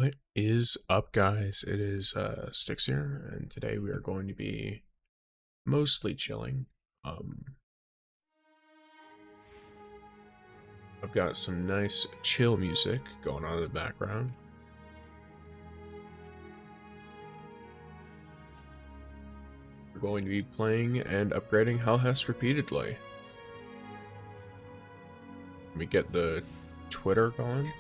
What is up, guys? It is Sticks here, and today we are going to be mostly chilling. I've got some nice chill music going on in the background. We're going to be playing and upgrading HELHEST repeatedly. Let me get the Twitter going.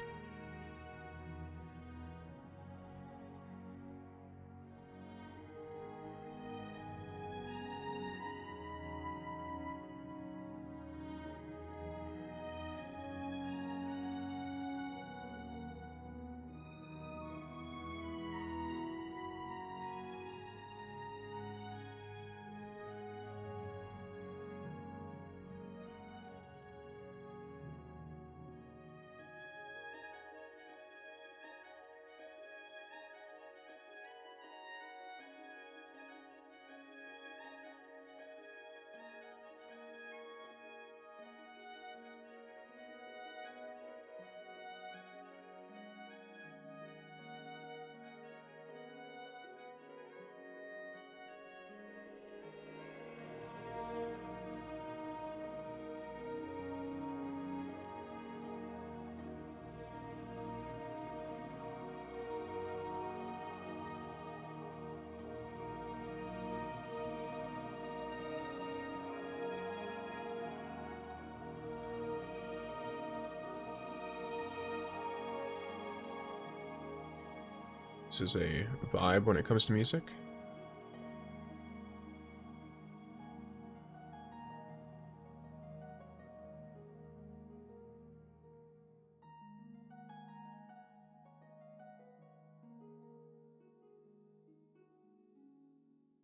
This is a vibe when it comes to music.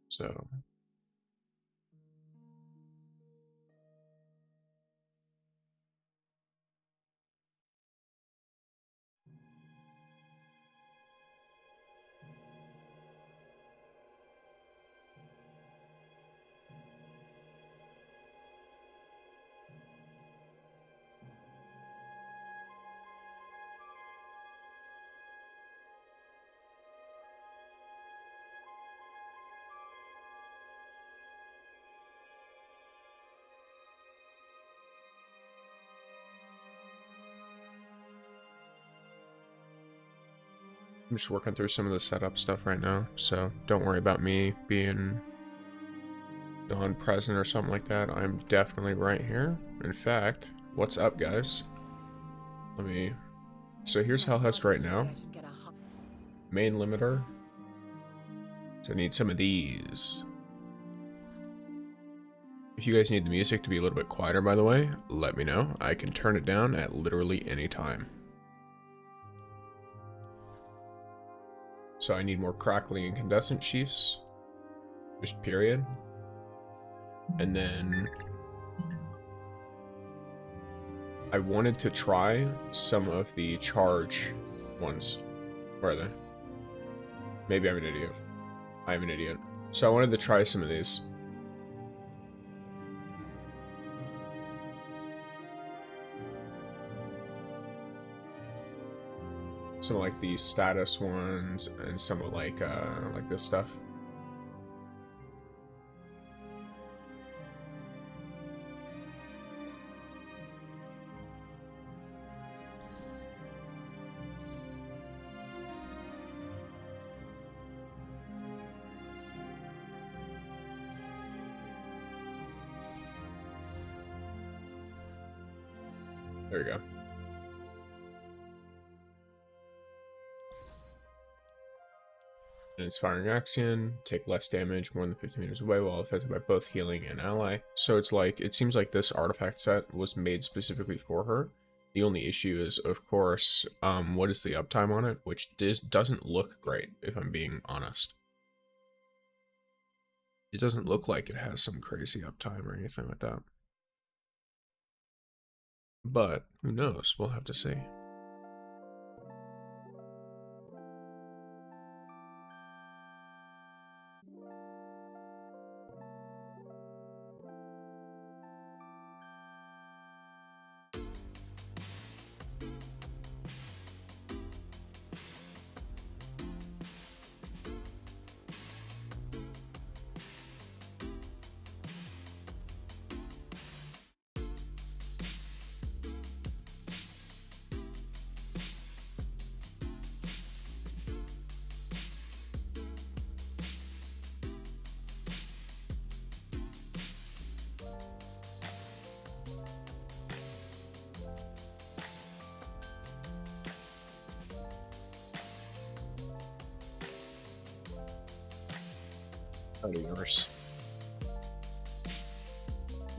So I'm just working through some of the setup stuff right now, so don't worry about me being non-present or something like that. I'm definitely right here. In fact, what's up, guys? So here's HELHEST right now. Main limiter. So I need some of these. If you guys need the music to be a little bit quieter, by the way, let me know. I can turn it down at literally any time. So I need more crackling incandescent sheaths. Just period. And then I wanted to try some of the charge ones. Where are they? Maybe I'm an idiot. I'm an idiot. So I wanted to try some of these. Some of like the status ones and some of like this stuff. There we go. An inspiring action, take less damage more than 50 meters away while affected by both healing and ally. So it's like, it seems like this artifact set was made specifically for her. The only issue is, of course, what is the uptime on it, which doesn't look great, if I'm being honest. It doesn't look like it has some crazy uptime or anything like that. But, who knows? We'll have to see. Universe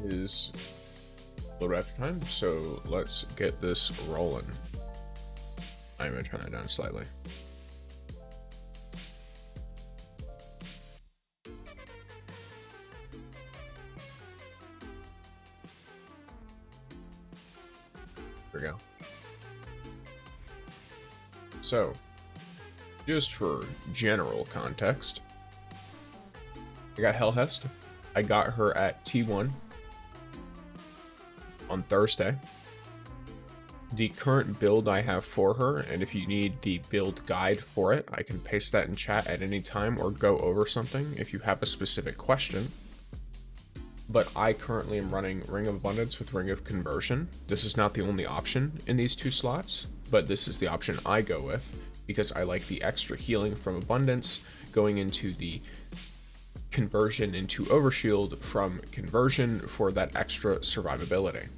is a little after time, so let's get this rolling. I'm gonna turn that down slightly. There we go. So, just for general context, I got HELHEST. I got her at T1 on Thursday. The current build I have for her, and if you need the build guide for it, I can paste that in chat at any time or go over something if you have a specific question. But I currently am running Ring of Abundance with Ring of Conversion. This is not the only option in these two slots, but this is the option I go with because I like the extra healing from Abundance going into the conversion into Overshield from Conversion for that extra survivability.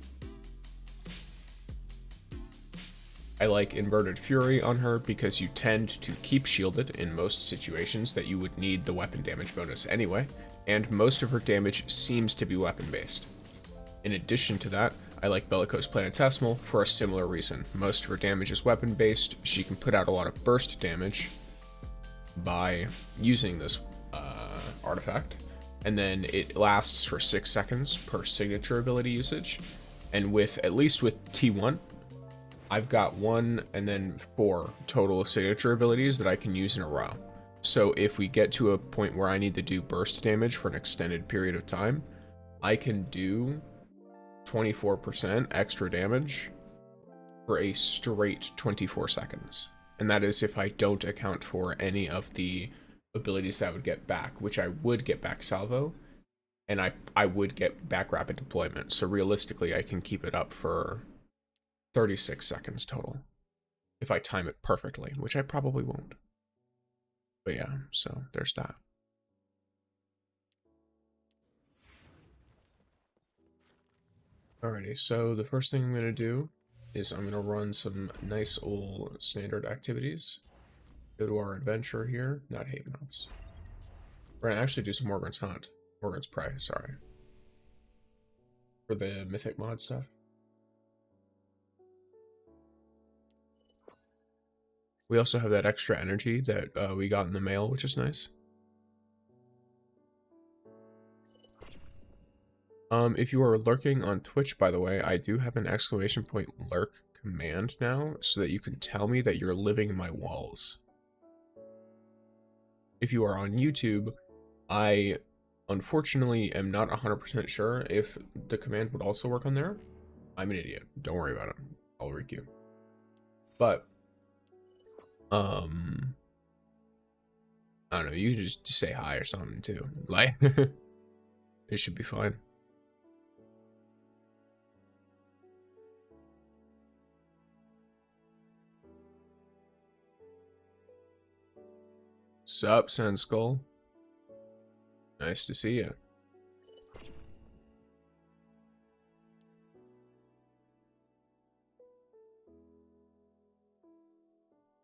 I like Inverted Fury on her because you tend to keep shielded in most situations that you would need the weapon damage bonus anyway, and most of her damage seems to be weapon based. In addition to that, I like Bellicose Planetesimal for a similar reason. Most of her damage is weapon based, she can put out a lot of burst damage by using this artifact, and then it lasts for 6 seconds per signature ability usage, and at least with T1, I've got 1 and then 4 total signature abilities that I can use in a row. So if we get to a point where I need to do burst damage for an extended period of time, I can do 24% extra damage for a straight 24 seconds. And that is if I don't account for any of the abilities that I would get back, which I would get back Salvo, and I would get back Rapid Deployment. So realistically, I can keep it up for 36 seconds total if I time it perfectly, which I probably won't. But yeah, so there's that. Alrighty, so the first thing I'm going to do is I'm going to run some nice old standard activities. Go to our adventure here, not Haven House. We're going to actually do some Morgan's Hunt. Morgan's Prey, sorry. For the Mythic mod stuff. We also have that extra energy that we got in the mail, which is nice. If you are lurking on Twitch, by the way, I do have an exclamation point lurk command now, so that you can tell me that you're living in my walls. If you are on YouTube, I unfortunately am not 100% sure if the command would also work on there. I'm an idiot. Don't worry about it. I'll requeue. But I don't know, you can just say hi or something too. Like, it should be fine. Sup, Sand Skull? Nice to see you.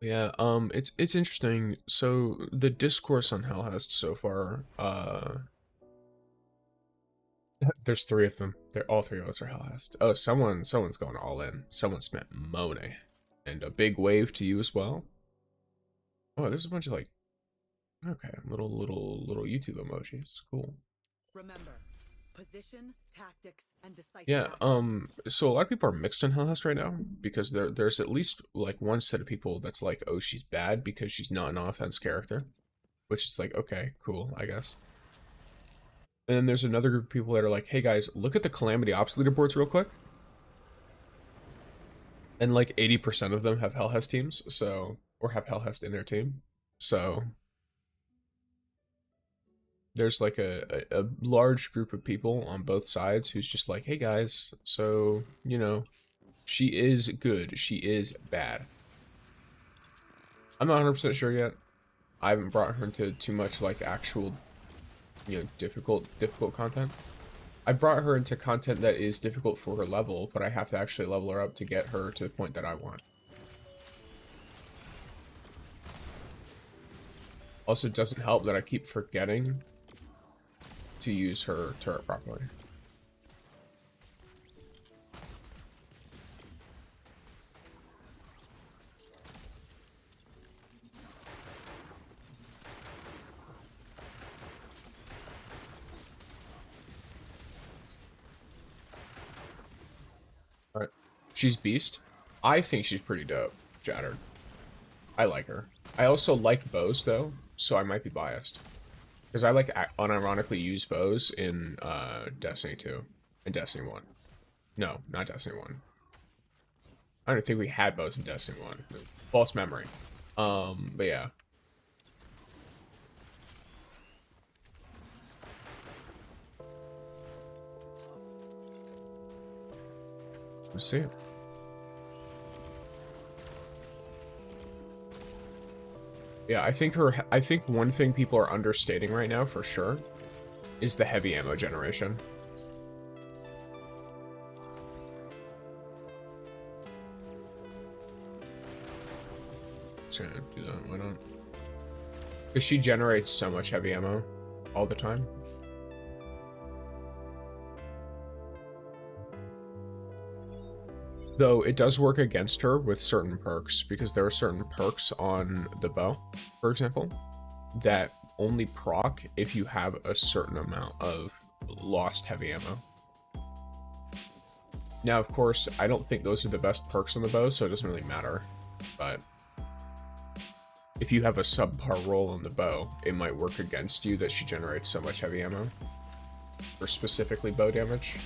Yeah, it's interesting. So the discourse on HELHEST so far, there's 3 of them. They're all 3 of us are HELHEST. Oh, someone's going all in. Someone spent money, and a big wave to you as well. Oh, there's a bunch of like, okay, little YouTube emojis. Cool. Remember, position, tactics, and decisive. Yeah, so a lot of people are mixed on HELHEST right now because there's at least like one set of people that's like, oh, she's bad because she's not an offense character, which is like, okay, cool, I guess. And then there's another group of people that are like, hey guys, look at the Calamity Ops leaderboards real quick. And like 80% of them have HELHEST teams, so, or have HELHEST in their team. So there's like a large group of people on both sides who's just like, hey guys, so, you know, she is good, she is bad. I'm not 100% sure yet. I haven't brought her into too much like actual, you know, difficult content. I brought her into content that is difficult for her level, but I have to actually level her up to get her to the point that I want. Also, it doesn't help that I keep forgetting to use her turret properly. Alright. She's beast. I think she's pretty dope. Shattered. I like her. I also like bows, though, so I might be biased. Because I like unironically use bows in Destiny 2 and Destiny 1. No, not Destiny 1. I don't think we had bows in Destiny 1. False memory. But yeah. Let's see it. Yeah, I think one thing people are understating right now for sure is the heavy ammo generation. Just gonna do that, why not? Because she generates so much heavy ammo all the time. Though it does work against her with certain perks, because there are certain perks on the bow, for example, that only proc if you have a certain amount of lost heavy ammo. Now, of course, I don't think those are the best perks on the bow, so it doesn't really matter. But if you have a subpar roll on the bow, it might work against you that she generates so much heavy ammo for specifically bow damage.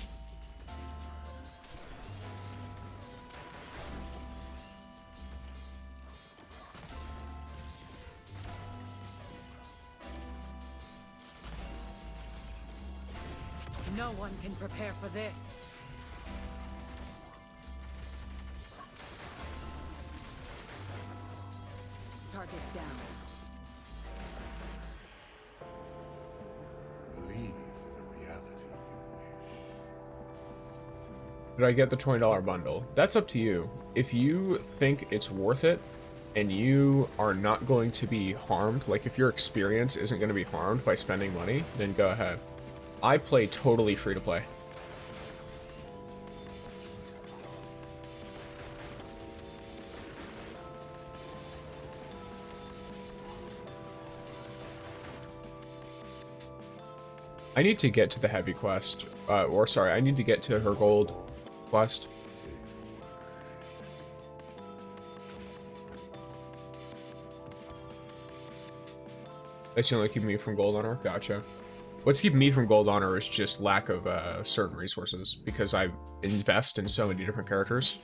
No one can prepare for this. Target down. Believe in the reality you wish. Did I get the $20 bundle? That's up to you. If you think it's worth it and you are not going to be harmed, like if your experience isn't going to be harmed by spending money, then go ahead. I play totally free to play. I need to get to the heavy quest, or sorry, I need to get to her gold quest. That's the only keeping me from gold on her? Gotcha. What's keeping me from gold on her is just lack of certain resources, because I invest in so many different characters.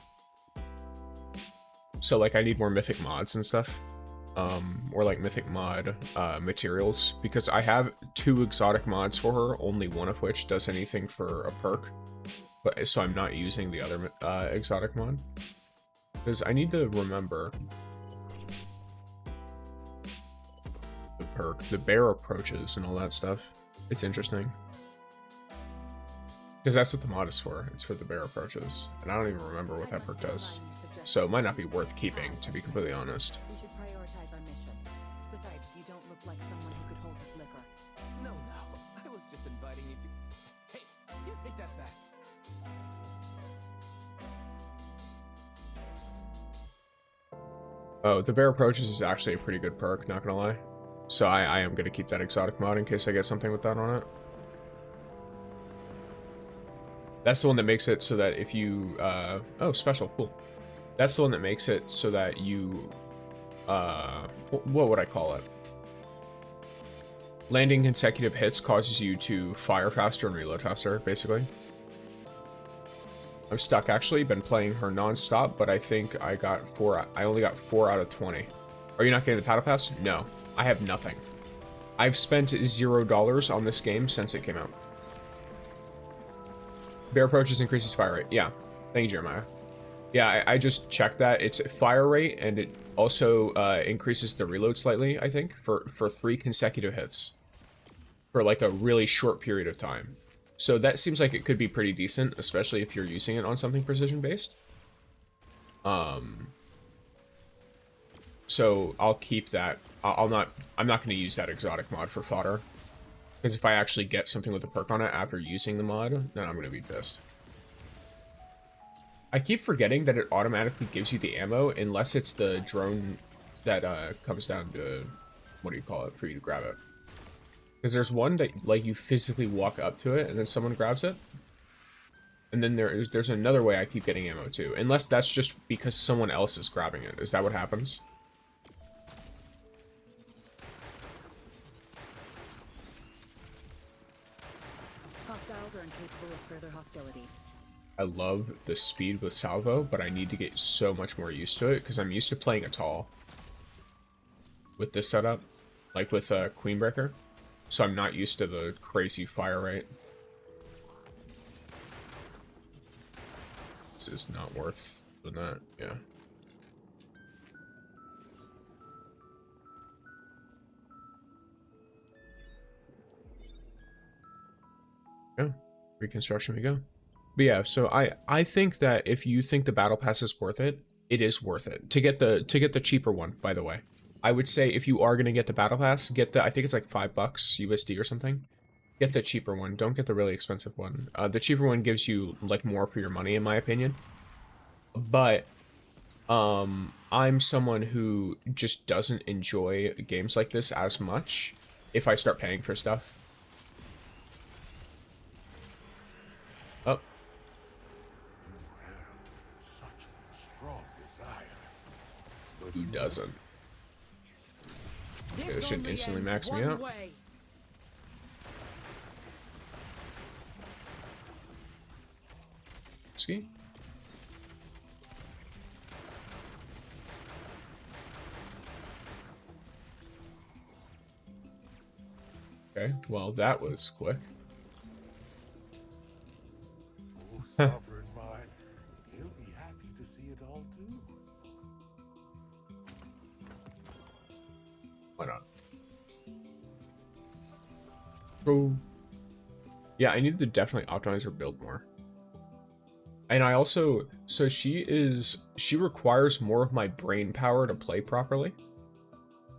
So like I need more mythic mods and stuff. Or like mythic mod materials, because I have 2 exotic mods for her, only one of which does anything for a perk. But so I'm not using the other exotic mod. Because I need to remember the perk, the bear approaches and all that stuff. It's interesting. Because that's what the mod is for. It's for the bear approaches. And I don't even remember what that perk does. So it might not be worth keeping, to be completely honest. We should prioritize our mission. Besides, you don't look like someone who could hold his liquor. No, I was just inviting you to... Hey, you take that back. Oh, the bear approaches is actually a pretty good perk, not gonna lie. So I am gonna keep that exotic mod in case I get something with that on it. That's the one that makes it so that if you, oh, special, cool. That's the one that makes it so that you, what would I call it? Landing consecutive hits causes you to fire faster and reload faster, basically. I'm stuck, actually. Been playing her non-stop, but I think I only got 4 out of 20. Are you not getting the battle pass? No, I have nothing. I've spent $0 on this game since it came out. Bear approaches increases fire rate. Yeah, thank you, Jeremiah. Yeah, I just checked that. It's fire rate, and it also increases the reload slightly, I think, for 3 consecutive hits. For like a really short period of time. So that seems like it could be pretty decent, especially if you're using it on something precision-based. So I'll keep that. I'm not going to use that exotic mod for fodder. Because if I actually get something with a perk on it after using the mod, then I'm going to be pissed. I keep forgetting that it automatically gives you the ammo unless it's the drone that comes down to, what do you call it, for you to grab it. Because there's one that, like, you physically walk up to it and then someone grabs it. And then there's another way I keep getting ammo too. Unless that's just because someone else is grabbing it. Is that what happens? Hostiles are incapable of further hostilities. I love the speed with salvo, but I need to get so much more used to it because I'm used to playing a tall with this setup, like with Queenbreaker. So I'm not used to the crazy fire rate. This is not worth doing that, yeah. Yeah, reconstruction we go. But yeah, so I think that if you think the battle pass is worth it, it is worth it. To get the cheaper one, by the way. I would say if you are gonna get the battle pass, get the, I think it's like $5 USD or something. Get the cheaper one. Don't get the really expensive one. The cheaper one gives you like more for your money, in my opinion. But I'm someone who just doesn't enjoy games like this as much if I start paying for stuff. Oh. You have such a strong desire. Who doesn't? Okay, this should instantly max me out. Ski? Okay, well that was quick. Oh, sovereign mind, he'll be happy to see it all too. Why not? Oh. Yeah, I need to definitely optimize her build more. And I also, so she requires more of my brain power to play properly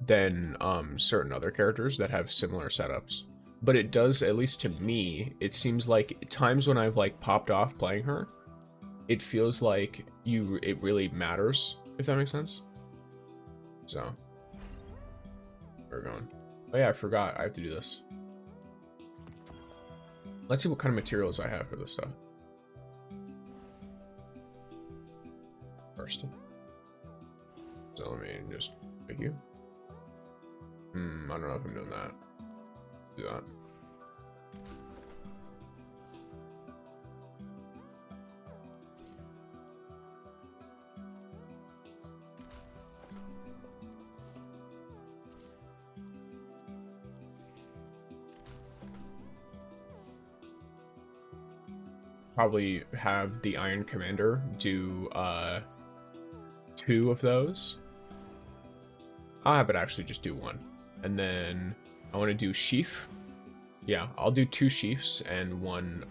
than certain other characters that have similar setups. But it does, at least to me, it seems like times when I've like popped off playing her, it feels like it really matters, if that makes sense. So, where we're going. Oh yeah, I forgot, I have to do this. Let's see what kind of materials I have for this stuff. First. So let me just pick you. I don't know if I'm doing that. Do that. Probably have the Iron Commander do 2 of those. I'll have it actually just do 1. And then I want to do sheaf. Yeah, I'll do 2 sheafs and 1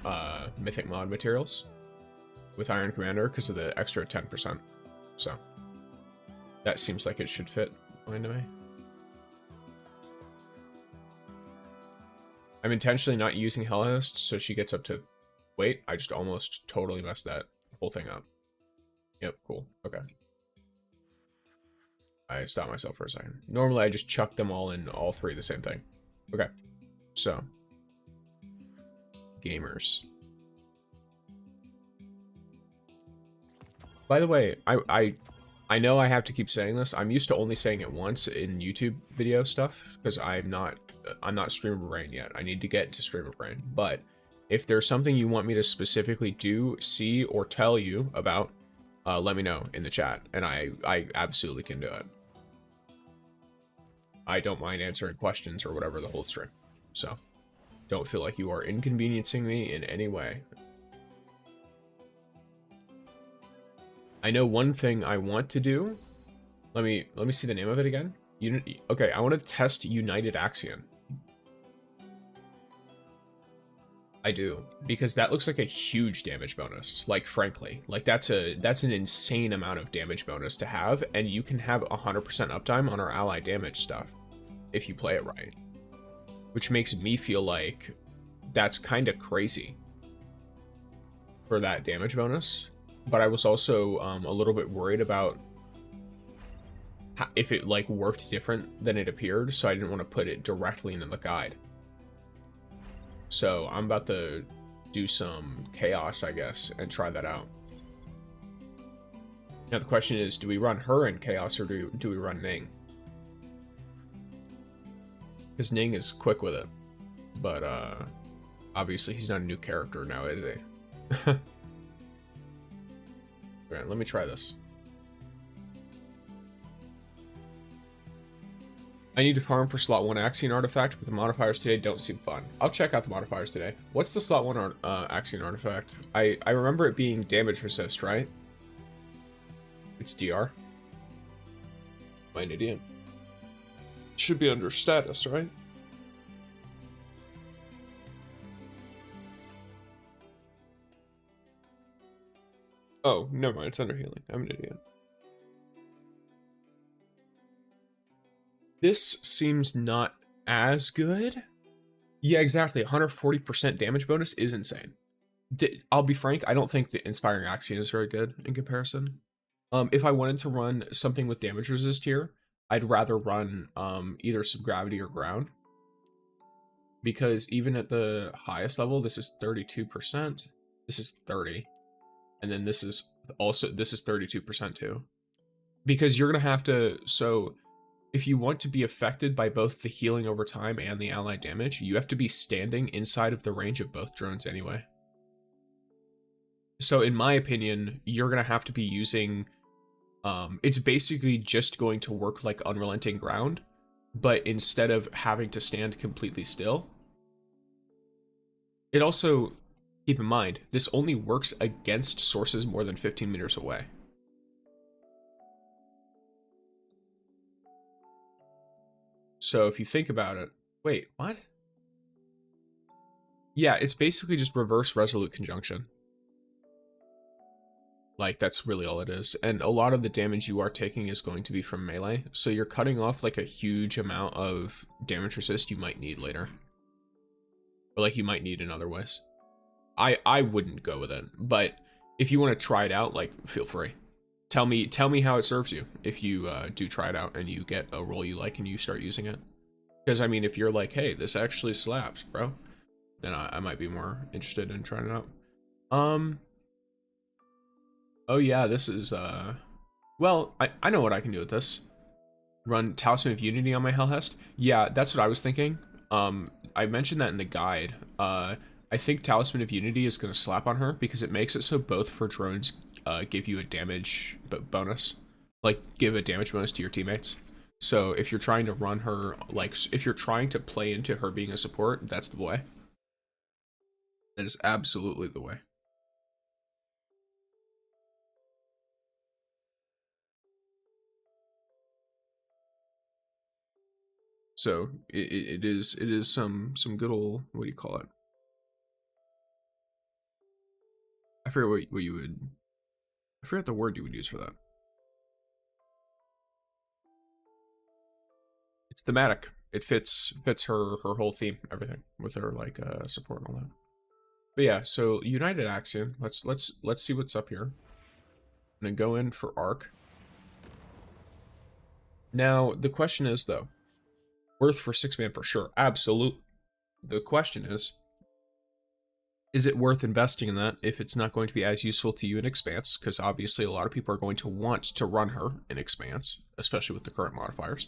mythic mod materials with Iron Commander because of the extra 10%. So that seems like it should fit fine to me. I'm intentionally not using HELHEST so she gets up to... Wait, I just almost totally messed that whole thing up. Yep, cool. Okay. I stopped myself for a second. Normally, I just chuck them all in, all 3 the same thing. Okay. So. Gamers. By the way, I know I have to keep saying this. I'm used to only saying it once in YouTube video stuff because I'm not streamer brain yet. I need to get to streamer brain. But if there's something you want me to specifically do, see, or tell you about, let me know in the chat, and I absolutely can do it. I don't mind answering questions or whatever the whole stream. So, don't feel like you are inconveniencing me in any way. I know one thing I want to do. Let me see the name of it again. Okay, I want to test United Axion. I do, because that looks like a huge damage bonus. Like, frankly, like that's an insane amount of damage bonus to have, and you can have 100% uptime on our ally damage stuff if you play it right. which makes me feel like that's kind of crazy for that damage bonus. But I was also a little bit worried about if it like worked different than it appeared, so I didn't want to put it directly into the guide. So I'm about to do some chaos, I guess, and try that out. Now the question is, do we run her in chaos or do we run Ning? Because Ning is quick with it, but obviously he's not a new character now, is he? Alright, let me try this. I need to farm for slot 1 Axion artifact, but the modifiers today don't seem fun. I'll check out the modifiers today. What's the slot 1 Axion artifact? I remember it being damage resist, right? It's DR. Am I an idiot? Should be under status, right? Oh, never mind. It's under healing. I'm an idiot. This seems not as good. Yeah, exactly. 140% damage bonus is insane. I'll be frank, I don't think the Inspiring Axion is very good in comparison. If I wanted to run something with damage resist here, I'd rather run either Subgravity or Ground. Because even at the highest level, this is 32%. This is 30. And then this is 32% too. Because you're going to have to, so if you want to be affected by both the healing over time and the ally damage, you have to be standing inside of the range of both drones anyway. So in my opinion, you're going to have to be using, it's basically just going to work like Unrelenting Ground, but instead of having to stand completely still. It also, keep in mind, this only works against sources more than 15 meters away. So if you think about it, wait, what? Yeah, it's basically just reverse resolute conjunction. Like, that's really all it is. And a lot of the damage you are taking is going to be from melee. So you're cutting off like a huge amount of damage resist you might need later. Or like you might need in other ways. I wouldn't go with it, but if you want to try it out, like, feel free. Tell me how it serves you if you do try it out and you get a role you like and you start using it. Because I mean, if you're like, hey, this actually slaps, bro, then I might be more interested in trying it out. Oh yeah, this is well, I know what I can do with this. Run Talisman of Unity on my HELHEST. Yeah, that's what I was thinking. I mentioned that in the guide. I think Talisman of Unity is going to slap on her because it makes it so both for drones give you a damage bonus. Like, give a damage bonus to your teammates. So if you're trying to run her, like, if you're trying to play into her being a support, that's the way. That is absolutely the way. So it is some good old, what do you call it? I forget what you would, I forget the word you would use for that. It's thematic. It fits her whole theme, everything with her like support and all that. But yeah, so United Axion. Let's see what's up here. I'm gonna go in for Arc. Now the question is though, worth for 6-man for sure, absolutely. The question is it worth investing in that if it's not going to be as useful to you in Expanse? Because obviously a lot of people are going to want to run her in Expanse, especially with the current modifiers.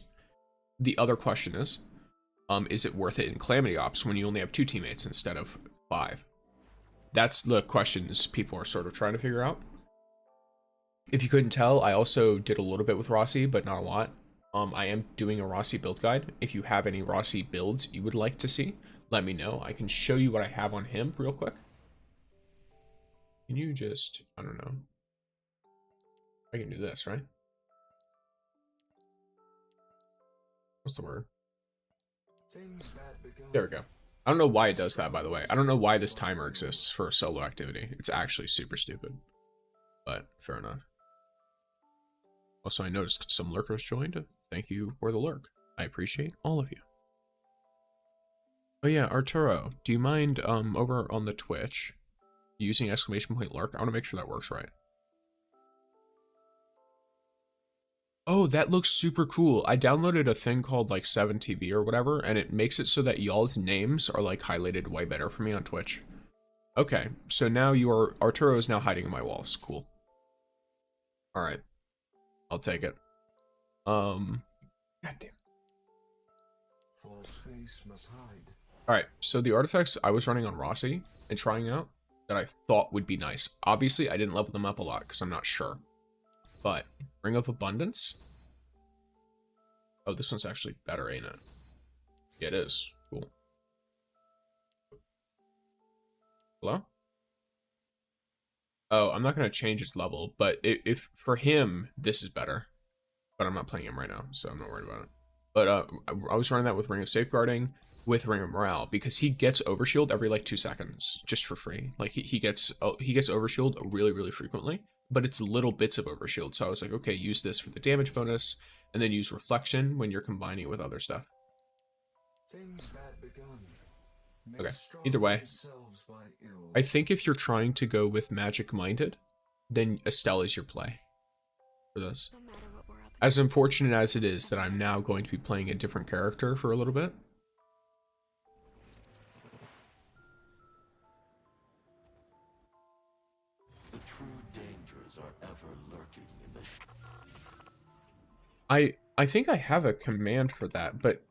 The other question is it worth it in Calamity Ops when you only have 2 teammates instead of 5? That's the questions people are sort of trying to figure out. If you couldn't tell, I also did a little bit with Rossi, but not a lot. I am doing a Rossi build guide. If you have any Rossi builds you would like to see, let me know. I can show you what I have on him real quick. Can you just, I don't know. I can do this, right? What's the word? There we go. I don't know why it does that, by the way. I don't know why this timer exists for solo activity. It's actually super stupid. But fair enough. Also, I noticed some lurkers joined. Thank you for the lurk. I appreciate all of you. Oh yeah, Arturo, do you mind over on the Twitch using exclamation point lurk? I want to make sure that works right. Oh, that looks super cool. I downloaded a thing called like 7TV or whatever, and it makes it so that y'all's names are like highlighted way better for me on Twitch. Okay, so now Arturo is now hiding in my walls. Cool. All right, I'll take it. Goddamn. False face must hide. All right, so the artifacts I was running on Rossi and trying out that I thought would be nice. Obviously, I didn't level them up a lot because I'm not sure. But Ring of Abundance. Oh, this one's actually better, ain't it? Yeah, it is. Cool. Hello? Oh, I'm not going to change its level, but if for him, this is better. But I'm not playing him right now, so I'm not worried about it. But I was running that with Ring of Safeguarding, with Ring of Morale, because he gets Overshield every like 2 seconds, just for free. Like he gets Overshield really, really frequently, but it's little bits of Overshield. So I was like, okay, use this for the damage bonus, and then use Reflection when you're combining it with other stuff. Okay, either way, I think if you're trying to go with Magic Minded, then Estelle is your play for this. As unfortunate as it is that I'm now going to be playing a different character for a little bit. The true dangers are ever lurking in the I think I have a command for that, but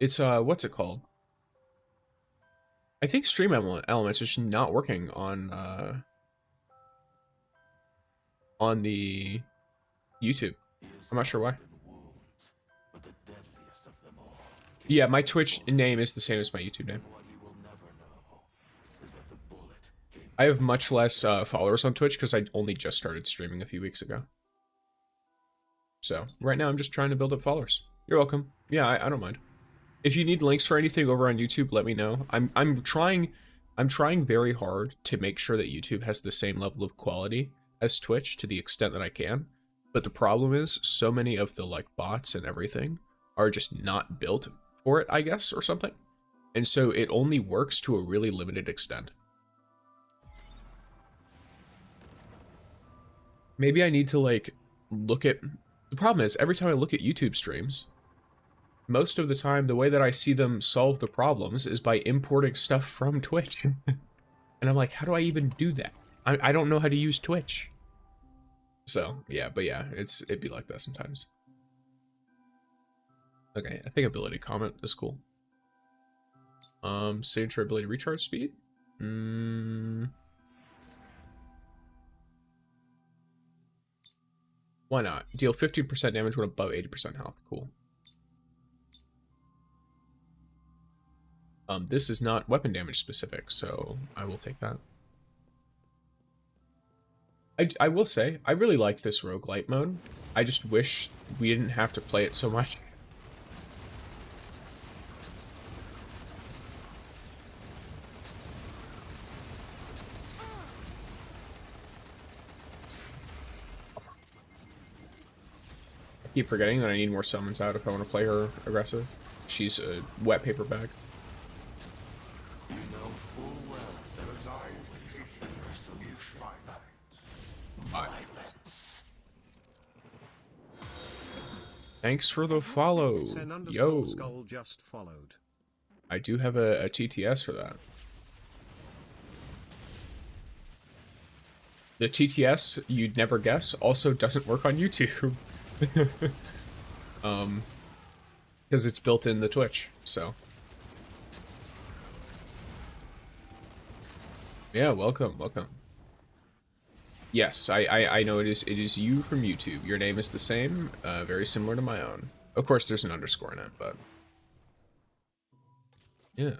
it's what's it called? I think Stream Elements is just not working on the YouTube. I'm not sure why. Yeah, my Twitch name is the same as my YouTube name. I have much less followers on Twitch because I only just started streaming a few weeks ago. So right now I'm just trying to build up followers. You're welcome. Yeah, I don't mind. If you need links for anything over on YouTube, let me know. I'm trying very hard to make sure that YouTube has the same level of quality as Twitch to the extent that I can. But the problem is so many of the like bots and everything are just not built for it, I guess, or something. And so it only works to a really limited extent. Maybe I need to like look at, the problem is every time I look at YouTube streams, most of the time the way that I see them solve the problems is by importing stuff from Twitch. And I'm like, how do I even do that? I don't know how to use Twitch. So yeah, but yeah, it'd be like that sometimes. Okay, I think ability comment is cool. Signature ability recharge speed. Why not? Deal 15% damage when above 80% health. Cool. This is not weapon damage specific, so I will take that. I will say, I really like this roguelite mode. I just wish we didn't have to play it so much. I keep forgetting that I need more summons out if I want to play her aggressive. She's a wet paper bag. You know full well there is always a better solution. Violence. Thanks for the follow. Yo. Skull just followed. I do have a TTS for that. The TTS, you'd never guess, also doesn't work on YouTube. Because it's built in the Twitch, so. Yeah, welcome. Yes, I know it is you from YouTube. Your name is the same, very similar to my own. Of course, there's an underscore in it, but yeah.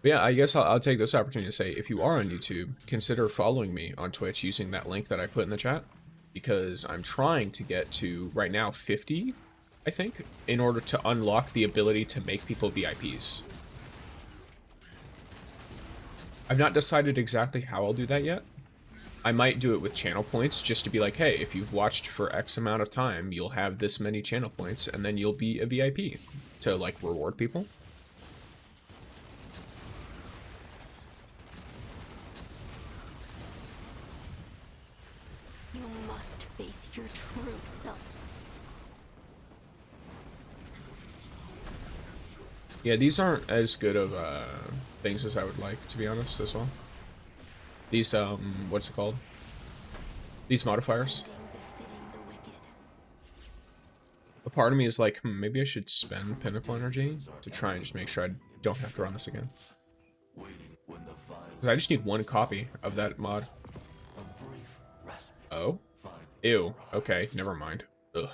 But yeah, I guess I'll take this opportunity to say, if you are on YouTube, consider following me on Twitch using that link that I put in the chat, because I'm trying to get to, right now, 50, I think, in order to unlock the ability to make people VIPs. I've not decided exactly how I'll do that yet. I might do it with channel points, just to be like, hey, if you've watched for X amount of time, you'll have this many channel points, and then you'll be a VIP to, like, reward people. must face your true self. Yeah, these aren't as good of things as I would like, to be honest, as well. These, what's it called? These modifiers. Befitting the wicked. A part of me is like, maybe I should spend Pinnacle Energy to try and just make sure I don't have to run this again. Because I just need one copy of that mod. Oh? Ew. Okay, never mind. Ugh.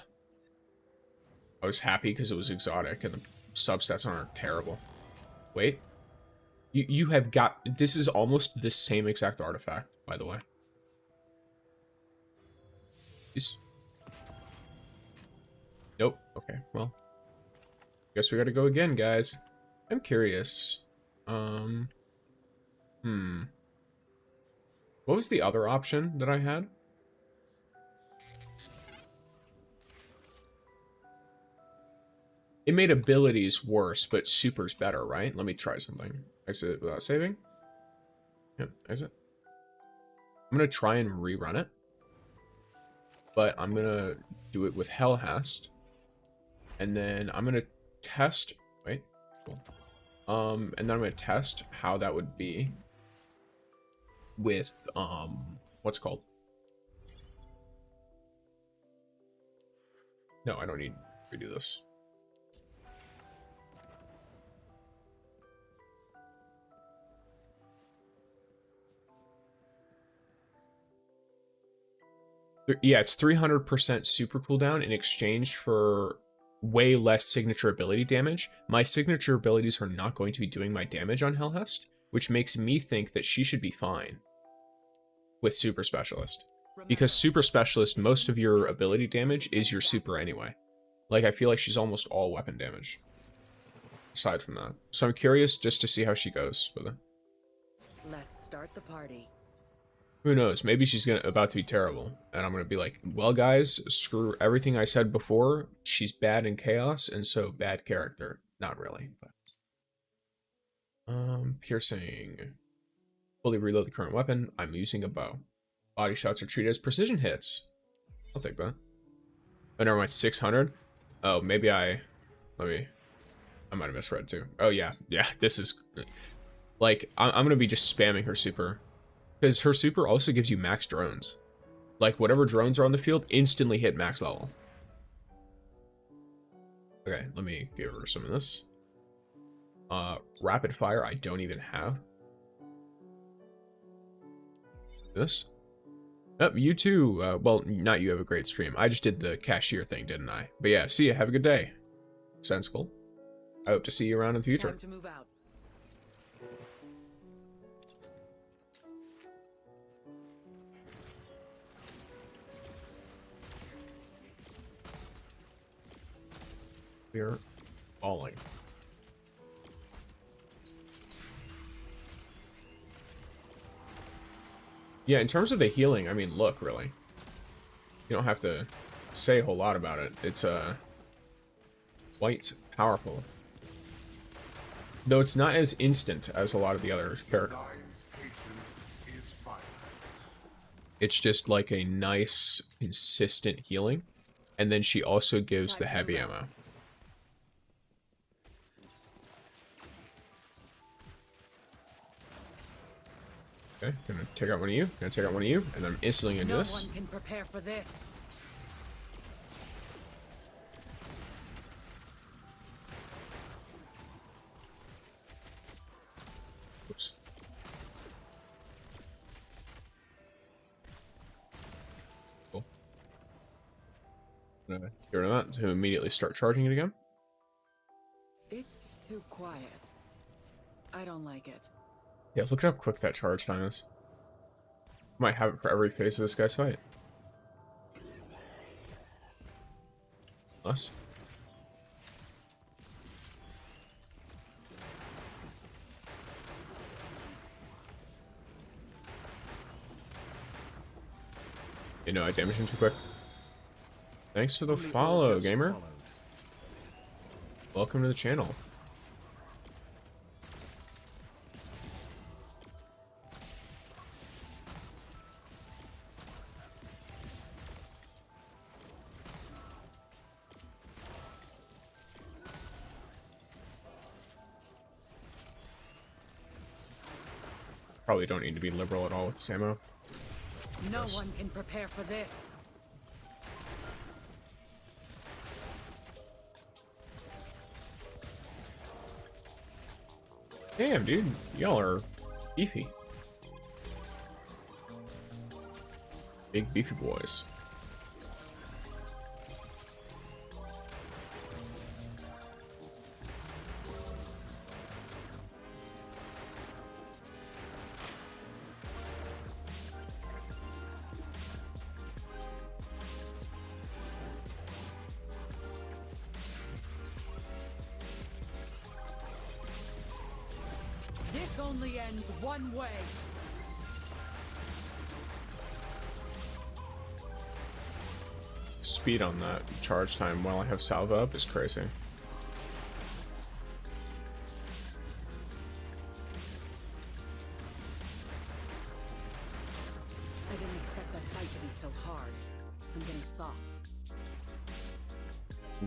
I was happy because it was exotic and the substats aren't terrible. Wait. You have got... This is almost the same exact artifact, by the way. Jeez. Nope. Okay, well. Guess we gotta go again, guys. I'm curious. What was the other option that I had? It made abilities worse, but super's better, right? Let me try something. Exit without saving. Yep, exit. I'm gonna try and rerun it. But I'm gonna do it with HELHEST. And then I'm gonna test... Wait. Cool. And then I'm gonna test how that would be with, what's it called? No, I don't need to redo this. Yeah, it's 300% super cooldown in exchange for way less signature ability damage. My signature abilities are not going to be doing my damage on HELHEST, which makes me think that she should be fine with Super Specialist. Because Super Specialist, most of your ability damage is your super anyway. Like, I feel like she's almost all weapon damage. Aside from that. So I'm curious just to see how she goes with it. Let's start the party. Who knows? Maybe she's about to be terrible. And I'm going to be like, well, guys, screw everything I said before. She's bad in Chaos, and so bad character. Not really. But. Piercing. Fully reload the current weapon. I'm using a bow. Body shots are treated as precision hits. I'll take that. Oh, never mind. 600? Oh, maybe I might have misread too. Oh, yeah. Yeah, this is... Like, I'm going to be just spamming her super. Because her super also gives you max drones. Like, whatever drones are on the field, instantly hit max level. Okay, let me give her some of this. Rapid fire, I don't even have. This? Oh, you too. Well, not you have a great stream. I just did the cashier thing, didn't I? But yeah, see ya. Have a good day. Sensible. I hope to see you around in the future. Time to move out. We're falling. Yeah, in terms of the healing, I mean, look, really. You don't have to say a whole lot about it. It's, quite powerful. Though it's not as instant as a lot of the other characters. It's just like a nice, consistent healing. And then she also gives the heavy ammo. Okay, gonna take out one of you, gonna take out one of you, and I'm instantly gonna do this. No one can prepare for this. Oops. Cool. Gonna get rid of that to immediately start charging it again. It's too quiet. I don't like it. Yeah, look at how quick that charge time is. Might have it for every phase of this guy's fight. Less. You know, I damaged him too quick. Thanks for the follow, gamer. Welcome to the channel. Probably don't need to be liberal at all with this ammo. No Yes. one can prepare for this. Damn, dude. Y'all are beefy. Big beefy boys. This only ends one way. Speed on that charge time while I have salvo up is crazy. I didn't expect that fight to be so hard. I'm getting soft. I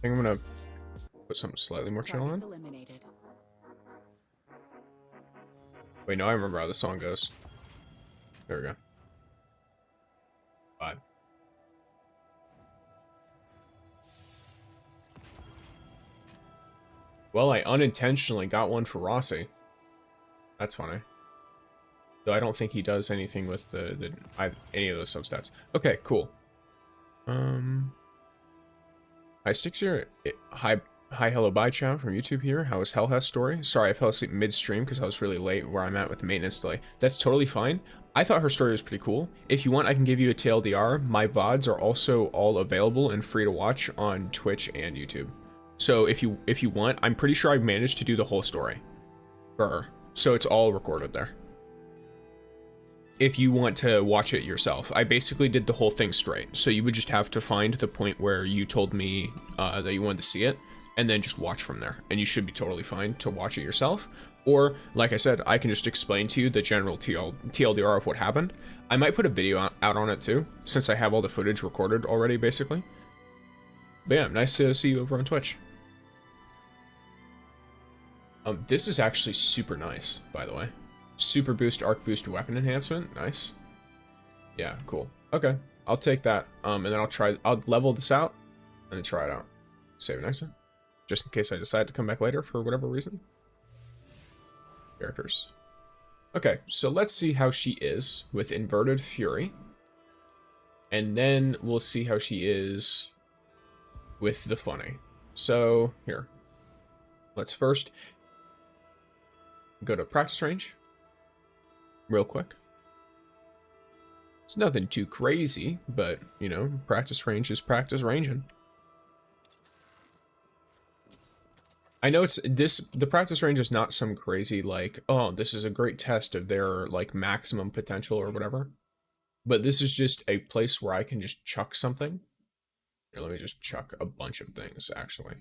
think I'm gonna put something slightly more chill Targets on. eliminated. Wait, no, I remember how the song goes. There we go. 5. Well, I unintentionally got one for Rossi. That's funny. Though I don't think he does anything with any of those substats. Okay, cool. Hi, Sticks here. Hi, hello, bye, chat from YouTube here. How is HELHEST story? Sorry, I fell asleep midstream because I was really late where I'm at with the maintenance delay. That's totally fine. I thought her story was pretty cool. If you want, I can give you a TLDR. My VODs are also all available and free to watch on Twitch and YouTube. So if you want, I'm pretty sure I've managed to do the whole story for her. So it's all recorded there. If you want to watch it yourself, I basically did the whole thing straight. So you would just have to find the point where you told me that you wanted to see it, and then just watch from there. And you should be totally fine to watch it yourself. Or, like I said, I can just explain to you the general TLDR of what happened. I might put a video out on it too, since I have all the footage recorded already, basically. But yeah, nice to see you over on Twitch. This is actually super nice, by the way. Super boost, arc boost, weapon enhancement. Nice. Yeah, cool. Okay, I'll take that. And then I'll level this out and then try it out. Save it nicely. Just in case I decide to come back later for whatever reason. Characters. Okay, so let's see how she is with Inverted Fury. And then we'll see how she is with the Funny. So, here. Let's first go to practice range. Real quick. It's nothing too crazy, but, you know, practice range is practice ranging. I know the practice range is not some crazy, like, oh, this is a great test of their, like, maximum potential or whatever. But this is just a place where I can just chuck something. Here, let me just chuck a bunch of things, actually.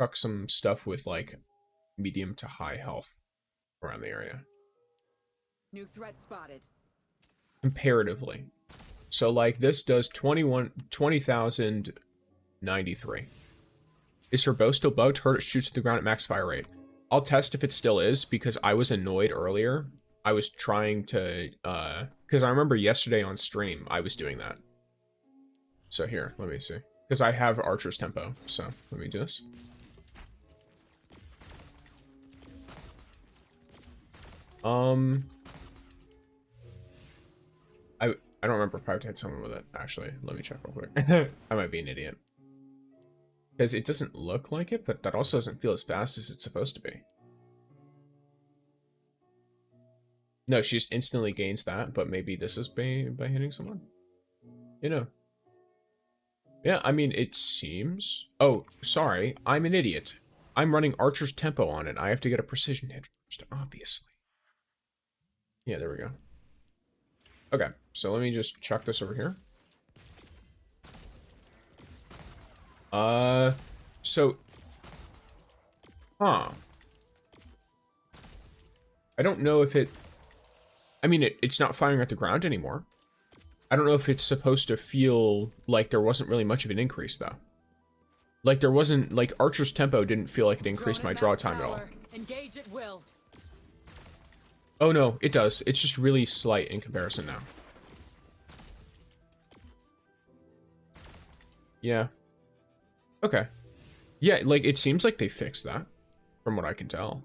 Chuck some stuff with, like, medium to high health around the area. New threat spotted. Comparatively. So, like, this does 20,093. Is her bow still bugged? Heard it shoots to the ground at max fire rate. I'll test if it still is, because I was annoyed earlier. I was trying to, because I remember yesterday on stream, I was doing that. So here, let me see. Because I have Archer's Tempo, so let me do this. I don't remember if I hit someone with it, actually. Let me check real quick. I might be an idiot. Because it doesn't look like it, but that also doesn't feel as fast as it's supposed to be. No, she just instantly gains that, but maybe this is by hitting someone. You know. Yeah, I mean, it seems... Oh, sorry, I'm an idiot. I'm running Archer's Tempo on it. I have to get a precision hit first, obviously. Yeah, there we go. Okay, so let me just chuck this over here. So... Huh. I don't know if it... I mean, it's not firing at the ground anymore. I don't know if it's supposed to feel like there wasn't really much of an increase, though. Like, there wasn't, like, Archer's tempo didn't feel like it increased my draw time at all. Engage at will. Oh no, it does. It's just really slight in comparison now. Yeah. Okay. Yeah, like, it seems like they fixed that, from what I can tell.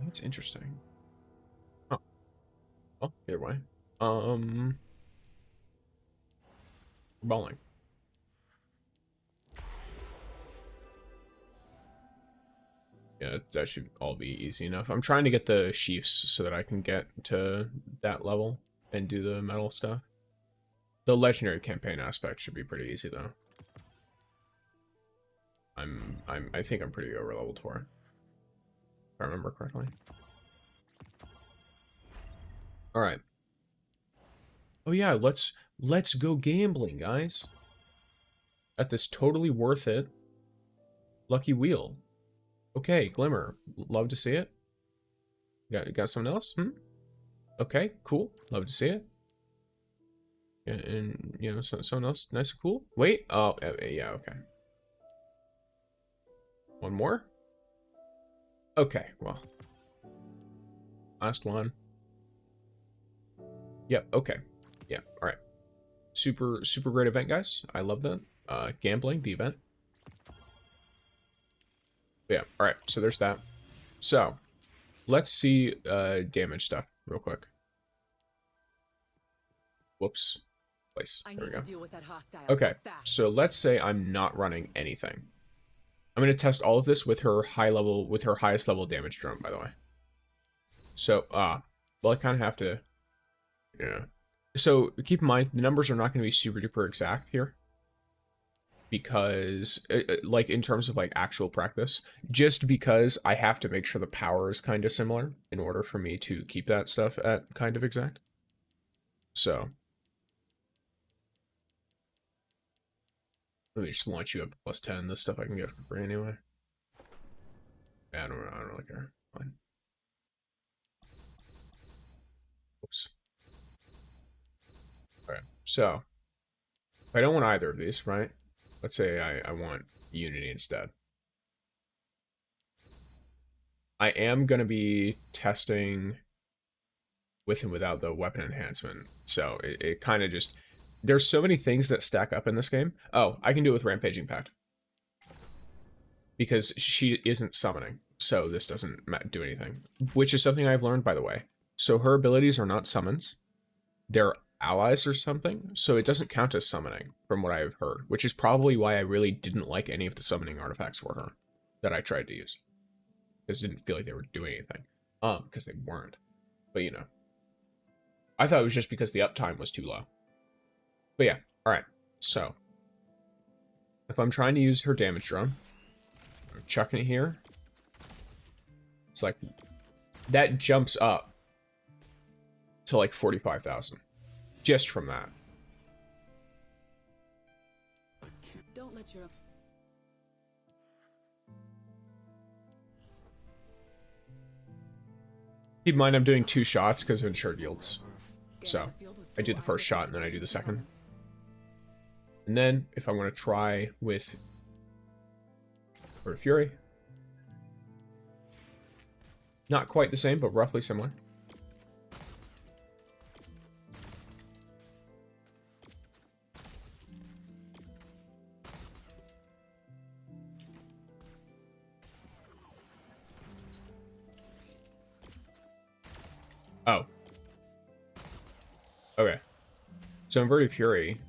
That's interesting. Oh. Well, either way. Bowling. Yeah, that should all be easy enough. I'm trying to get the sheaths so that I can get to that level and do the metal stuff. The legendary campaign aspect should be pretty easy though. I think I'm pretty over leveled for it. If I remember correctly. All right. Oh yeah, let's go gambling, guys. At this totally worth it lucky wheel. Okay, Glimmer, love to see it. Got someone else? Okay, cool. Love to see it. And you know, someone else nice and cool. Wait, oh yeah, okay. One more? Okay, well. Last one. Yep, okay. Yeah, alright. Super great event, guys. I love that. Gambling, the event. But yeah, alright, so there's that. So, let's see damage stuff real quick. Whoops. Place. There we go. Deal with that hostile. Okay, so let's say I'm not running anything. I'm going to test all of this with her highest level damage drone, by the way. So, well, I kind of have to, yeah. So, keep in mind, the numbers are not going to be super duper exact here. Because, like, in terms of, like, actual practice, just because I have to make sure the power is kind of similar in order for me to keep that stuff at kind of exact. So, let me just launch you up to +10. This stuff I can get for free anyway. Yeah, I don't really care. Fine. Oops. Alright, so if I don't want either of these, right? Let's say I want Unity instead. I am going to be testing with and without the weapon enhancement. So it kind of just... There's so many things that stack up in this game. Oh, I can do it with Rampaging Pact. Because she isn't summoning, so this doesn't do anything. Which is something I've learned, by the way. So her abilities are not summons. They're allies or something, so it doesn't count as summoning, from what I've heard. Which is probably why I really didn't like any of the summoning artifacts for her that I tried to use. Because it didn't feel like they were doing anything. Because they weren't. But, you know. I thought it was just because the uptime was too low. But yeah, alright, so if I'm trying to use her damage drone, I'm chucking it here. It's like, that jumps up to like 45,000 just from that. Don't let your... Keep in mind I'm doing 2 shots because of insured yields. So, I do the first shot and then I do the second. And then, if I want to try with Fury, not quite the same, but roughly similar. Oh. Okay. So Inverted Fury,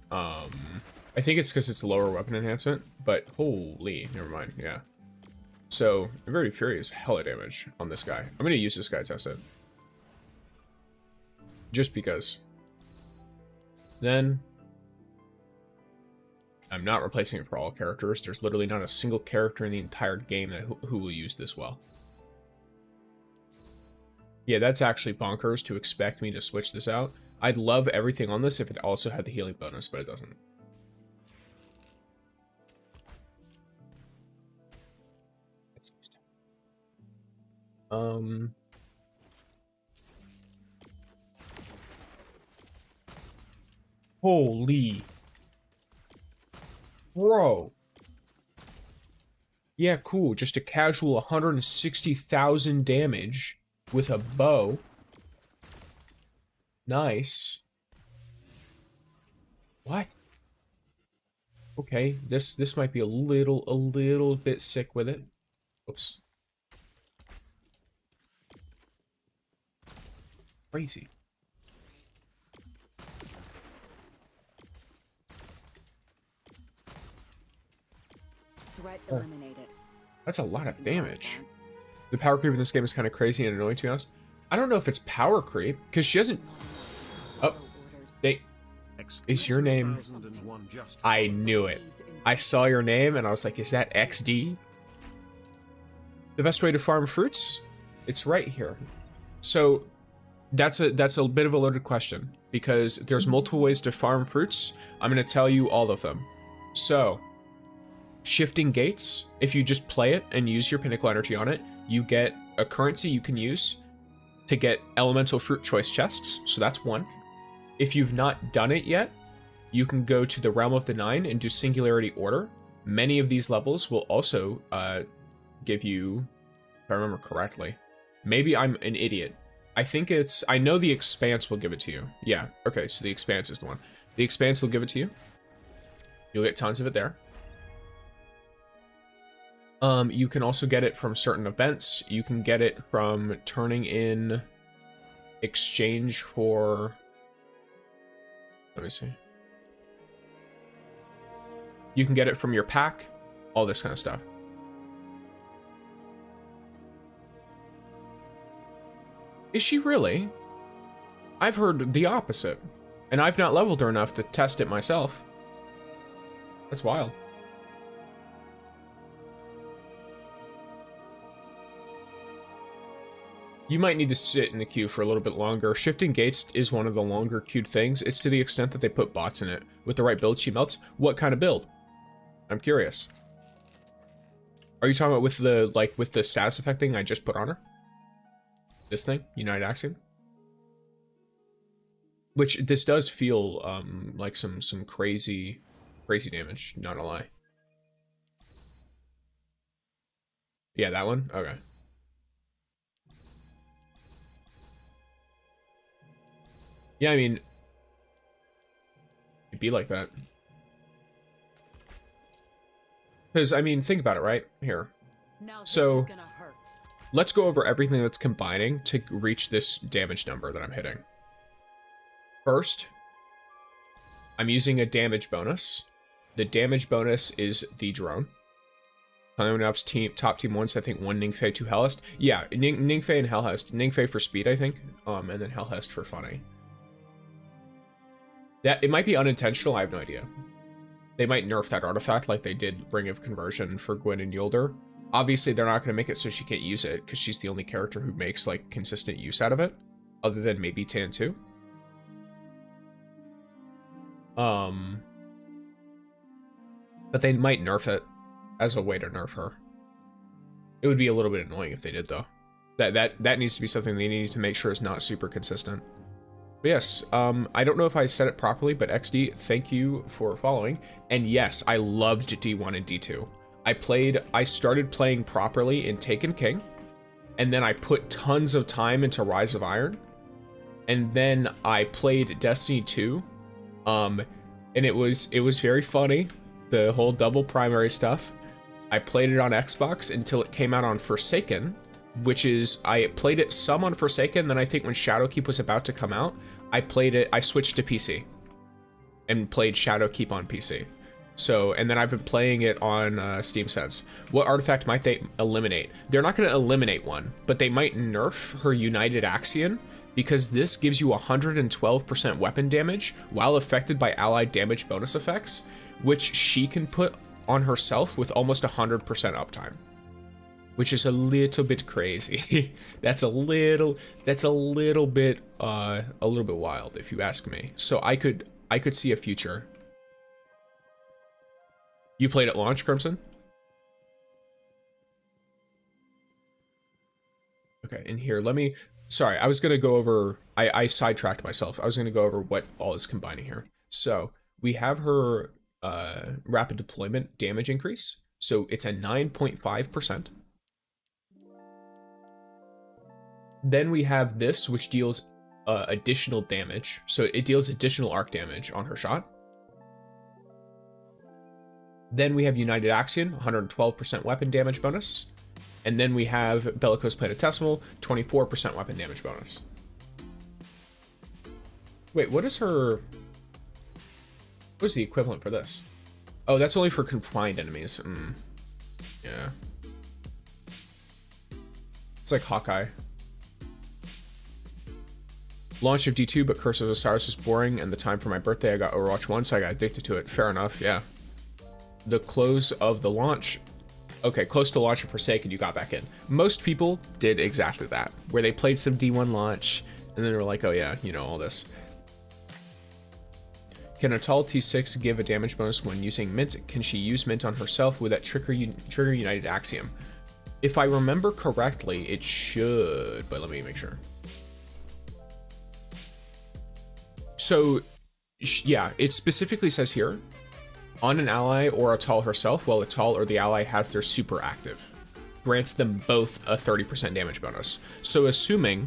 I think it's because it's lower weapon enhancement, but holy, never mind, yeah. So, Inverted Fury is hella damage on this guy. I'm going to use this guy to test it. Just because. Then, I'm not replacing it for all characters. There's literally not a single character in the entire game that who will use this well. Yeah, that's actually bonkers to expect me to switch this out. I'd love everything on this if it also had the healing bonus, but it doesn't. Holy. Bro. Yeah, cool. Just a casual 160,000 damage with a bow. Nice. What? Okay, this might be a little bit sick with it. Oops. Crazy. Threat eliminated. That's a lot of damage. The power creep in this game is kind of crazy and annoying, to be honest. I don't know if it's power creep, because she doesn't... Oh, Nate. Is your name... I knew it. I saw your name, and I was like, is that XD? The best way to farm fruits? It's right here. So, that's a bit of a loaded question, because there's multiple ways to farm fruits. I'm going to tell you all of them. So... Shifting gates, if you just play it and use your pinnacle energy on it, you get a currency you can use to get elemental fruit choice chests, so that's one. If you've not done it yet, you can go to the Realm of the Nine and do Singularity Order. Many of these levels will also give you, if I remember correctly, maybe I'm an idiot. I know the Expanse will give it to you. Yeah, okay, so the Expanse is the one. The Expanse will give it to you. You'll get tons of it there. You can also get it from certain events. You can get it from turning in exchange for... Let me see. You can get it from your pack. All this kind of stuff. Is she really? I've heard the opposite. And I've not leveled her enough to test it myself. That's wild. You might need to sit in the queue for a little bit longer. Shifting gates is one of the longer queued things. It's to the extent that they put bots in it. With the right build, she melts. What kind of build? I'm curious. Are you talking about with the status effect thing I just put on her? This thing? United Axiom? Which, this does feel, like some crazy damage, not gonna lie. Yeah, that one? Okay. Yeah, I mean, it'd be like that. Because, I mean, think about it, right? Here. So, let's go over everything that's combining to reach this damage number that I'm hitting. First, I'm using a damage bonus. The damage bonus is the drone. Coming up top team once, I think 1 Ningfei, 2 HELHEST. Yeah, Ningfei and HELHEST. Ningfei for speed, I think. And then HELHEST for funny. That it might be unintentional, I have no idea. They might nerf that artifact like they did Ring of Conversion for Gwen and Yulder. Obviously, they're not going to make it so she can't use it, because she's the only character who makes, like, consistent use out of it. Other than maybe Tan 2. But they might nerf it as a way to nerf her. It would be a little bit annoying if they did, though. That needs to be something they need to make sure is not super consistent. But yes, I don't know if I said it properly, but XD, thank you for following. And yes, I loved D1 and D2. I started playing properly in Taken King, and then I put tons of time into Rise of Iron, and then I played Destiny 2, and it was very funny, the whole double primary stuff. I played it on Xbox until it came out on Forsaken, which is, I played it some on Forsaken, then I think when Shadowkeep was about to come out, I switched to PC and played Shadowkeep on PC. So, and then I've been playing it on Steam Sense. What artifact might they eliminate? They're not going to eliminate one, but they might nerf her United Axion, because this gives you 112% weapon damage while affected by allied damage bonus effects, which she can put on herself with almost 100% uptime. which is a little bit crazy. That's a little bit wild if you ask me. So I could see a future. You played at launch, Crimson? Okay, and here, let me, sorry, I was gonna go over, I sidetracked myself. I was gonna go over what all is combining here. So we have her rapid deployment damage increase. So it's a 9.5%. Then we have this, which deals additional damage. So it deals additional arc damage on her shot. Then we have United Axion, 112% weapon damage bonus. And then we have Bellicose Planetesimal, 24% weapon damage bonus. Wait, what is her... What is the equivalent for this? Oh, that's only for confined enemies. Yeah. It's like Hawkeye. Launch of D2, but Curse of Osiris was boring, and the time for my birthday I got Overwatch 1, so I got addicted to it. Fair enough, yeah. The close of the launch... Okay, close to launch of Forsaken, you got back in. Most people did exactly that, where they played some D1 launch, and then they were like, oh yeah, you know, all this. Can a tall T6 give a damage bonus when using Mint? Can she use Mint on herself? Would that trigger United Axiom? If I remember correctly, it should, but let me make sure. So, yeah, it specifically says here, on an ally or a tall herself, while a tall or the ally has their super active, grants them both a 30% damage bonus. So assuming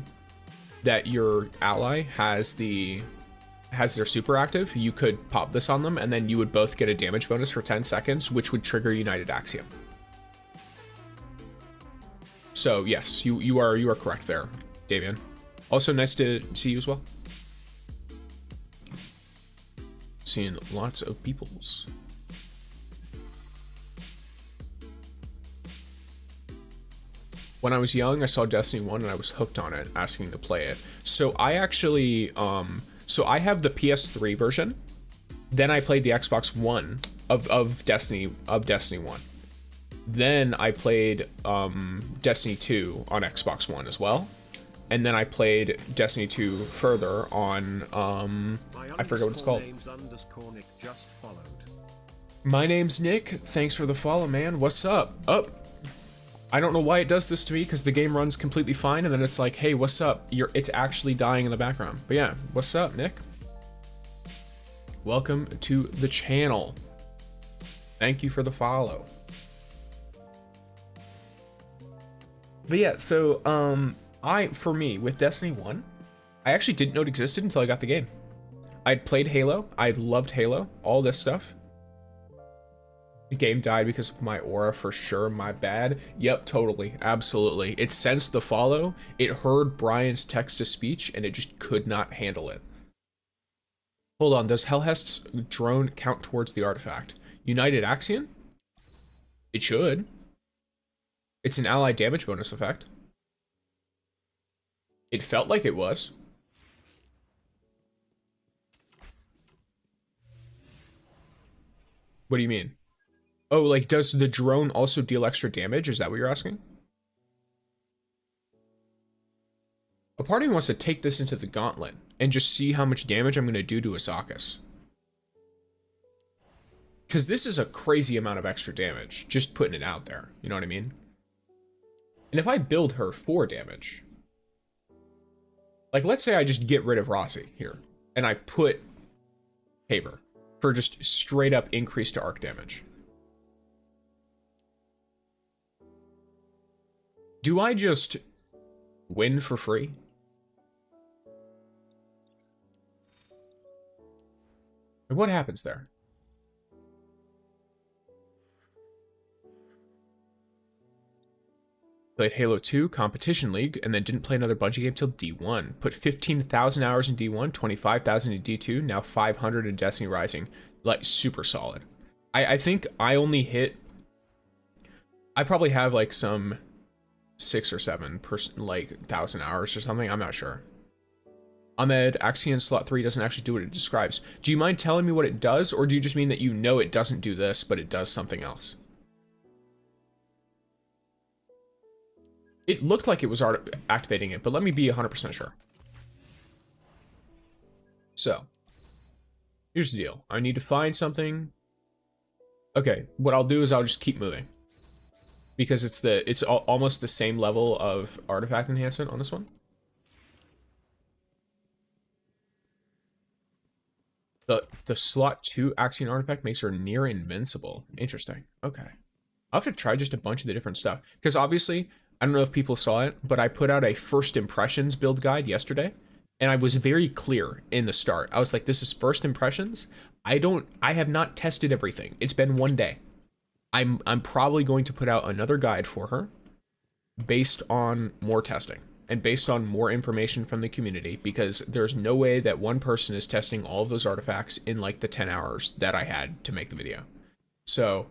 that your ally has their super active, you could pop this on them, and then you would both get a damage bonus for 10 seconds, which would trigger United Axiom. So yes, you are correct there, Davian. Also nice to see you as well. Seeing lots of peoples. When I was young, I saw Destiny 1 and I was hooked on it, asking to play it. So I actually, so I have the PS3 version. Then I played the Xbox One of Destiny 1. Then I played Destiny 2 on Xbox One as well. And then I played Destiny 2 further on, I forget what it's called. My name's Nick. Thanks for the follow, man. What's up? Oh, I don't know why it does this to me, because the game runs completely fine, and then it's like, hey, what's up? It's actually dying in the background. But yeah, what's up, Nick? Welcome to the channel. Thank you for the follow. But yeah, so, for me, with Destiny 1, I actually didn't know it existed until I got the game. I'd played Halo, I loved Halo, all this stuff. The game died because of my aura, for sure, my bad. Yep, totally, absolutely. It sensed the follow, it heard Brian's text-to-speech, and it just could not handle it. Hold on, does HELHEST's drone count towards the artifact? United Axion? It should. It's an ally damage bonus effect. It felt like it was. What do you mean? Oh, like, does the drone also deal extra damage? Is that what you're asking? A part of me wants to take this into the gauntlet and just see how much damage I'm going to do to Asakas. Because this is a crazy amount of extra damage, just putting it out there. You know what I mean? And if I build her for damage, like, let's say I just get rid of Rossi here, and I put Haber for just straight up increase to arc damage. Do I just win for free? What happens there? Played Halo 2 Competition League, and then didn't play another Bungie game till D1. Put 15,000 hours in D1, 25,000 in D2, now 500 in Destiny Rising. Like, super solid. I think I only hit... I probably have, like, some 6 or 7 like 1,000 hours or something. I'm not sure. Ahmed, Axion slot 3 doesn't actually do what it describes. Do you mind telling me what it does, or do you just mean that you know it doesn't do this, but it does something else? It looked like it was activating it, but let me be 100% sure. So, here's the deal. I need to find something. Okay, what I'll do is I'll just keep moving. Because it's almost the same level of artifact enhancement on this one. The slot 2 Axion artifact makes her near invincible. Interesting. Okay. I'll have to try just a bunch of the different stuff. Because obviously, I don't know if people saw it, but I put out a first impressions build guide yesterday. And I was very clear in the start. I was like, this is first impressions. I have not tested everything. It's been one day. I'm probably going to put out another guide for her based on more testing and based on more information from the community, because there's no way that one person is testing all of those artifacts in like the 10 hours that I had to make the video. So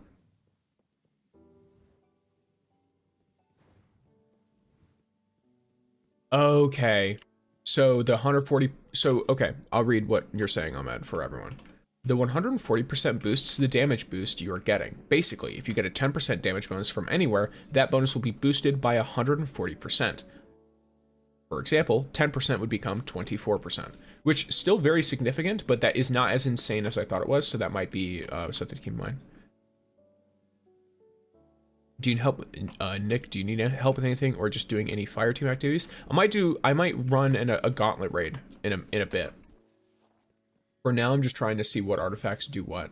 okay. So the 140, so okay, I'll read what you're saying, Ahmed, for everyone. The 140% boosts the damage boost you are getting. Basically, if you get a 10% damage bonus from anywhere, that bonus will be boosted by 140%. For example, 10% would become 24%, which is still very significant, but that is not as insane as I thought it was, so that might be something to keep in mind. Do you need help, Nick? Do you need help with anything, or just doing any fire team activities? I might run a gauntlet raid in a bit. For now, I'm just trying to see what artifacts do what.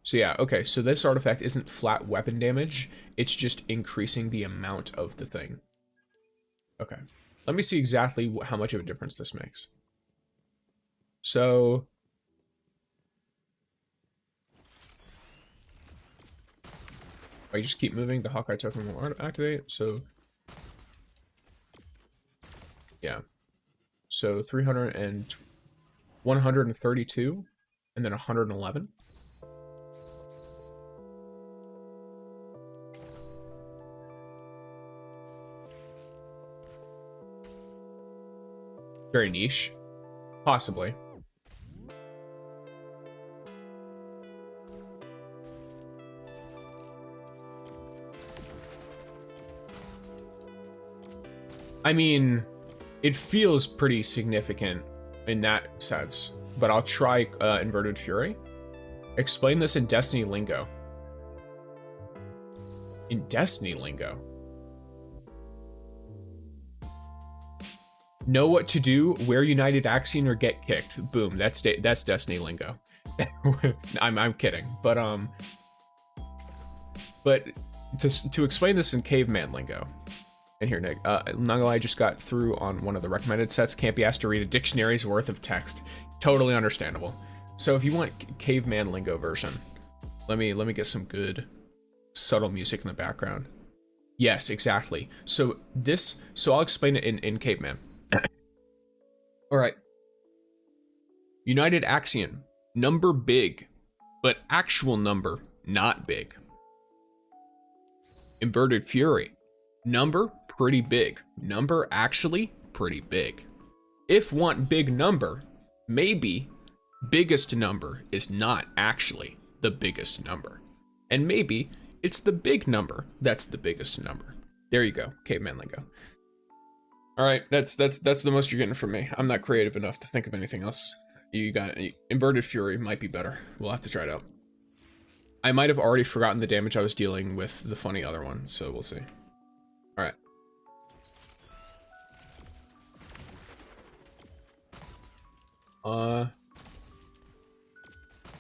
So yeah, okay, so this artifact isn't flat weapon damage, it's just increasing the amount of the thing. Okay, let me see exactly how much of a difference this makes. So I just keep moving, the Hawkeye token will activate, so yeah. So 300 and 132 and then 111. Very niche. Possibly. I mean, it feels pretty significant in that sense, but I'll try Inverted Fury. Explain this in Destiny lingo. In Destiny lingo. Know what to do, wear United Axion or get kicked. Boom, that's Destiny lingo. I'm kidding, but to explain this in caveman lingo. And here, Nick, not gonna lie, I just got through on one of the recommended sets. Can't be asked to read a dictionary's worth of text. Totally understandable. So if you want caveman lingo version, let me get some good subtle music in the background. Yes, exactly. So I'll explain it in caveman. All right. United Axion, number big, but actual number not big. Inverted Fury, number pretty big, number actually pretty big. If want big number, maybe biggest number is not actually the biggest number, and maybe it's the big number that's the biggest number. There you go, caveman lingo. All right, that's the most you're getting from me. I'm not creative enough to think of anything else. You got Inverted Fury might be better. We'll have to try it out. I might have already forgotten the damage I was dealing with the funny other one, so we'll see. All right.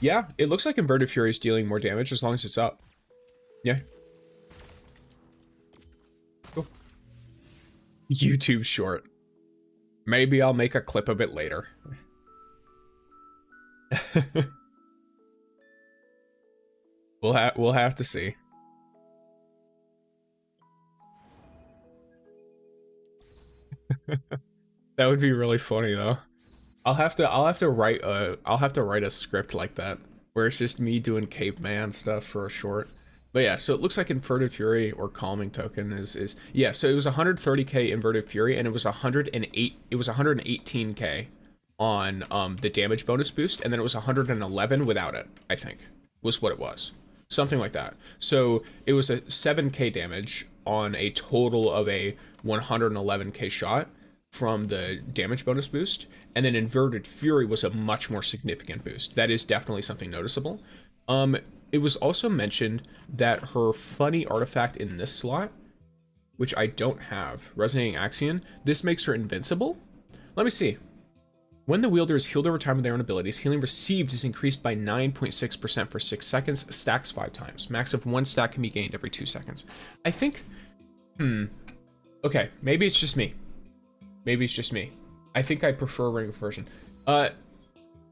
Yeah, it looks like Inverted Fury is dealing more damage as long as it's up. Yeah. Cool. YouTube short. Maybe I'll make a clip of it later. We'll have to see. That would be really funny though. I'll have to write a script like that where it's just me doing caveman stuff for a short. But yeah, so it looks like Inverted Fury or Calming Token is yeah, so it was 130k Inverted Fury and it was 118k on the damage bonus boost, and then it was 111 without it, I think, was what it was. something like that. So it was a 7k damage on a total of a 111k shot from the damage bonus boost, and then Inverted Fury was a much more significant boost. That is definitely something noticeable. It was also mentioned that her funny artifact in this slot, which I don't have, Resonating Axion, this makes her invincible? Let me see. When the wielder is healed over time with their own abilities, healing received is increased by 9.6% for 6 seconds, stacks 5 times. Max of 1 stack can be gained every 2 seconds. I think, okay, maybe it's just me. Maybe it's just me. I think I prefer Ring of Version.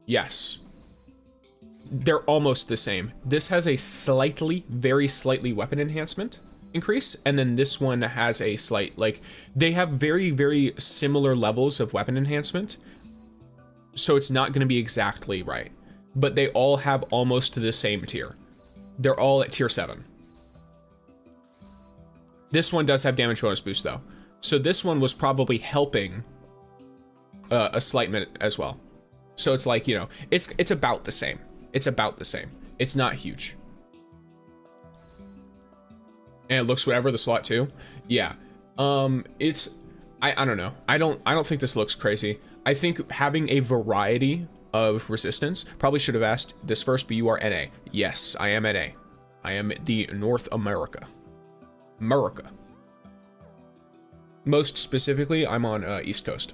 Yes. They're almost the same. This has a slightly, very slightly weapon enhancement increase, and then this one has a slight, like, they have very, very similar levels of weapon enhancement, so it's not going to be exactly right, but they all have almost the same tier. They're all at tier 7. This one does have damage bonus boost though, so this one was probably helping a slight minute as well. So it's like, you know, it's about the same. It's about the same. It's not huge. And it looks whatever, the slot too. Yeah. It's, I don't know. I don't think this looks crazy. I think having a variety of resistance, probably should have asked this first, but you are NA. Yes, I am NA. I am the North America. Most specifically, I'm on East Coast.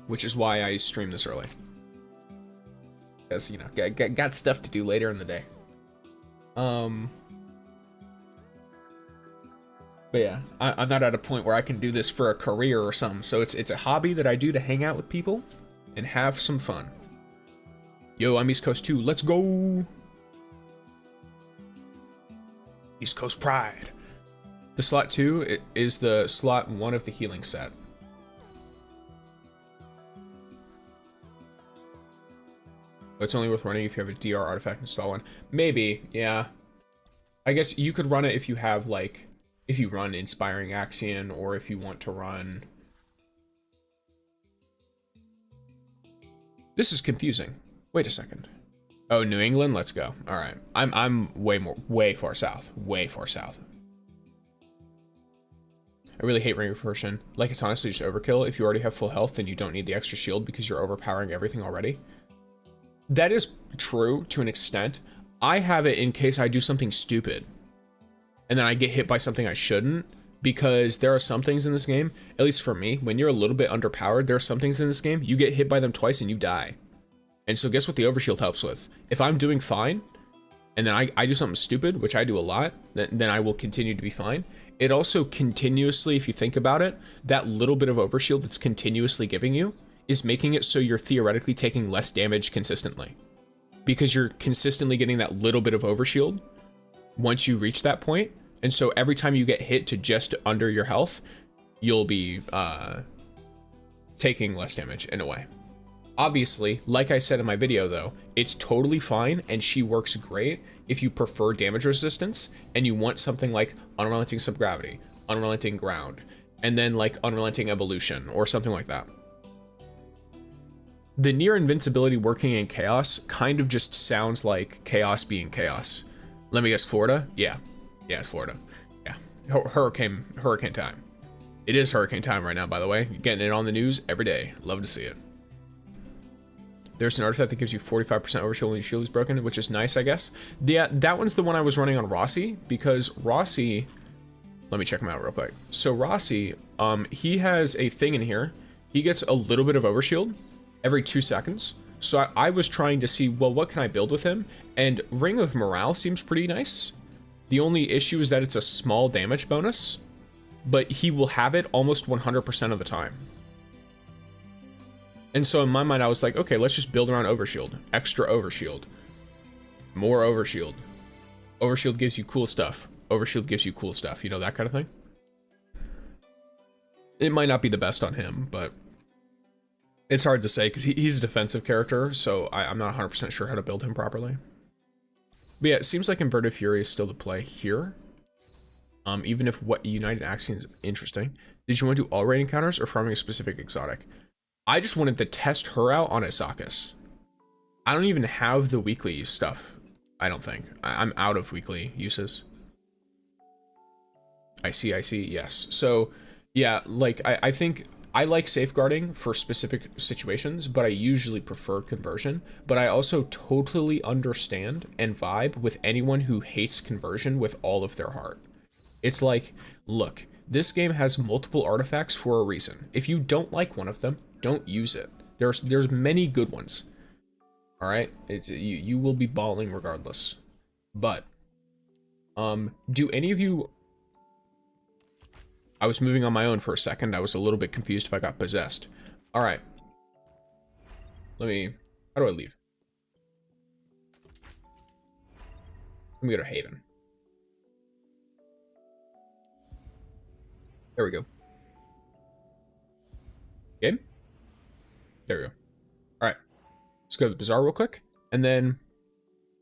Which is why I stream this early. Because, you know, got stuff to do later in the day. But yeah, I'm not at a point where I can do this for a career or something. So it's a hobby that I do to hang out with people and have some fun. Yo, I'm East Coast too. Let's go. East Coast pride. The slot 2 is the slot 1 of the healing set. It's only worth running if you have a DR artifact install one. Maybe, yeah. I guess you could run it if you have, like, if you run Inspiring Axion, or if you want to run... This is confusing. Wait a second. Oh, New England? Let's go. All right. I'm way far south. Way far south. I really hate Ring of Version. Like, it's honestly just overkill. If you already have full health, then you don't need the extra shield because you're overpowering everything already. That is true to an extent. I have it in case I do something stupid and then I get hit by something I shouldn't, because there are some things in this game, at least for me, when you're a little bit underpowered, there are some things in this game, you get hit by them twice and you die. And so guess what the overshield helps with? If I'm doing fine, and then I do something stupid, which I do a lot, then I will continue to be fine. It also continuously, if you think about it, that little bit of overshield that's continuously giving you is making it so you're theoretically taking less damage consistently. Because you're consistently getting that little bit of overshield once you reach that point. And so every time you get hit to just under your health, you'll be taking less damage in a way. Obviously, like I said in my video though, it's totally fine and she works great if you prefer damage resistance and you want something like Unrelenting Subgravity, Unrelenting Ground, and then like Unrelenting Evolution or something like that. The near invincibility working in chaos kind of just sounds like chaos being chaos. Let me guess, Florida? Yeah, it's Florida. Yeah, hurricane time. It is hurricane time right now, by the way. You're getting it on the news every day. Love to see it. There's an artifact that gives you 45% overshield when your shield is broken, which is nice, I guess. Yeah, that one's the one I was running on Rossi, because Rossi, let me check him out real quick. So Rossi, he has a thing in here. He gets a little bit of overshield every 2 seconds. So I was trying to see, well, what can I build with him? And Ring of Morale seems pretty nice. The only issue is that it's a small damage bonus, but he will have it almost 100% of the time. And so in my mind, I was like, okay, let's just build around Overshield. Extra Overshield. More Overshield. Overshield gives you cool stuff. Overshield gives you cool stuff. You know, that kind of thing. It might not be the best on him, but it's hard to say because he's a defensive character, so I'm not 100% sure how to build him properly. But yeah, it seems like Inverted Fury is still the play here. Even if what United Axion is interesting. Did you want to do all raid encounters or farming a specific exotic? I just wanted to test her out on Isaacus. I don't even have the weekly stuff I don't think. I'm out of weekly uses. I see, yes. So, yeah, like, I think I like safeguarding for specific situations, but I usually prefer conversion. But I also totally understand and vibe with anyone who hates conversion with all of their heart. It's like, look, this game has multiple artifacts for a reason. If you don't like one of them, don't use it. There's many good ones. All right, you will be balling regardless. But do any of you? I was moving on my own for a second. I was a little bit confused if I got possessed. All right. How do I leave? Let me go to Haven. There we go. Game? There we go. All right. Let's go to the Bazaar real quick. And then,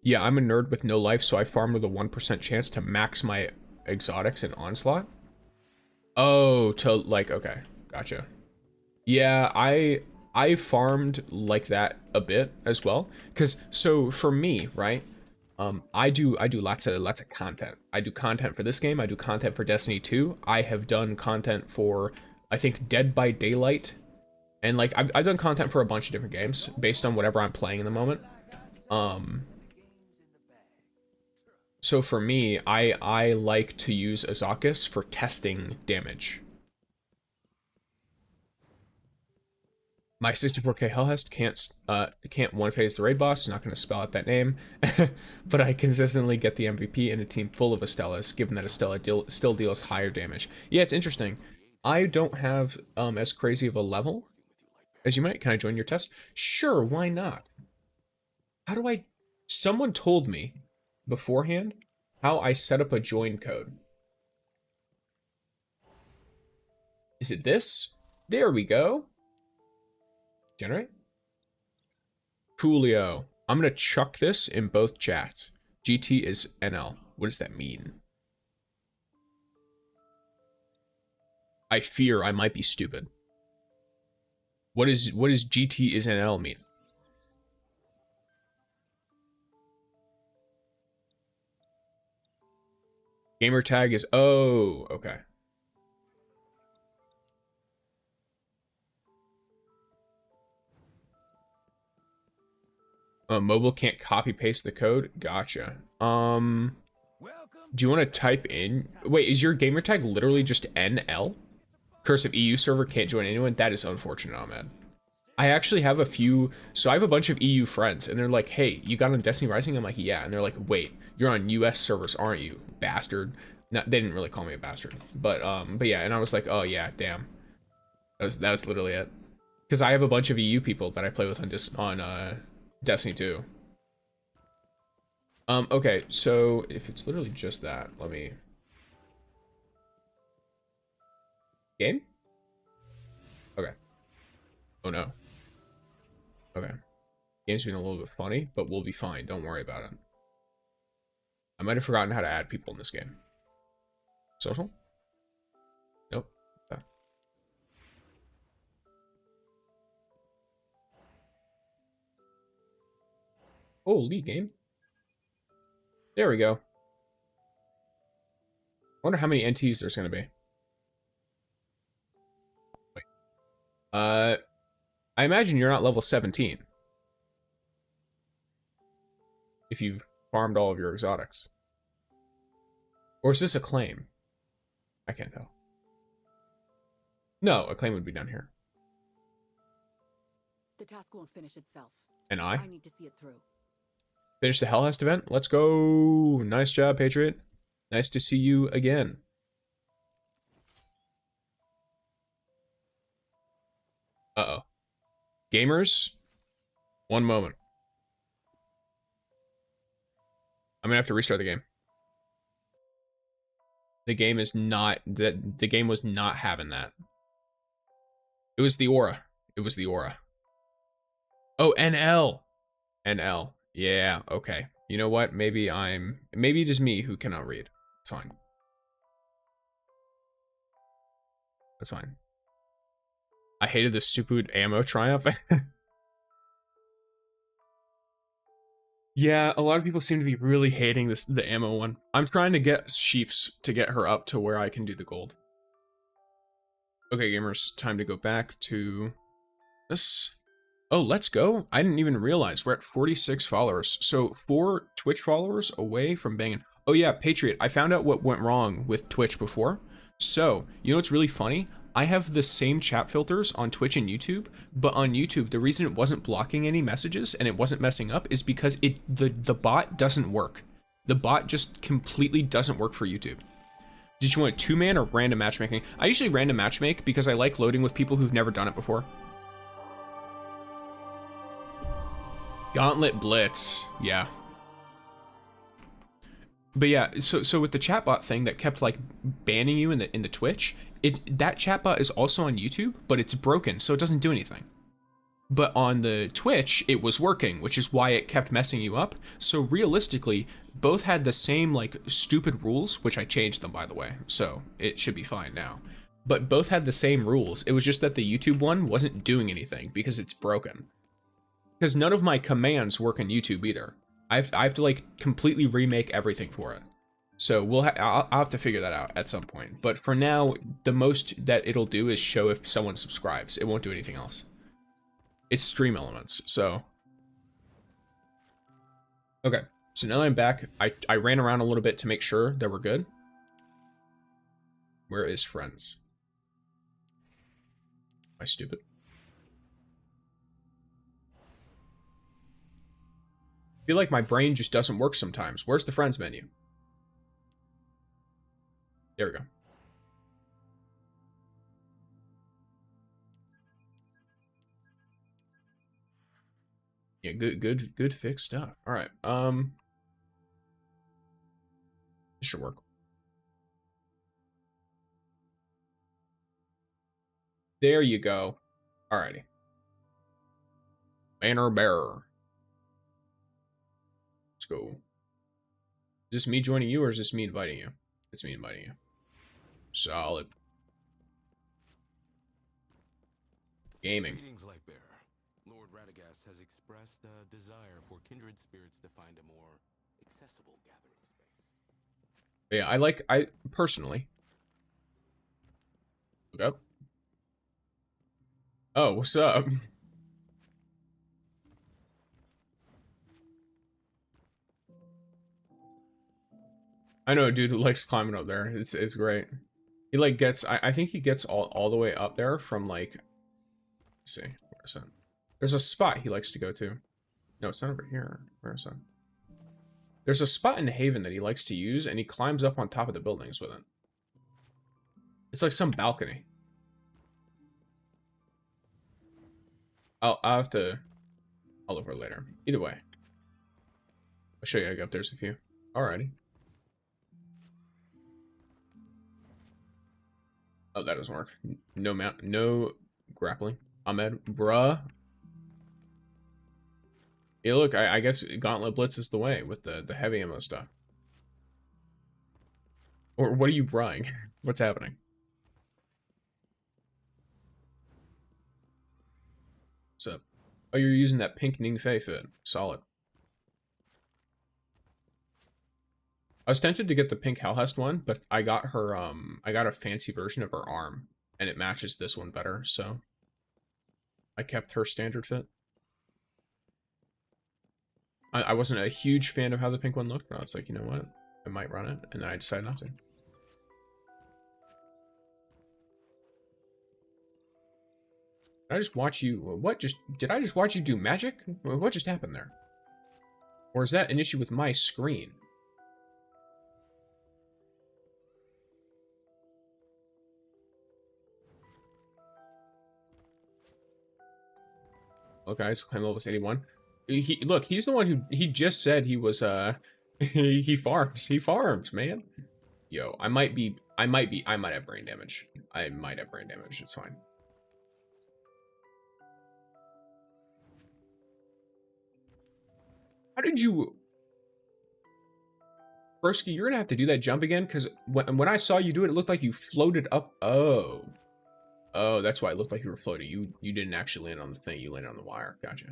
yeah, I'm a nerd with no life, so I farm with a 1% chance to max my exotics and onslaught. Oh, to like, okay, gotcha. Yeah, I farmed like that a bit as well, because so for me, right, I do lots of content. I do content for this game. I do content for Destiny 2. I have done content for, I think, Dead by Daylight, and like I've done content for a bunch of different games based on whatever I'm playing in the moment. So for me, I like to use Azakis for testing damage. My 64k Hellhest can't one phase the raid boss. Not going to spell out that name, but I consistently get the MVP in a team full of Estellas, given that Estella still deals higher damage. Yeah, it's interesting. I don't have as crazy of a level as you might. Can I join your test? Sure, why not? How do I? Someone told me beforehand how I set up a join code. Is it this? There we go. Generate? Coolio. I'm gonna chuck this in both chats. GT is NL. What does that mean? I fear I might be stupid. What does GT is NL mean? Gamer tag is, oh, okay. Mobile can't copy paste the code. Gotcha. Do you want to type in? Wait, is your gamer tag literally just NL? Cursive EU server can't join anyone. That is unfortunate, Ahmed. I actually have a few. So I have a bunch of EU friends, and they're like, "Hey, you got on Destiny Rising?" I'm like, "Yeah," and they're like, "Wait, you're on US servers, aren't you, bastard?" No, they didn't really call me a bastard, but yeah, and I was like, "Oh yeah, damn." That was literally it. Because I have a bunch of EU people that I play with on Destiny 2. Okay, so if it's literally just that, let me... Game? Okay. Oh no. Okay. Game's been a little bit funny, but we'll be fine. Don't worry about it. I might have forgotten how to add people in this game. Social? Nope. Okay. Holy game. There we go. Wonder how many NTs there's gonna be. Wait. I imagine you're not level 17. If you've farmed all of your exotics. Or is this a claim? I can't tell. No, a claim would be down here. The task won't finish itself. And I need to see it through. Finish the HELHEST event. Let's go. Nice job, Patriot. Nice to see you again. Uh-oh. Gamers, one moment. I'm gonna have to restart the game. The game is not that the game was not having that. It was the aura. It was the aura. Oh, NL. NL. Yeah, okay. You know what? Maybe it is me who cannot read. It's fine. That's fine. I hated the stupid ammo triumph. Yeah, a lot of people seem to be really hating the ammo one. I'm trying to get Sheafs to get her up to where I can do the gold. Okay, gamers, time to go back to this. Oh, let's go. I didn't even realize we're at 46 followers. So 4 Twitch followers away from banging. Oh yeah, Patriot, I found out what went wrong with Twitch before. So, you know what's really funny? I have the same chat filters on Twitch and YouTube, but on YouTube, the reason it wasn't blocking any messages and it wasn't messing up is because the bot doesn't work. The bot just completely doesn't work for YouTube. Did you want a 2-man or random matchmaking? I usually random matchmake because I like loading with people who've never done it before. Gauntlet Blitz, yeah. But yeah, so with the chatbot thing that kept like banning you in the Twitch, that chatbot is also on YouTube, but it's broken, so it doesn't do anything. But on the Twitch, it was working, which is why it kept messing you up. So realistically, both had the same like stupid rules, which I changed them by the way, so it should be fine now. But both had the same rules. It was just that the YouTube one wasn't doing anything because it's broken. Because none of my commands work on YouTube either. I have to like completely remake everything for it. So I'll have to figure that out at some point. But for now, the most that it'll do is show if someone subscribes. It won't do anything else. It's stream elements, so. Okay, so now I'm back. I ran around a little bit to make sure that we're good. Where is friends? Am I stupid? I feel like my brain just doesn't work sometimes. Where's the friends menu? There we go. Yeah, good fixed stuff. All right. This should work. There you go. Alrighty. Banner bearer. Let's go. Is this me joining you or is this me inviting you? It's me inviting you. Solid. Gaming. Greetings, Lightbearer. Lord Radagast has expressed a desire for kindred spirits to find a more accessible gathering space. Yeah, I personally. Look up. Oh, what's up? I know a dude who likes climbing up there. It's great. He like gets I think he gets all the way up there from like, let's see, where is that? There's a spot he likes to go to. No, it's not over here. Where is that? There's a spot in Haven that he likes to use and he climbs up on top of the buildings with it. It's like some balcony. I'll have to, I'll look for it later. Either way. I'll show you how to get up. There's a few. Alrighty. Oh, that doesn't work. No mount, no grappling. Ahmed, bruh. Yeah, look, I guess Gauntlet Blitz is the way with the heavy ammo stuff. Or what are you bruhing? What's happening? What's up? Oh, you're using that pink Ningfei fit. Solid. I was tempted to get the pink HELHEST one, but I got her, I got a fancy version of her arm, and it matches this one better, so I kept her standard fit. I wasn't a huge fan of how the pink one looked, but I was like, you know what? I might run it, and then I decided not to. Did I just watch you, did I just watch you do magic? What just happened there? Or is that an issue with my screen? Look, guys, climb level 81. Look, he's the one who, he just said he was, he farms, man. Yo, I might have brain damage. I might have brain damage, it's fine. How did you... Broski, you're gonna have to do that jump again, because when I saw you do it, it looked like you floated up. Oh. Oh, that's why it looked like you were floating. You didn't actually land on the thing, you landed on the wire. Gotcha.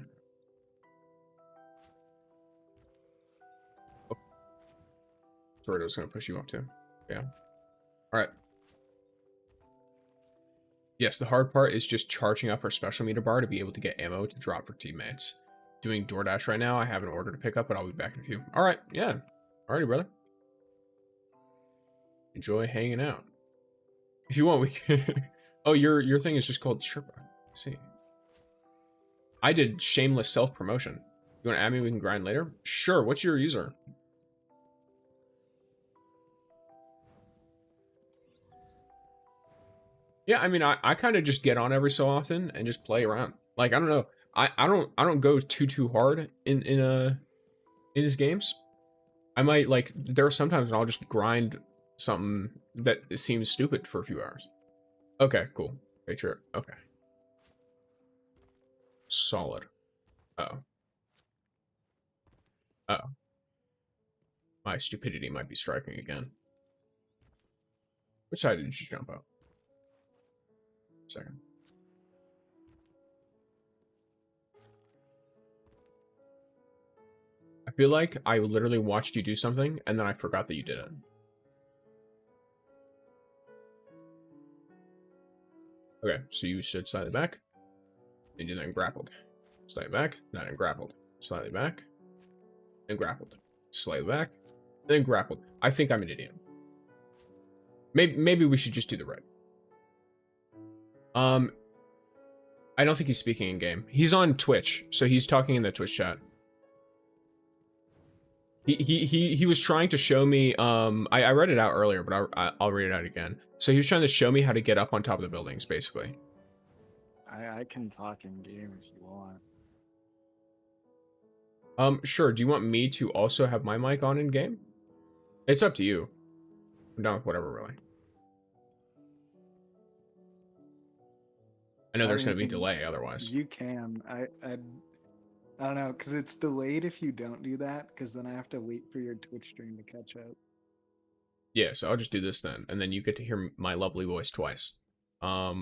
Dorito's gonna push you up too. Yeah. Alright. Yes, the hard part is just charging up our special meter bar to be able to get ammo to drop for teammates. Doing DoorDash right now. I have an order to pick up, but I'll be back in a few. Alright, yeah. Alrighty, brother. Enjoy hanging out. If you want, we can... Oh, your thing is just called Sherpa. Let's see. I did shameless self-promotion. You want to add me? We can grind later? Sure, what's your user? Yeah, I mean, I kind of just get on every so often and just play around. Like, I don't know. I don't go too hard in these games. I might, like, there are sometimes when I'll just grind something that seems stupid for a few hours. Okay, cool. Very true. Okay. Solid. Uh-oh. Uh-oh. My stupidity might be striking again. Which side did you jump out? Second. I feel like I literally watched you do something and then I forgot that you did it. Okay, so you stood slightly back, and you then grappled. Slightly back, then grappled. Slightly back, and grappled. Slightly back, then grappled. I think I'm an idiot. Maybe we should just do the right. I don't think he's speaking in game. He's on Twitch, so he's talking in the Twitch chat. He was trying to show me. I read it out earlier, but I'll read it out again. So he was trying to show me how to get up on top of the buildings, basically. I can talk in game if you want. Sure. Do you want me to also have my mic on in game? It's up to you. I'm down with whatever, really. I know there's gonna be delay otherwise. You can. I don't know, because it's delayed if you don't do that, because then I have to wait for your Twitch stream to catch up. Yeah, so I'll just do this then, and then you get to hear my lovely voice twice. But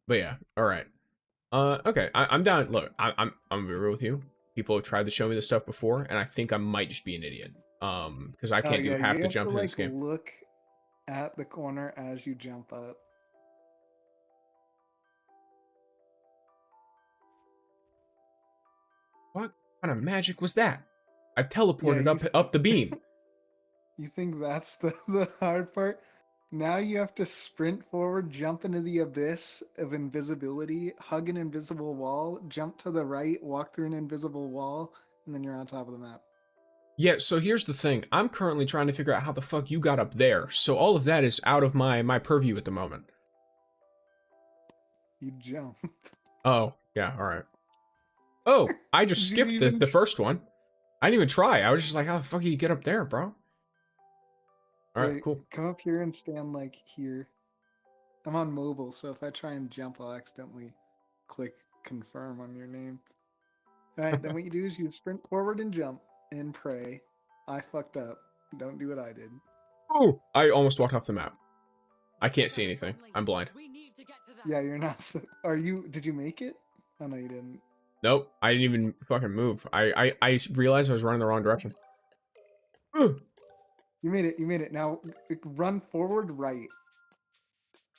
yeah, all right. Okay, I'm down. Look, I'm gonna be real with you. People have tried to show me this stuff before, and I think I might just be an idiot. Because I can't do half the jump in this game. Look at the corner as you jump up. What kind of magic was that? I teleported up the beam. You think that's the hard part? Now you have to sprint forward, jump into the abyss of invisibility, hug an invisible wall, jump to the right, walk through an invisible wall, and then you're on top of the map. Yeah, so here's the thing. I'm currently trying to figure out how the fuck you got up there. So all of that is out of my purview at the moment. You jumped. Oh, yeah, alright. Oh, I just skipped the first one. I didn't even try. I was just like, how the fuck do you get up there, bro? Alright, cool. Come up here and stand, like, here. I'm on mobile, so if I try and jump, I'll accidentally click confirm on your name. Alright, then what you do is you sprint forward and jump and pray. I fucked up. Don't do what I did. Oh, I almost walked off the map. I can't see anything. I'm blind. Yeah, you're not. Are you? Did you make it? Oh no, you didn't. Nope, I didn't even fucking move. I realized I was running the wrong direction. Ooh. You made it. You made it. Now run forward, right.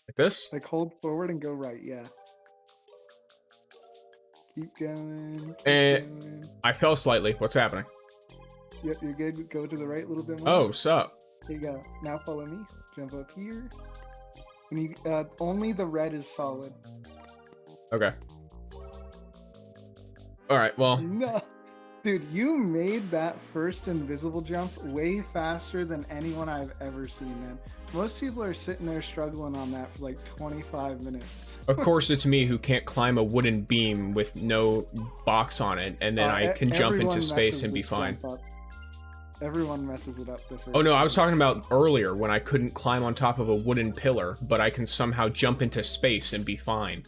Like this? Like hold forward and go right. Yeah. Keep going. Keep going. I fell slightly. What's happening? Yep, you're good. Go to the right a little bit more. Oh, sup? There you go. Now follow me. Jump up here. And you, only the red is solid. Okay. Alright, well. No. Dude, you made that first invisible jump way faster than anyone I've ever seen, man. Most people are sitting there struggling on that for like 25 minutes. Of course, it's me who can't climb a wooden beam with no box on it, and then I can jump into space and be fine. Everyone messes it up the first Oh no, I was time. talking about earlier when I couldn't climb on top of a wooden pillar, but I can somehow jump into space and be fine.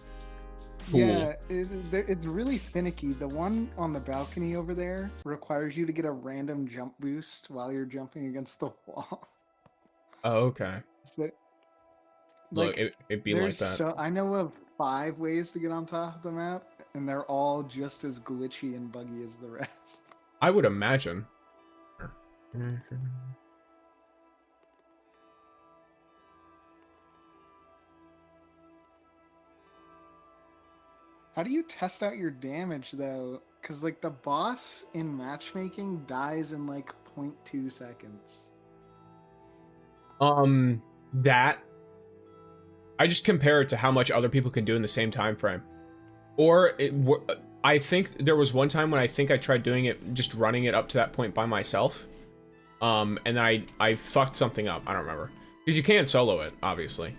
Cool. Yeah, it's really finicky. The one on the balcony over there requires you to get a random jump boost while you're jumping against the wall. Oh, okay. So, Look, it'd be like that. So, I know of 5 ways to get on top of the map, and they're all just as glitchy and buggy as the rest. I would imagine. How do you test out your damage though? Because like the boss in matchmaking dies in like 0.2 seconds. That I just compare it to how much other people can do in the same time frame. Or I think there was one time when I think I tried doing it, just running it up to that point by myself. And then I fucked something up. I don't remember. Because you can't solo it, obviously.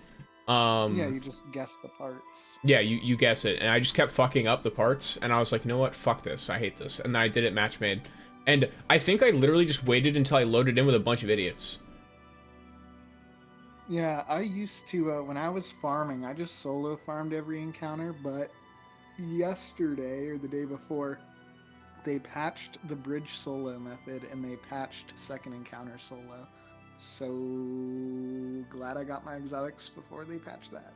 Yeah, you just guess the parts. Yeah, you guess it. And I just kept fucking up the parts. And I was like, you know what? Fuck this. I hate this. And then I did it match made. And I think I literally just waited until I loaded in with a bunch of idiots. Yeah, I used to, when I was farming, I just solo farmed every encounter, but yesterday or the day before, they patched the bridge solo method and they patched second encounter solo. So glad I got my exotics before they patched that.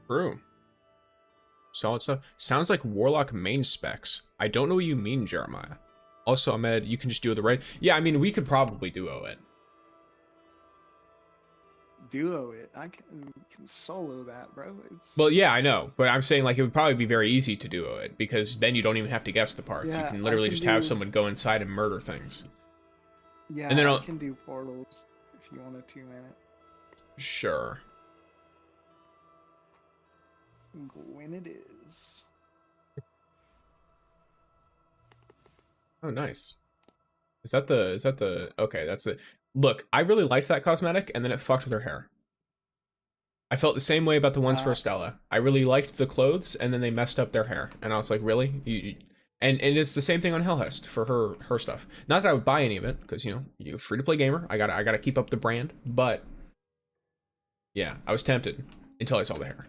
True. Solid stuff. Sounds like Warlock main specs. I don't know what you mean, Jeremiah. Also, Ahmed, you can just do the right. Yeah, I mean, we could probably duo it. Duo it. I can solo that, bro. Well, yeah, I know, but I'm saying like it would probably be very easy to duo it because then you don't even have to guess the parts. Yeah, you can literally can just have someone go inside and murder things. Yeah, and then I can do portals if you want a 2-minute. Sure. When it is. Oh, nice. Is that the okay, that's it. Look, I really liked that cosmetic, and then it fucked with her hair. I felt the same way about the ones for Estella. I really liked the clothes, and then they messed up their hair. And I was like, really? And it's the same thing on HELHEST for her stuff. Not that I would buy any of it, because, you know, you're free-to-play gamer. I gotta keep up the brand. But, yeah, I was tempted until I saw the hair.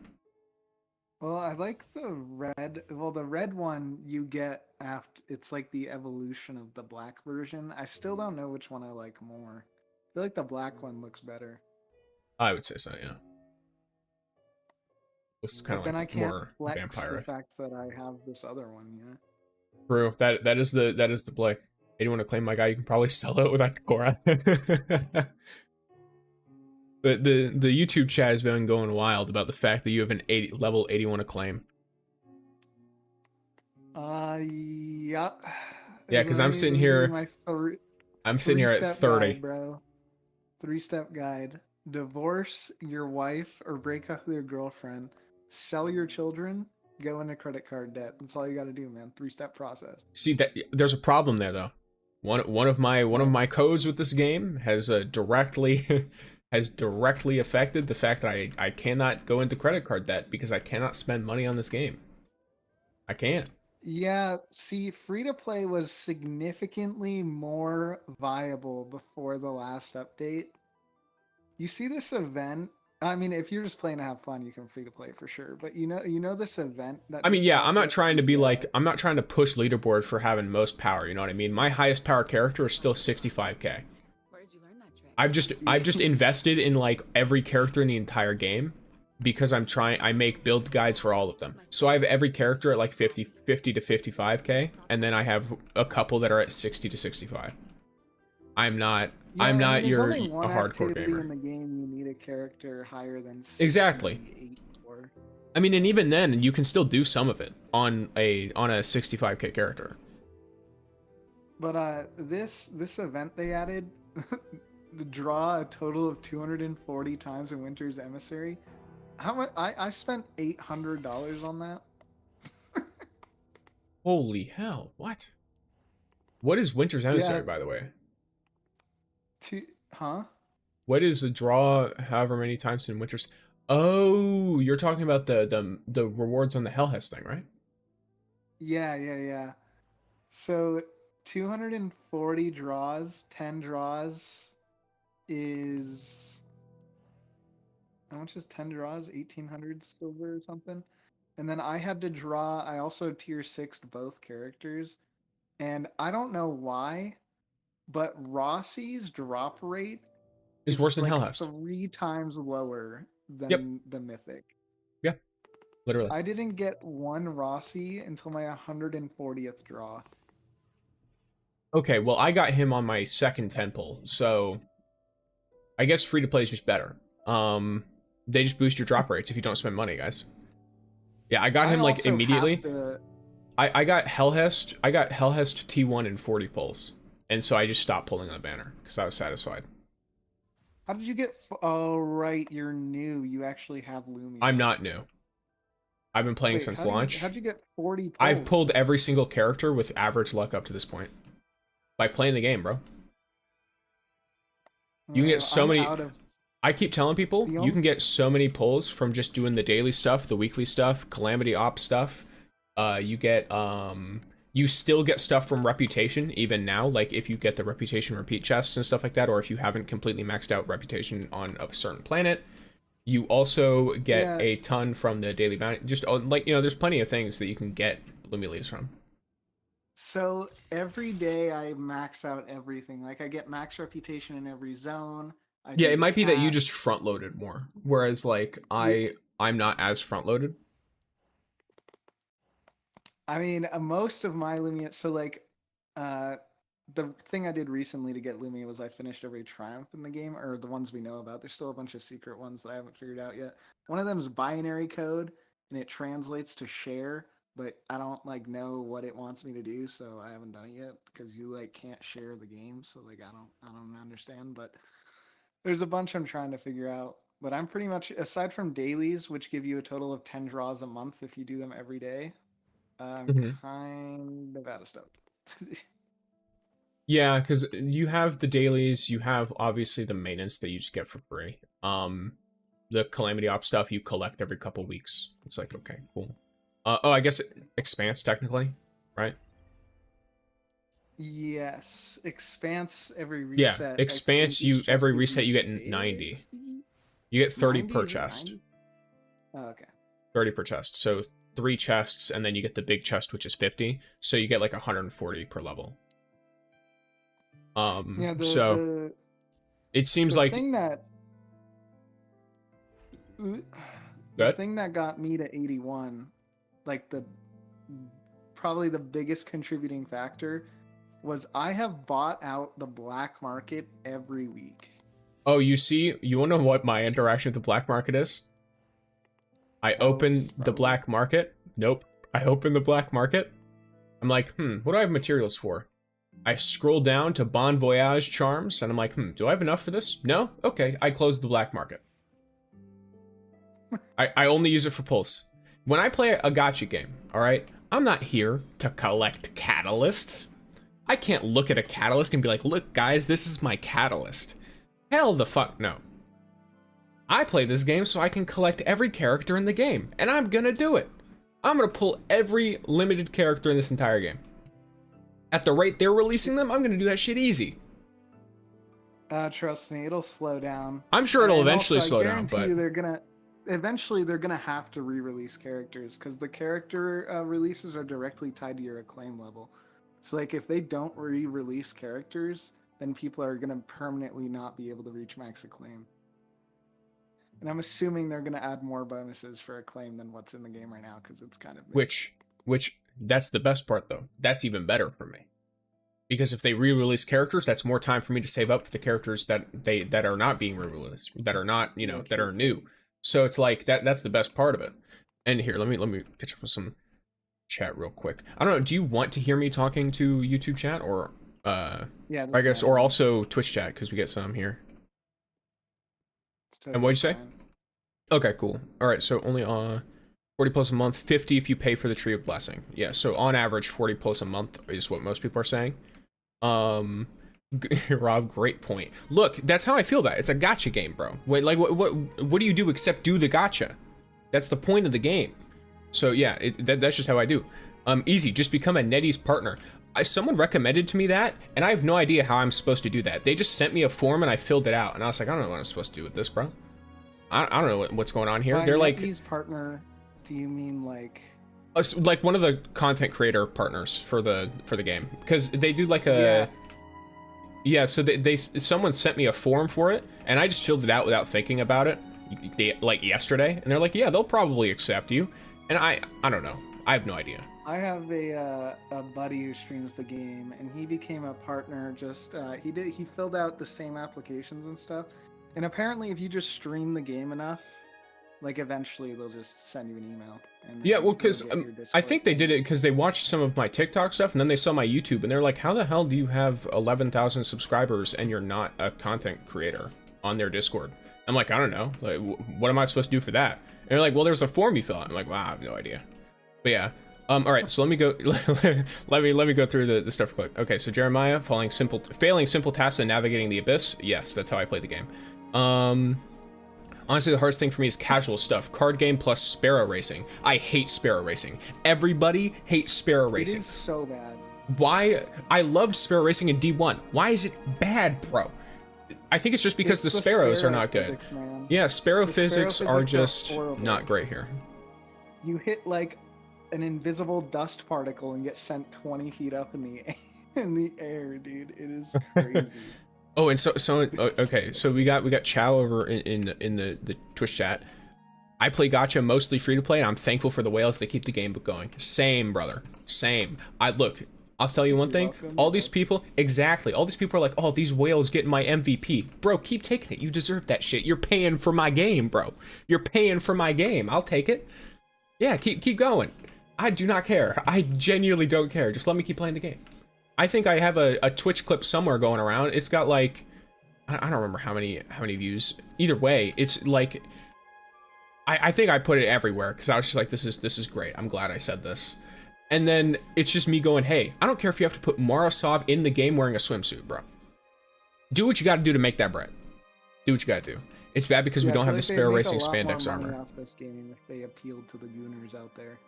Well, I like the red. Well, the red one you get after. It's like the evolution of the black version. I still don't know which one I like more. I feel like the black one looks better. I would say so, yeah. It's kind But of then like I can't more flex vampire. the fact that I have this other one, you know? True. That is the play. Anyone to claim my guy, you can probably sell it with Akagora. The YouTube chat has been going wild about the fact that you have an level 81 acclaim. Yeah. Yeah, because I'm sitting here. I'm sitting here at 30. Guide, bro. 3-step guide. Divorce your wife or break up with your girlfriend. Sell your children. Go into credit card debt. That's all you got to do, man. 3-step process. See that there's a problem there though. One of my codes with this game has directly affected the fact that I cannot go into credit card debt because I cannot spend money on this game. I can't. Yeah, see, free-to-play was significantly more viable before the last update. You see this event? I mean, if you're just playing to have fun, you can free-to-play for sure. But you know this event that I mean, just yeah, popped I'm not up? trying to be like, I'm not trying to push leaderboard for having most power, you know what I mean? My highest power character is still 65k. Where did you learn that trick? I've just invested in like every character in the entire game because I make build guides for all of them. So I have every character at like 50 to 55k, and then I have a couple that are at 60 to 65. I'm not Yeah, I mean, a there's only one hardcore activity gamer. in the game you need a character higher than Exactly. 68 for. I mean, and even then, you can still do some of it on a 65k character. But this event they added, the draw a total of 240 times in Winter's Emissary. How much? I spent $800 on that. Holy hell! What? What is Winter's Emissary, by the way? Huh? What is the draw? However many times in Winter's? Oh, you're talking about the rewards on the HELHEST thing, right? Yeah. So 240 draws, 10 draws is how much is 10 draws? 1800 silver or something. And then I had to draw, I also tier 6'd both characters. And I don't know why, but Rossi's drop rate Is worse than like HELHEST. 3 times lower than the Mythic. Yeah, literally. I didn't get one Rossi until my 140th draw. Okay, well, I got him on my second 10 pull, so I guess free to play is just better. They just boost your drop rates if you don't spend money, guys. Yeah, I got him like also immediately. have to- I got HELHEST. I got HELHEST T1 in 40 pulls, and so I just stopped pulling on the banner because I was satisfied. How did you get? Oh, right, you're new. You actually have Lumia. I'm not new. I've been playing Wait, since how do you- launch. how'd you get 40 pulls? I've pulled every single character with average luck up to this point by playing the game, bro. You can get so I'm many. out of- I keep telling people The you only- can get so many pulls from just doing the daily stuff, the weekly stuff, calamity ops stuff. You get you still get stuff from reputation even now, like if you get the reputation repeat chests and stuff like that, or if you haven't completely maxed out reputation on a certain planet. You also get Yeah. a ton from the daily bounty. Just like, you know, there's plenty of things that you can get Lumia leaves from. So every day I max out everything. Like I get max reputation in every zone. I Yeah, do it might be that you just tasks. front loaded more, whereas like I'm not as front loaded. I mean, most of my Lumia. So like, the thing I did recently to get Lumia was I finished every triumph in the game, or the ones we know about. There's still a bunch of secret ones that I haven't figured out yet. One of them is binary code, and it translates to share, but I don't like know what it wants me to do, so I haven't done it yet because you like can't share the game. So like I don't understand, but there's a bunch I'm trying to figure out. But I'm pretty much, aside from dailies, which give you a total of 10 draws a month if you do them every day, I'm Mhm. kind of out of stuff. Yeah, because you have the dailies, you have obviously the maintenance that you just get for free. The calamity op stuff you collect every couple weeks. It's like, okay, cool. Oh, I guess expanse technically, right? Yes, expanse every Yeah, reset. expanse I think each every chest reset you gives get 90. 60? You get 30 per 90? Is it chest. 90? Oh, okay. 30 per chest. So 3 chests, and then you get the big chest, which is 50. So you get like 140 per level. Yeah, So it seems the like thing that the Good? thing that got me to 81, like probably the biggest contributing factor, was I have bought out the black market every week. Oh, you see, you wanna know what my interaction with the black market is? I Tell us, open the probably. black market. Nope. I open the black market. I'm like, what do I have materials for? I scroll down to Bon Voyage charms, and I'm like, do I have enough for this? No? Okay, I close the black market. I only use it for pulse. When I play a gacha game, alright, I'm not here to collect catalysts. I can't look at a catalyst and be like, look guys, this is my catalyst. Hell the fuck no. I play this game so I can collect every character in the game, and I'm gonna do it. I'm gonna pull every limited character in this entire game. At the rate they're releasing them, I'm gonna do that shit easy. Trust me, it'll slow down. I'm sure it'll And eventually also, I slow down, guarantee but you eventually they're gonna have to re-release characters because the character releases are directly tied to your acclaim level. So like if they don't re-release characters, then people are gonna permanently not be able to reach max acclaim. And I'm assuming they're gonna add more bonuses for acclaim than what's in the game right now because it's kind of which that's the best part though. That's even better for me. Because if they re-release characters, that's more time for me to save up for the characters that are not being re-released, that are not, you know, Yeah, that true. are new. So it's like that's the best part of it. And here, let me catch up with some chat real quick. I don't know, do you want to hear me talking to YouTube chat or yeah. I guess, that's or fine. also Twitch chat, because we get some here. It's And what'd you say? totally fine. Okay, cool. All right, so only 40 plus a month, 50 if you pay for the Tree of Blessing. Yeah, so on average 40 plus a month is what most people are saying. Rob, great point. Look, that's how I feel about it. It's a gacha game, bro. Wait, like what do you do except do the gacha? That's the point of the game. So yeah, that's just how I do. Easy, just become a NetEase partner. Someone recommended to me that, and I have no idea how I'm supposed to do that. They just sent me a form and I filled it out, and I was like, I don't know what I'm supposed to do with this, bro. I don't know what's going on here. By They're like, NetEase partner, do you mean like? like one of the content creator partners for the game, because they do like a yeah. So someone sent me a form for it, and I just filled it out without thinking about it, like yesterday, and they're like, yeah, they'll probably accept you, and I don't know. I have no idea. I have a buddy who streams the game, and he became a partner. Just he filled out the same applications and stuff, and apparently, if you just stream the game enough, like eventually they'll just send you an email. And Yeah, then well, you'll because get your I Discord think they thing. did it because they watched some of my TikTok stuff and then they saw my YouTube and they're like, how the hell do you have 11,000 subscribers and you're not a content creator on their Discord? I'm like, I don't know. Like, what am I supposed to do for that? And they're like, well, there's a form you fill out. I'm like, wow, I have no idea. But yeah. All right, so let me go. let me go through the stuff quick. Okay, so Jeremiah failing simple tasks and navigating the abyss. Yes, that's how I play the game. Honestly, the hardest thing for me is casual stuff. Card game plus sparrow racing. I hate sparrow racing. Everybody hates sparrow racing. It is so bad. Why? I loved sparrow racing in D1. Why is it bad, bro? I think it's just because It's the sparrows are not good. physics, man. Yeah, sparrow The sparrow physics are physics just horrible. not great here. You hit like an invisible dust particle and get sent 20 feet up in the air, dude. It is crazy. Oh, and okay, so we got Chow over in the Twitch chat. I play gacha mostly free to play, and I'm thankful for the whales. They keep the game going. Same, brother. Same. I'll tell you one thing. welcome. All these people, exactly. All these people are like, oh, these whales getting my MVP. Bro, keep taking it. You deserve that shit. You're paying for my game, bro. You're paying for my game. I'll take it. Yeah, keep going. I do not care. I genuinely don't care. Just let me keep playing the game. I think I have a Twitch clip somewhere going around. It's got like, I don't remember how many views. Either way, it's like, I think I put it everywhere because I was just like, this is great. I'm glad I said this. And then it's just me going, hey, I don't care if you have to put Marasov in the game wearing a swimsuit, bro. Do what you got to do to make that bread. Do what you got to do. It's bad because we Yeah, I don't feel have the like they'd sparrow make a racing lot more spandex money armor. off this game if they appealed to the gooners out there.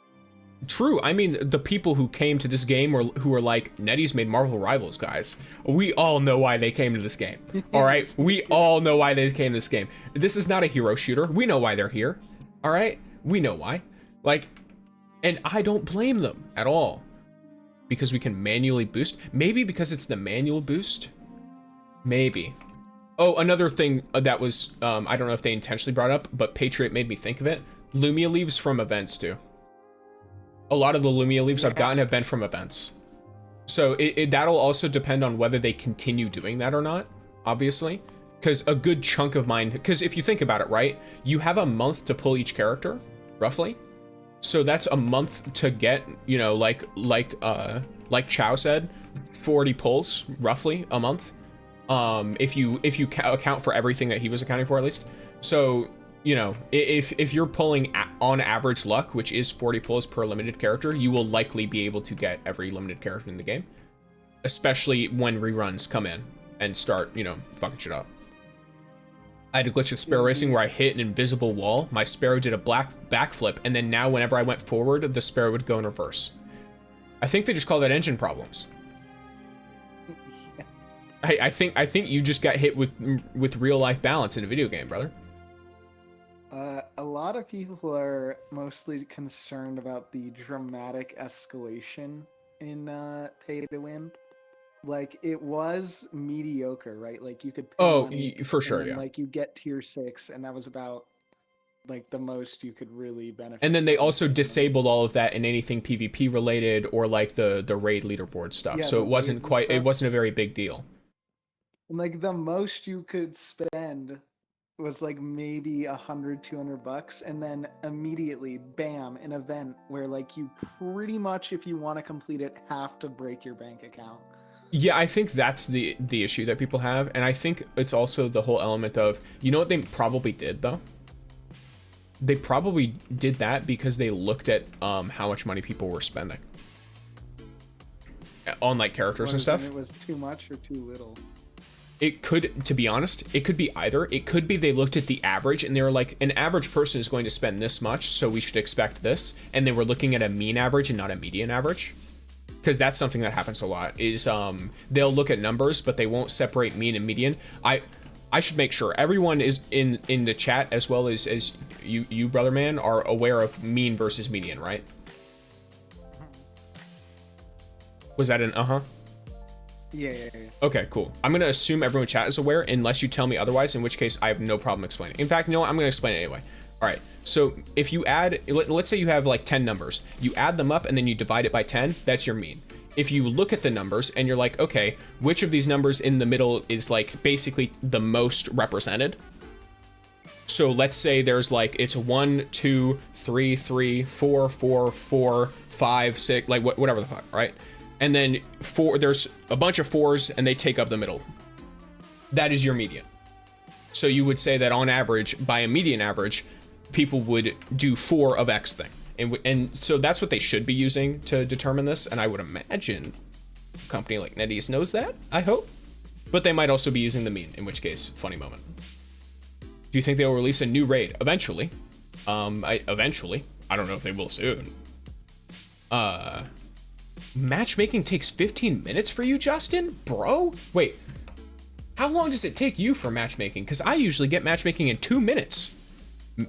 True. I mean, the people who came to this game who were like, Nettie's made Marvel Rivals, guys. We all know why they came to this game. All right? We all know why they came to this game. This is not a hero shooter. We know why they're here. All right? We know why. Like, and I don't blame them at all. Because we can manually boost. Maybe because it's the manual boost. Maybe. Oh, another thing that was, I don't know if they intentionally brought up, but Patriot made me think of it. Lumia leaves from events too. A lot of the Lumia leaves I've gotten have been from events. So that'll also depend on whether they continue doing that or not, obviously. Because a good chunk of mine, because if you think about it, right, you have a month to pull each character, roughly. So that's a month to get, you know, like Chow said, 40 pulls, roughly, a month. If you account for everything that he was accounting for, at least. So, you know, if you're pulling on average luck, which is 40 pulls per limited character, you will likely be able to get every limited character in the game. Especially when reruns come in and start, you know, fucking shit up. I had a glitch with Sparrow Racing where I hit an invisible wall. My Sparrow did a backflip, and then now whenever I went forward, the Sparrow would go in reverse. I think they just call that engine problems. I think you just got hit with real life balance in a video game, brother. A lot of people are mostly concerned about the dramatic escalation in Pay to Win. Like, it was mediocre, right? Like, you could pay money, for sure, and then, yeah. like, you get tier 6, and that was about like the most you could really benefit. And then they from. also disabled all of that in anything PvP related or like the raid leaderboard stuff. Yeah, So the it wasn't raids and quite, it stuff. wasn't a very big deal. And, like, the most you could spend was like maybe $100-200, and then immediately, bam, an event where like you pretty much, if you want to complete it, have to break your bank account. Yeah, I think that's the issue that people have, and I think it's also the whole element of, you know what they probably did though? They probably did that because they looked at how much money people were spending on like characters and stuff. It was too much or too little. It could, to be honest, it could be either. It could be they looked at the average and they were like, an average person is going to spend this much, so we should expect this. And they were looking at a mean average and not a median average. Because that's something that happens a lot, is they'll look at numbers, but they won't separate mean and median. I should make sure everyone is in the chat, as well as you brother man, are aware of mean versus median, right? Was that an uh-huh? Yeah. Okay, cool. I'm gonna assume everyone in chat is aware, unless you tell me otherwise, in which case I have no problem explaining. In fact, no, I'm gonna explain it anyway. All right, so if you add, let's say you have like 10 numbers, you add them up and then you divide it by 10, that's your mean. If you look at the numbers and you're like, okay, which of these numbers in the middle is like basically the most represented? So let's say there's like, it's 1, 2, 3, 3, 4, 4, 4, 5, 6, like whatever the fuck, right? And then there's a bunch of 4s and they take up the middle. That is your median. So you would say that on average, by a median average, people would do 4 of X thing. And so that's what they should be using to determine this. And I would imagine a company like NetEase knows that, I hope. But they might also be using the mean, in which case, funny moment. Do you think they will release a new raid? Eventually. Eventually. I don't know if they will soon. Matchmaking takes 15 minutes for you, Justin? Bro? Wait. How long does it take you for matchmaking? Because I usually get matchmaking in 2 minutes.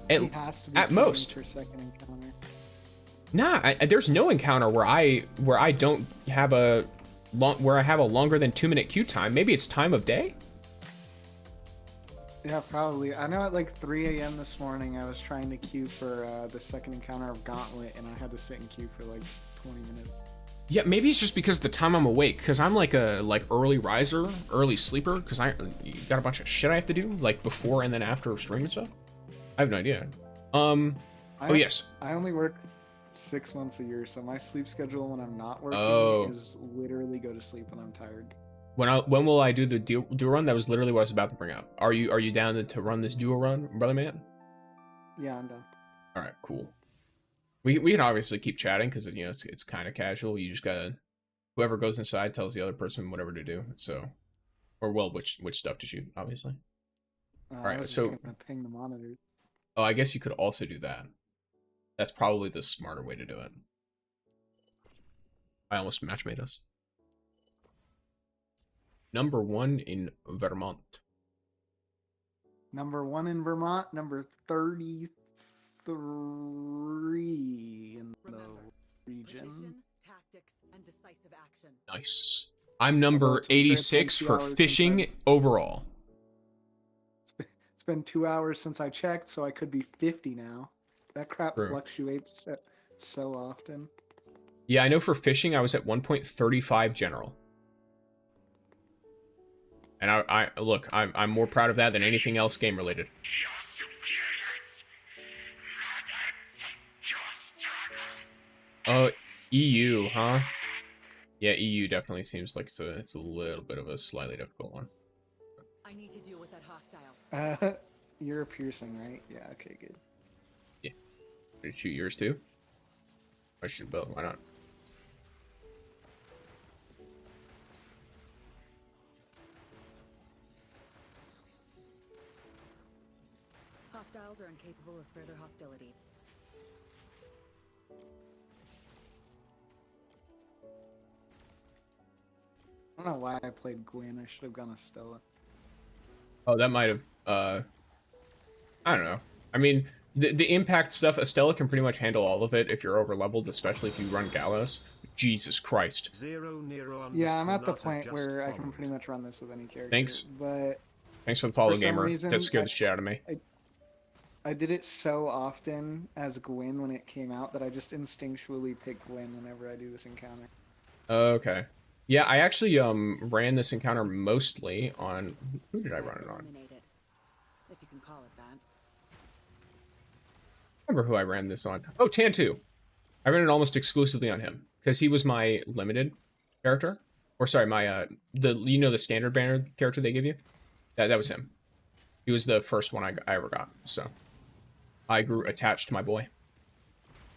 At most. Per second encounter. Nah, there's no encounter where I don't have a where I have a longer than 2-minute queue time. Maybe it's time of day. Yeah, probably. I know at like 3 a.m. this morning, I was trying to queue for the second encounter of Gauntlet, and I had to sit in queue for like 20 minutes. Yeah, maybe it's just because the time I'm awake, because I'm like a early riser, early sleeper, because I got a bunch of shit I have to do, like before and then after stream and stuff. I have no idea. Oh yes. I only work 6 months a year, so my sleep schedule when I'm not working is literally go to sleep when I'm tired. When will I do the duo run? That was literally what I was about to bring up. Are you down to run this duo run, brother man? Yeah, I'm done. All right, cool. We can obviously keep chatting because you know it's kind of casual. You just gotta, whoever goes inside tells the other person whatever to do. So, or well, which stuff to shoot, obviously. All right, so gonna ping the monitors. Oh, I guess you could also do that. That's probably the smarter way to do it. I almost matchmade us. Number 1 in Vermont. Number 1 in Vermont, number 33 in the region. Precision, tactics, and decisive action. Nice. I'm number Although, to be fair, 86 2 for hours since fishing overall. It's been 2 hours since I checked, so I could be 50 now. That crap True. fluctuates so often. Yeah, I know for fishing I was at 1.35 general. And I look, I'm more proud of that than anything else game related. Oh, EU, huh? Yeah, EU definitely seems like it's a little bit of a slightly difficult one. I need to deal with that hostile. You're a piercing, right? Yeah, okay, good. Yeah. Did you shoot yours too? I shoot both, why not? Hostiles are incapable of further hostilities. I don't know why I played Gwen. I should have gone Estella. Oh, that might have, I don't know. I mean, the impact stuff, Estella can pretty much handle all of it if you're over-leveled, especially if you run Gallows. Jesus Christ. Yeah, I'm at the point where I can pretty much run this with any character. Thanks. But Thanks for the follow, for some gamer. reason, That scared the shit out of me. I did it so often as Gwen when it came out that I just instinctually pick Gwen whenever I do this encounter. Okay. Yeah, I actually ran this encounter mostly on... Who did I run it on? Eliminated, if you can call it that. I remember who I ran this on. Oh, Tan2. I ran it almost exclusively on him because he was my limited character. Or sorry, my the standard banner character they give you? That was him. He was the first one I ever got, so I grew attached to my boy.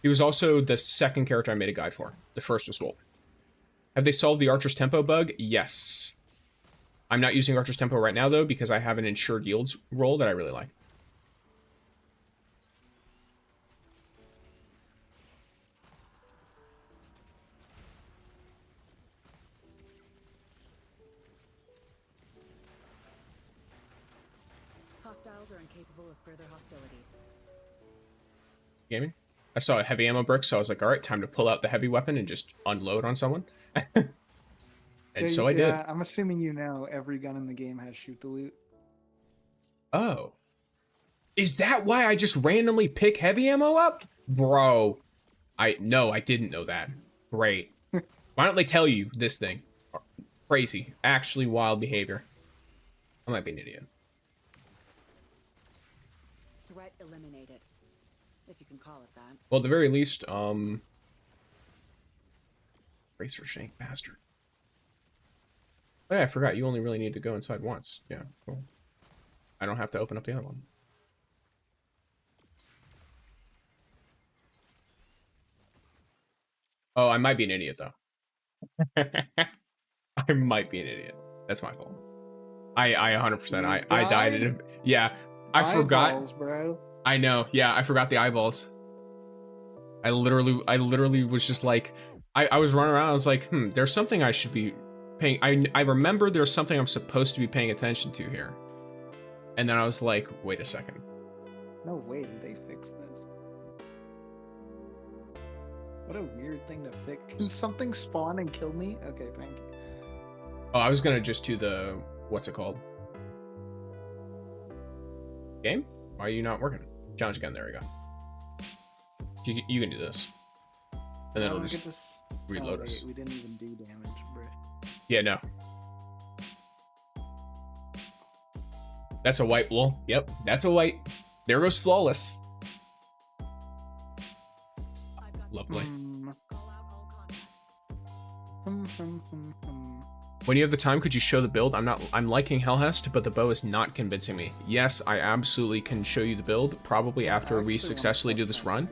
He was also the second character I made a guide for. The first was Wolf. Have they solved the Archer's Tempo bug? Yes. I'm not using Archer's Tempo right now, though, because I have an Ensured Yields role that I really like. Hostiles are incapable of further hostilities. Gaming? I saw a heavy ammo brick, so I was like, alright, time to pull out the heavy weapon and just unload on someone. And so I did. Yeah, I'm assuming you know every gun in the game has shoot the loot. Oh. Is that why I just randomly pick heavy ammo up? Bro, I didn't know that. Great. Why don't they tell you this thing? Crazy. Actually wild behavior. I might be an idiot. Threat eliminated. If you can call it that. Well, at the very least, racer shank bastard. Oh yeah, I forgot. You only really need to go inside once. Yeah, cool. I don't have to open up the other one. Oh, I might be an idiot, though. I might be an idiot. That's my fault. I 100%. I died in it. Yeah, I Eyeballs, forgot. bro. I know. Yeah, I forgot the eyeballs. I literally was just like, I was running around. I was like, there's something I should be paying. I remember there's something I'm supposed to be paying attention to here. And then I was like, wait a second. No way did they fix this. What a weird thing to fix. Can something spawn and kill me? Okay, thank you. Oh, I was gonna just do the, what's it called? Game? Why are you not working? Challenge again, there we go. You can do this. And then it'll just reload us. We didn't even do damage, bro. Yeah, no. That's a white wool. Yep, that's a white. There goes flawless. Lovely. When you have the time, could you show the build? I'm liking HELHEST, but the bow is not convincing me. Yes, I absolutely can show you the build, probably after we successfully do this run.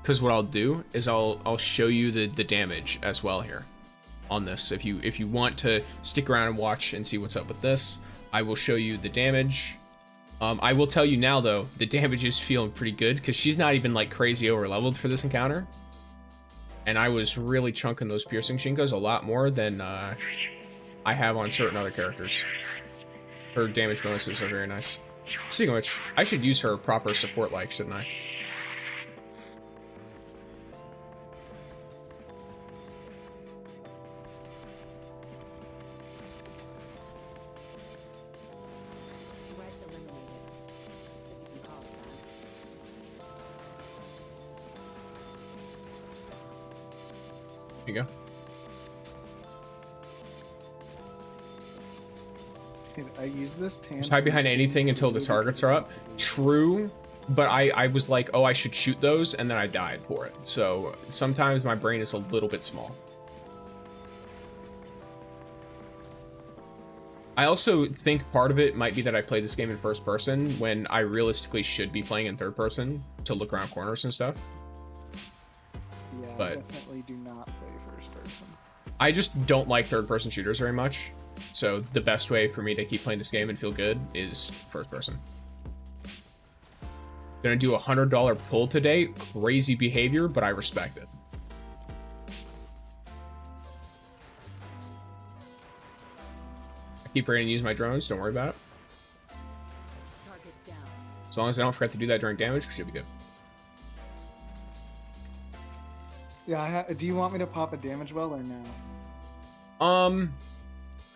Because what I'll do is I'll show you the damage as well here on this. If you want to stick around and watch and see what's up with this, I will show you the damage. I will tell you now though, the damage is feeling pretty good because she's not even like crazy over leveled for this encounter. And I was really chunking those piercing shinkos a lot more than I have on certain other characters. Her damage bonuses are very nice. Speaking of which, I should use her proper support like, shouldn't I? Threat eliminated. If you can call it that. Here you go. I use this tan. Just hide behind anything until the targets are up. True, but I was like, oh, I should shoot those, and then I died for it. So sometimes my brain is a little bit small. I also think part of it might be that I play this game in first person when I realistically should be playing in third person to look around corners and stuff. Yeah, But I definitely do not play first person. I just don't like third person shooters very much. So the best way for me to keep playing this game and feel good is first person. Gonna do a $100 pull today. Crazy behavior, but I respect it. I keep ready to use my drones. Don't worry about it. Target down. As long as I don't forget to do that during damage, we should be good. Yeah, do you want me to pop a damage well or no?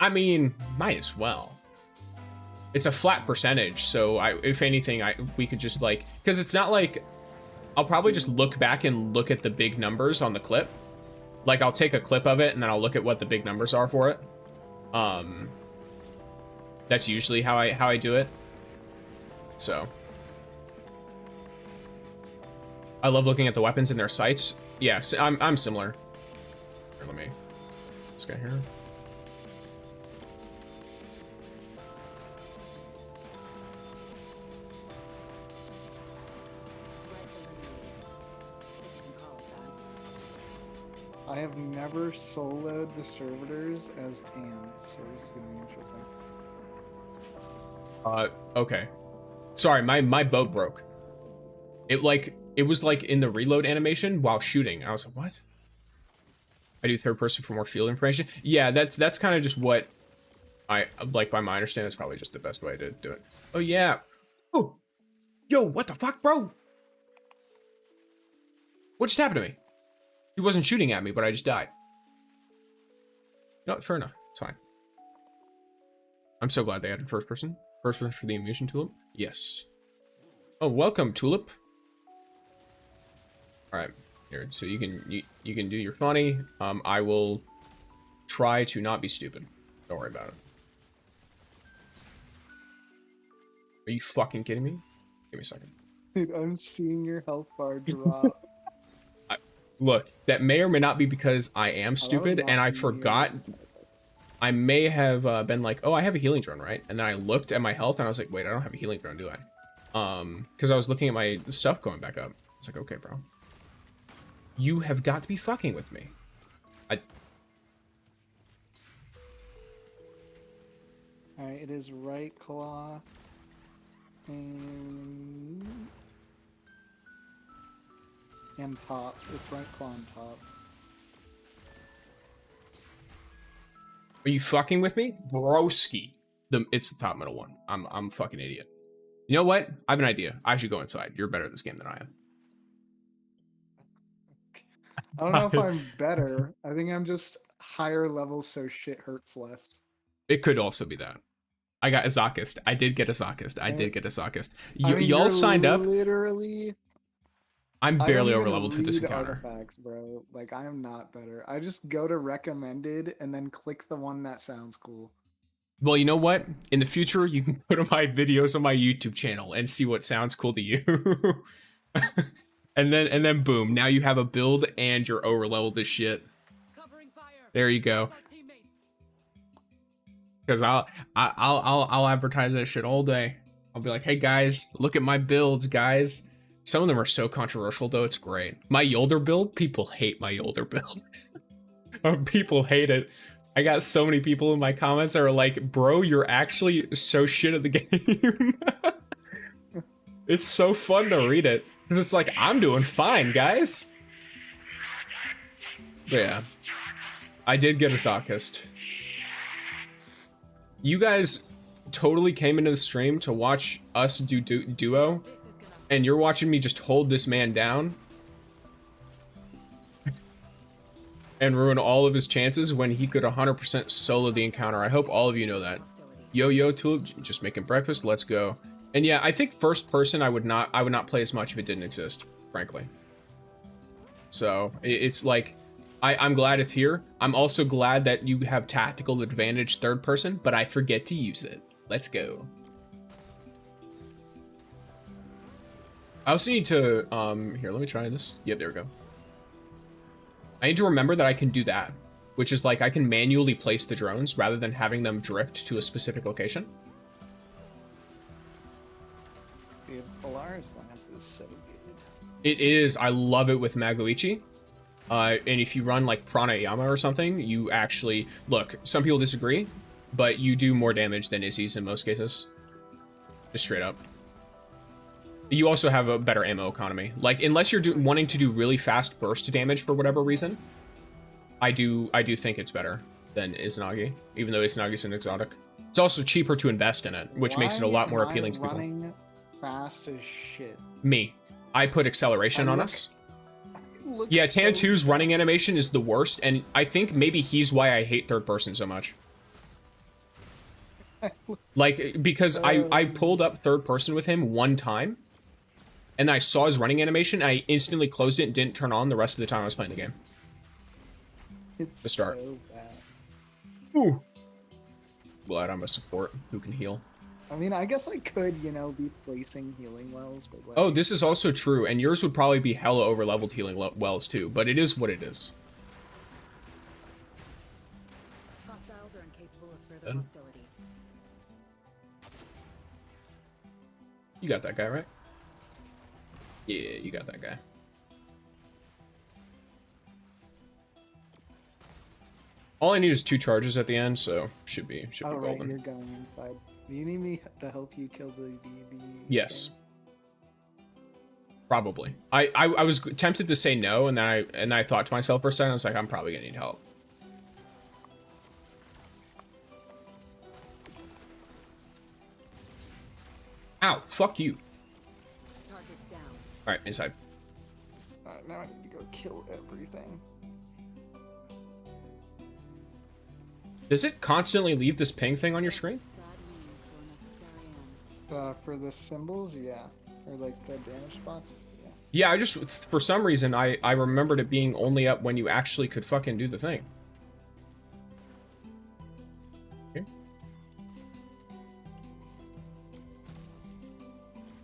I mean, might as well. It's a flat percentage, so if anything, we could just like, because it's not like, I'll probably just look back and look at the big numbers on the clip. Like, I'll take a clip of it and then I'll look at what the big numbers are for it. That's usually how I do it. So I love looking at the weapons in their sights. Yes, I'm similar. Here, let me, this guy here. I have never soloed the servitors as tans, so this is gonna be interesting. Okay. Sorry, my boat broke. It was like in the reload animation while shooting. I was like, what? I do third person for more field information. Yeah, that's kind of just what I like. By my understanding, that's probably just the best way to do it. Oh yeah. Oh, yo, what the fuck, bro? What just happened to me? He wasn't shooting at me, but I just died. No, fair enough. It's fine. I'm so glad they added first person. First person for the immersion tulip. Yes. Oh, welcome, Tulip. All right, here. So you can do your funny. I will try to not be stupid. Don't worry about it. Are you fucking kidding me? Give me a second. Dude, I'm seeing your health bar drop. Look, that may or may not be because I am Oh, that was stupid not and I me, forgot. that was- I may have been like, oh, I have a healing drone, right? And then I looked at my health and I was like, wait, I don't have a healing drone, do I? Because I was looking at my stuff going back up. It's like, okay, bro. You have got to be fucking with me. Alright, it is right claw. And top. It's right claw and top. Are you fucking with me? Broski. It's the top middle one. I'm a fucking idiot. You know what? I have an idea. I should go inside. You're better at this game than I am. I don't know if I'm better. I think I'm just higher level so shit hurts less. It could also be that. I got Azakist. I did get Azakist. I did get Azakist. Y'all you're signed up. Literally. I'm I barely don't over even leveled for this read encounter. artifacts, bro. Like, I am not better. I just go to recommended and then click the one that sounds cool. Well, you know what? In the future, you can go to my videos on my YouTube channel and see what sounds cool to you. and then boom, now you have a build and you're over leveled as shit. Covering fire. There you go. Our teammates. Because I'll advertise that shit all day. I'll be like, hey guys, look at my builds, guys. Some of them are so controversial though, it's great. My Yolder build, people hate my Yolder build. People hate it. I got so many people in my comments that are like, bro, you're actually so shit at the game. It's so fun to read it. Because it's like, I'm doing fine, guys. But yeah. I did get a Sockist. You guys totally came into the stream to watch us do duo. And you're watching me just hold this man down. And ruin all of his chances when he could 100% solo the encounter. I hope all of you know that. Yo, Tulip, just making breakfast. Let's go. And yeah, I think first person I would not play as much if it didn't exist, frankly. So it's like, I'm glad it's here. I'm also glad that you have tactical advantage third person, but I forget to use it. Let's go. I also need to, here, let me try this. Yep, there we go. I need to remember that I can do that, which is like I can manually place the drones rather than having them drift to a specific location. Dude, Polaris Lance is so good. It is. I love it with Magoichi. And if you run like Pranayama or something, you actually... Look, some people disagree, but you do more damage than Izzy's in most cases. Just straight up. You also have a better ammo economy. Like, unless you're wanting to do really fast burst damage for whatever reason, I do think it's better than Izanagi, even though Izanagi's an exotic. It's also cheaper to invest in it, which makes it a lot more appealing to people. Running fast as shit. Me. I put acceleration on us. Yeah, Tan 2's running animation is the worst, and I think maybe he's why I hate third person so much. Like, because I pulled up third person with him one time, and I saw his running animation, and I instantly closed it and didn't turn on the rest of the time I was playing the game. It's The start. so bad. Ooh. Glad I'm a support who can heal. I mean, I guess I could, you know, be placing healing wells, but like, Oh, this is also true, and yours would probably be hella over-leveled healing wells too, but it is what it is. Hostiles are incapable of further Done. hostilities. You got that guy, right? Yeah, you got that guy. All I need is 2 charges at the end, so should be oh right, golden. you're going inside. Do you need me to help you kill the Yes. thing? Probably. I was tempted to say no, and then I thought to myself for a second, I was like, I'm probably gonna need help. Ow, fuck you. Target down. Alright, inside. Alright, now I need to go kill everything. Does it constantly leave this ping thing on your screen? Sad news for a necessary end. For the symbols, yeah. or like the damage spots. Yeah. Yeah, I just, for some reason, I remembered it being only up when you actually could fucking do the thing. Okay.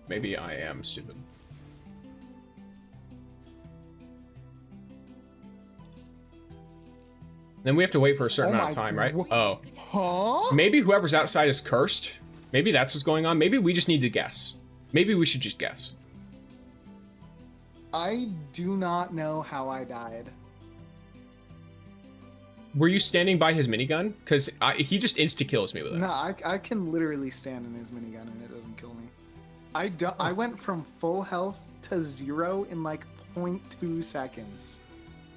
Maybe I am stupid. Then we have to wait for a certain amount of time, right? Oh. Huh? Maybe whoever's outside is cursed. Maybe that's what's going on. Maybe we just need to guess. Maybe we should just guess. I do not know how I died. Were you standing by his minigun? Because he just insta-kills me with it. No, I can literally stand in his minigun and it doesn't kill me. I went from full health to 0 in like 0.2 seconds.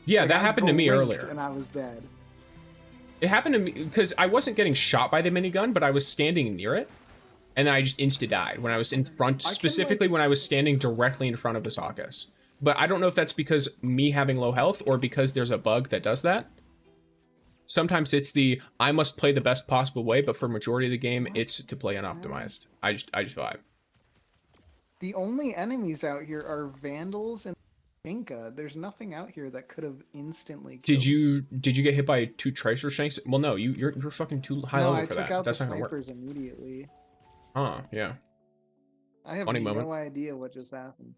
Yeah, Like, that I happened to me blinked earlier. and I was dead. It happened to me because I wasn't getting shot by the minigun, but I was standing near it, and I just insta-died when I was in front, specifically when I was standing directly in front of Visakas. But I don't know if that's because me having low health or because there's a bug that does that. Sometimes it's the, I must play the best possible way, but for majority of the game, it's to play unoptimized. I just vibe. The only enemies out here are vandals and Inca. There's nothing out here that could have instantly killed me. Did you get hit by 2 tracer shanks? Well, no, you're fucking too high level for that. No, I took out That's the not gonna work. snipers immediately. Huh, yeah. I have Funny no moment. idea what just happened.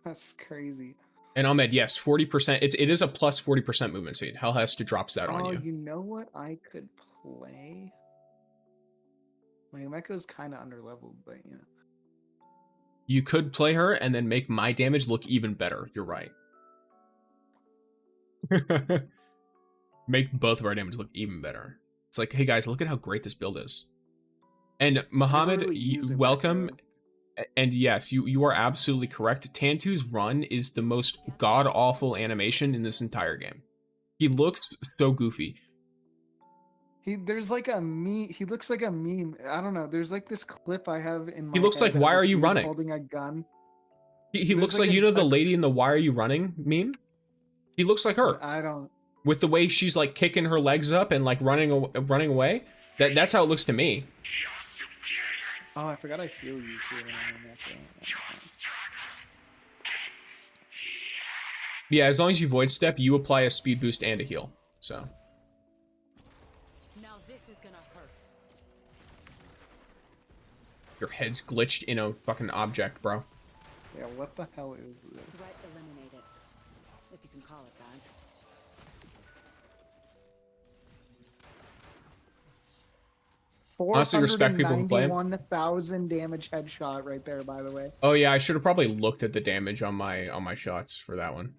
That's crazy. And Ahmed, yes, 40%. It is a plus 40% movement speed. HELHEST drops that on Oh, you. you know what I could play? My Umeko's kind of underleveled, but you know. You could play her and then make my damage look even better. You're right. Make both of our damage look even better. It's like, hey guys, look at how great this build is. And Mohammed, really use Umeko. welcome. And yes, you are absolutely correct. Tantu's run is the most god-awful animation in this entire game. He looks so goofy. There's like a meme. He looks like a meme. I don't know. There's like this clip I have in my He looks head like, of why a are you dude running? Holding a gun. He There's looks like like, a- you know, the a- lady in the "Why are you running" meme? He looks like her. I don't. With the way she's like kicking her legs up and like running away. That's how it looks to me. Oh, I forgot I heal you too. Yeah, as long as you void step, you apply a speed boost and a heal. So Now this is gonna hurt. your head's glitched in a fucking object, bro. Yeah, what the hell is this? Threat eliminated. If you can call it that. Honestly, respect people who play him. 491,000 damage headshot right there, by the way. Oh yeah, I should have probably looked at the damage on my shots for that one.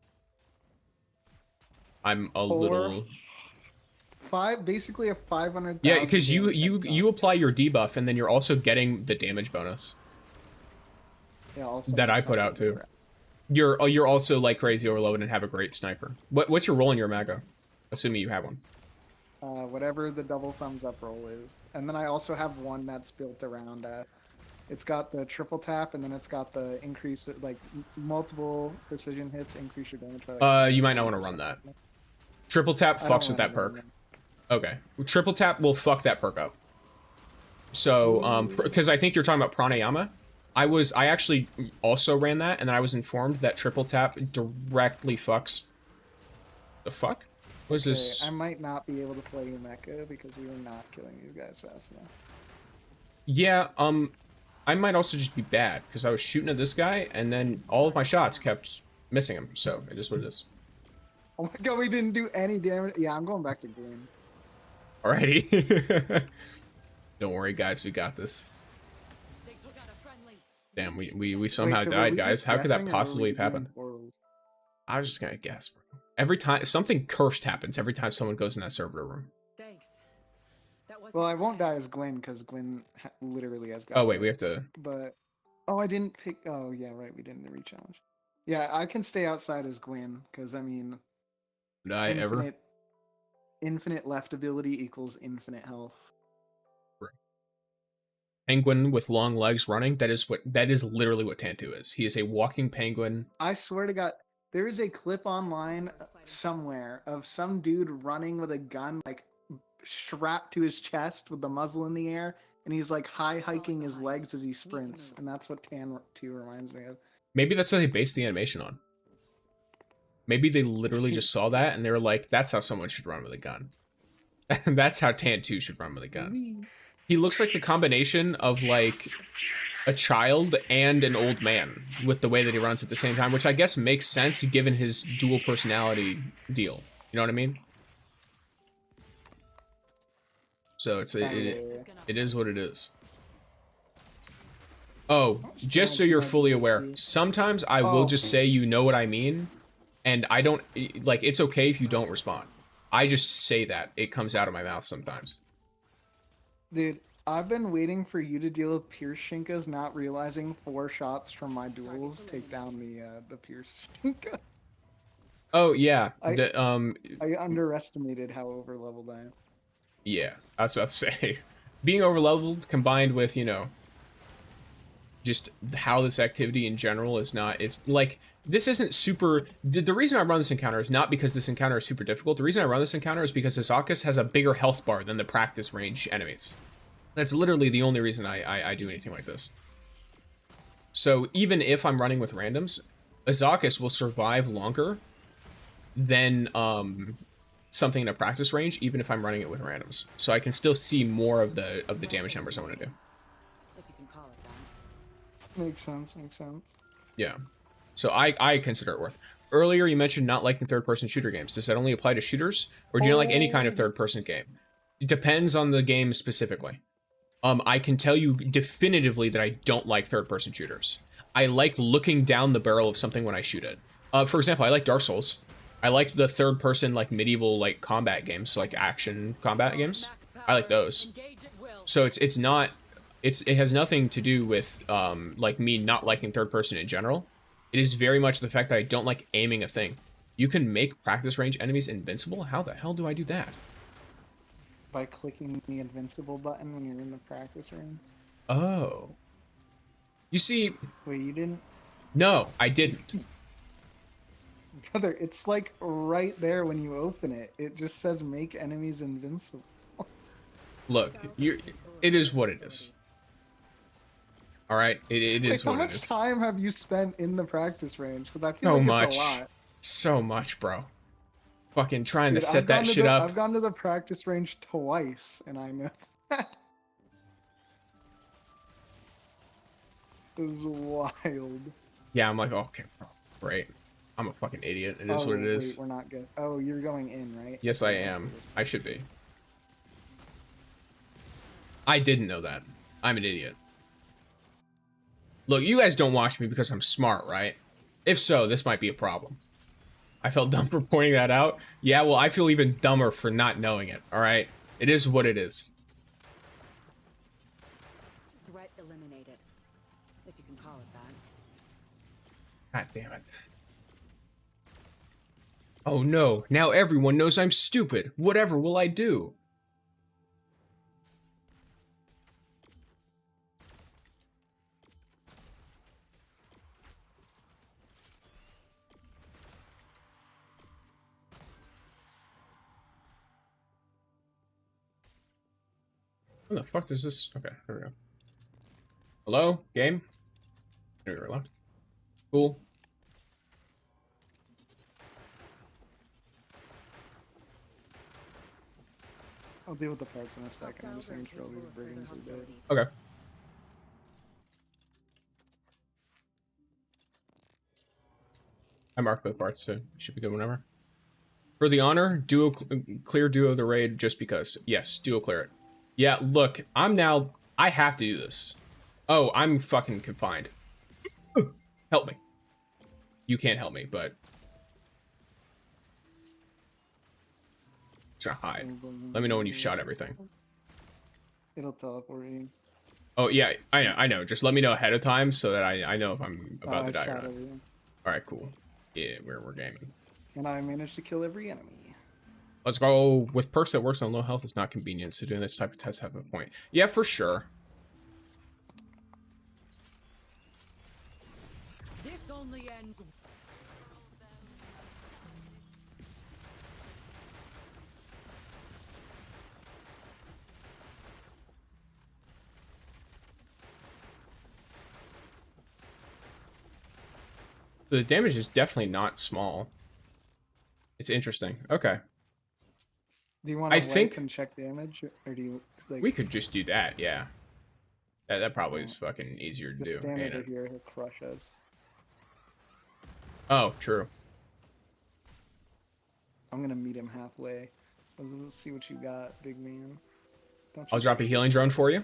I'm a little. Basically a 500,000. Yeah, because damage you headshot. apply your debuff and then you're also getting the damage bonus Yeah, also that I put out too. You're also like crazy overloaded and have a great sniper. What's your roll in your Mago? Assuming you have one. Whatever the double thumbs up roll is, and then I also have one that's built around. It's got the triple tap, and then it's got the increase, like multiple precision hits, increase your damage. By, like, You might not want to run that. Triple tap I don't fucks with wanna that run perk. that. Okay, triple tap will fuck that perk up. So, because I think you're talking about pranayama. I actually also ran that, and then I was informed that triple tap directly fucks. The fuck? What is this? I might not be able to play Umeko because we were not killing these guys fast enough. Yeah, I might also just be bad because I was shooting at this guy, and then all of my shots kept missing him. So it is what it is. Oh my god, we didn't do any damage. Yeah, I'm going back to green. Alrighty. Don't worry, guys. We got this. They took out a friendly. Damn, we somehow Wait, so were died, we guys. just How could that guessing, or were possibly we have doing happened? portals? I was just gonna guess, bro. Every time something cursed happens, every time someone goes in that server room. Thanks. That wasn't Well, I won't bad. die as Gwen because Gwen literally has. Oh wait, we have to. But I didn't pick. Oh yeah, right. We didn't re-challenge. Yeah, I can stay outside as Gwen because I mean, Did I ever? infinite left ability equals infinite health. Penguin with long legs running. That is literally what Tantu is. He is a walking penguin. I swear to God, there is a clip online somewhere of some dude running with a gun like strapped to his chest with the muzzle in the air, and he's like high hiking his legs as he sprints, and that's what Tan 2 reminds me of. Maybe that's what they based the animation on. Maybe they literally just saw that and they were like, that's how someone should run with a gun. And that's how Tan 2 should run with a gun. He looks like the combination of like a child and an old man with the way that he runs at the same time, which I guess makes sense given his dual personality deal. You know what I mean? So it is what it is. Oh, just so you're fully aware, sometimes I will just say, you know what I mean, and I don't, like, it's okay if you don't respond. I just say that. It comes out of my mouth sometimes. Dude, I've been waiting for you to deal with Pierce Shinkas, not realizing 4 shots from my duels take down the Pierce Shinka. Oh, yeah. I underestimated how overleveled I am. Yeah, I was about to say. Being overleveled combined with, you know, just how this activity in general is not, it's like, this isn't super, the reason I run this encounter is not because this encounter is super difficult. The reason I run this encounter is because Azakus has a bigger health bar than the practice range enemies. That's literally the only reason I do anything like this. So even if I'm running with randoms, Azakus will survive longer than something in a practice range, even if I'm running it with randoms. So I can still see more of the damage numbers I want to do. If you can call it that. Makes sense, makes sense. Yeah. So I consider it worth. Earlier you mentioned not liking third-person shooter games. Does that only apply to shooters, or do you not like any kind of third-person game? It depends on the game specifically. I can tell you definitively that I don't like third-person shooters. I like looking down the barrel of something when I shoot it. For example, I like Dark Souls. I like the third-person, like, medieval, like, combat games, like action combat games. I like those. So it's not, it has nothing to do with, like, me not liking third-person in general. It is very much the fact that I don't like aiming a thing. You can make practice range enemies invincible? How the hell do I do that? By clicking the invincible button when you're in the practice room. Oh. You see... Wait, you didn't? No, I didn't. Brother, it's like right there when you open it. It just says make enemies invincible. Look, it is what it is. Alright? It is Wait, what it is. how much time have you spent in the practice range? Because I feel So like much. it's a lot. So much, bro. Fucking trying Dude, to set that shit up. I've gone to the practice range twice, and I missed that. It was wild. Yeah, I'm like, okay, bro, great. I'm a fucking idiot. It is what it is. Wait, we're not good. Oh, you're going in, right? Yes, I am. I should be. I didn't know that. I'm an idiot. Look, you guys don't watch me because I'm smart, right? If so, this might be a problem. I felt dumb for pointing that out. Yeah, well, I feel even dumber for not knowing it, alright? It is what it is. Threat eliminated. If you can call it that. God damn it. Oh no, now everyone knows I'm stupid. Whatever will I do? Where the fuck does this... Okay, here we go. Hello? Game? There we go, left. Cool. I'll deal with the parts in a second. I'm just making sure all these brigands are dead. Okay. I marked both parts, so should be good whenever. For the honor, clear duo of the raid just because. Yes, duo clear it. Yeah, look, I have to do this. Oh, I'm fucking confined. Help me. You can't help me, but... Try to hide. Let me know when you've shot everything. It'll teleport you. Oh, yeah, I know. Just let me know ahead of time so that I know if I'm about to die or not. Alright, cool. Yeah, we're gaming. And I managed to kill every enemy. Let's go. With perks that works on low health, it's not convenient, so doing this type of test have a point. Yeah, for sure. This only ends. The damage is definitely not small. It's interesting. Okay. Do you want I to think wipe and check damage, or do you like we could just do that, yeah. That probably is Well, fucking easier to just do, stand ain't over it? here? He'll crush us. Oh, true. I'm gonna meet him halfway. Let's see what you got, big man. Don't I'll you drop a dare healing shoot drone me. for you.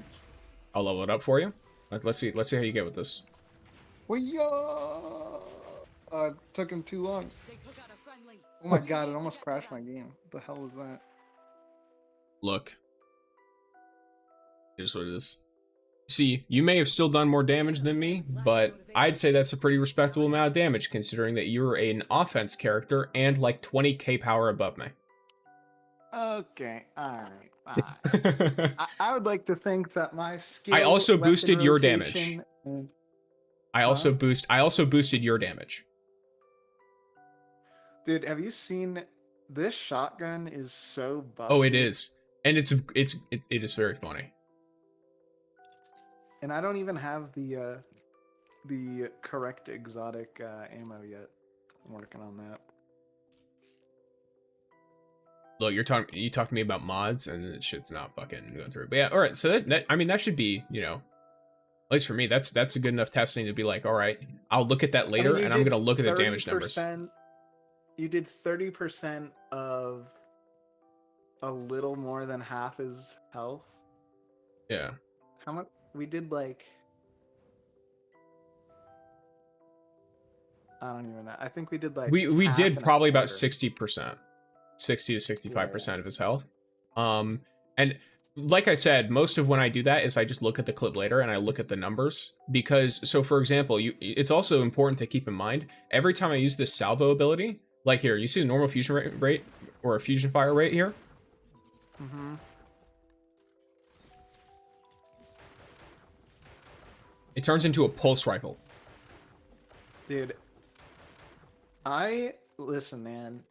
I'll level it up for you. Let's see how you get with this. Wee-ya! Took him too long. They took out a friendly. Oh my god, it almost crashed my game. What the hell was that? Look. Here's what it is. See, you may have still done more damage than me, but I'd say that's a pretty respectable amount of damage considering that you're an offense character and like 20k power above me. Okay, alright, fine. I would like to think that my skill. I also weapon boosted your damage. rotation, and- I also boosted your damage. Dude, have you seen this shotgun? Is so busted. Oh, it is. And it is very funny. And I don't even have the correct exotic ammo yet. I'm working on that. Look, you talked to me about mods, and this shit's not fucking going through. But yeah, all right. So that I mean, that should be, you know, at least for me, that's a good enough testing to be like, all right, I'll look at that later, and I'm gonna look at the damage numbers. You did 30% of a little more than half his health. Yeah. How much? We did like. I don't even know. I think we did like. We half did and a probably about quarter. 60%, 60 to 65% of his health. And like I said, most of when I do that is I just look at the clip later and I look at the numbers because, so for example, it's also important to keep in mind every time I use this salvo ability, like here, you see the normal fusion rate or a fusion fire rate here. Mm-hmm. It turns into a pulse rifle. Dude, listen, man.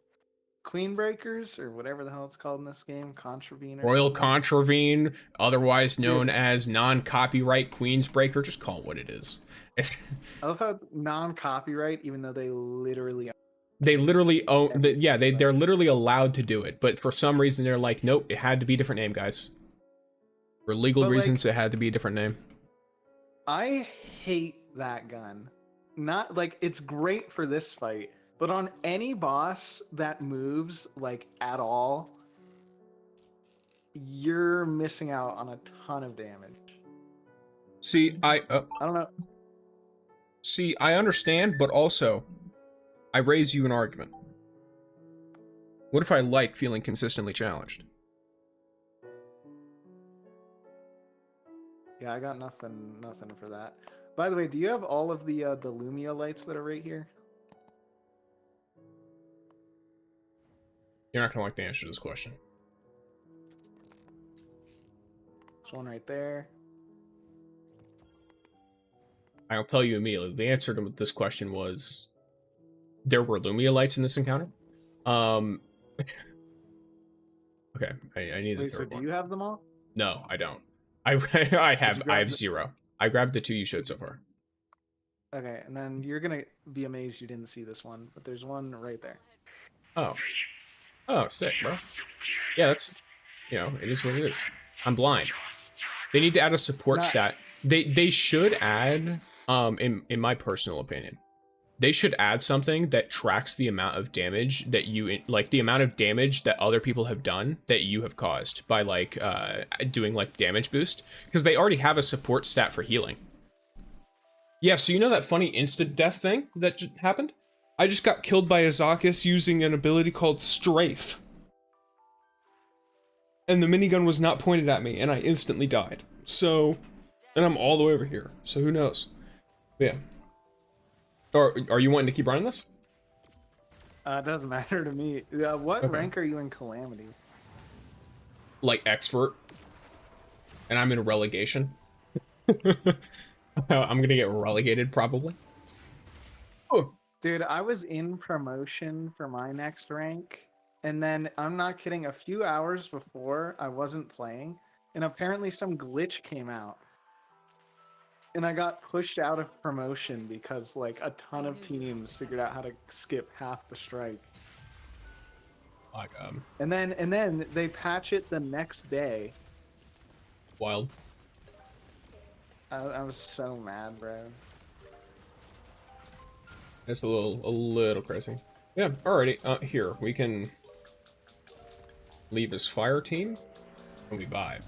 Queen breakers or whatever the hell it's called in this game, contravene or Royal something. Contravene, otherwise known Dude. as non-copyright Queensbreaker, just call it what it is. I love how it's non-copyright, even though they literally. They literally own, they're literally allowed to do it, but for some reason they're like, nope, it had to be a different name, guys. For legal reasons, it had to be a different name. I hate that gun. Not like it's great for this fight, but on any boss that moves like at all, you're missing out on a ton of damage. See, I don't know. See, I understand, but also, I raise you an argument. What if I like feeling consistently challenged? Yeah, I got nothing for that. By the way, do you have all of the Lumia lights that are right here? You're not gonna like the answer to this question. There's one right there. I'll tell you immediately. The answer to this question was there were Lumia lights in this encounter. Okay, I need the Wait, so third do one. you have them all? No, I don't. I have zero. I grabbed the two you showed so far. Okay, and then you're gonna be amazed you didn't see this one, but there's one right there. Oh. Oh, sick, bro. Yeah, that's, you know, it is what it is. I'm blind. They need to add a support stat. They should add, in my personal opinion, they should add something that tracks the amount of damage that you, like the amount of damage that other people have done that you have caused by like, doing like damage boost. Because they already have a support stat for healing. Yeah, so you know that funny instant death thing that just happened? I just got killed by Azakis using an ability called Strafe. And the minigun was not pointed at me, and I instantly died. So, and I'm all the way over here, so who knows? But yeah. Are you wanting to keep running this? It doesn't matter to me. What rank are you in Calamity? Like expert. And I'm in relegation. I'm gonna get relegated, probably. Oh. Dude, I was in promotion for my next rank, and then, I'm not kidding, a few hours before, I wasn't playing, and apparently some glitch came out. and I got pushed out of promotion because like a ton of teams figured out how to skip half the strike. My God. And then they patch it the next day. Wild. I was so mad, bro. It's a little crazy. Yeah, alrighty. Here, we can leave his fire team and we vibe.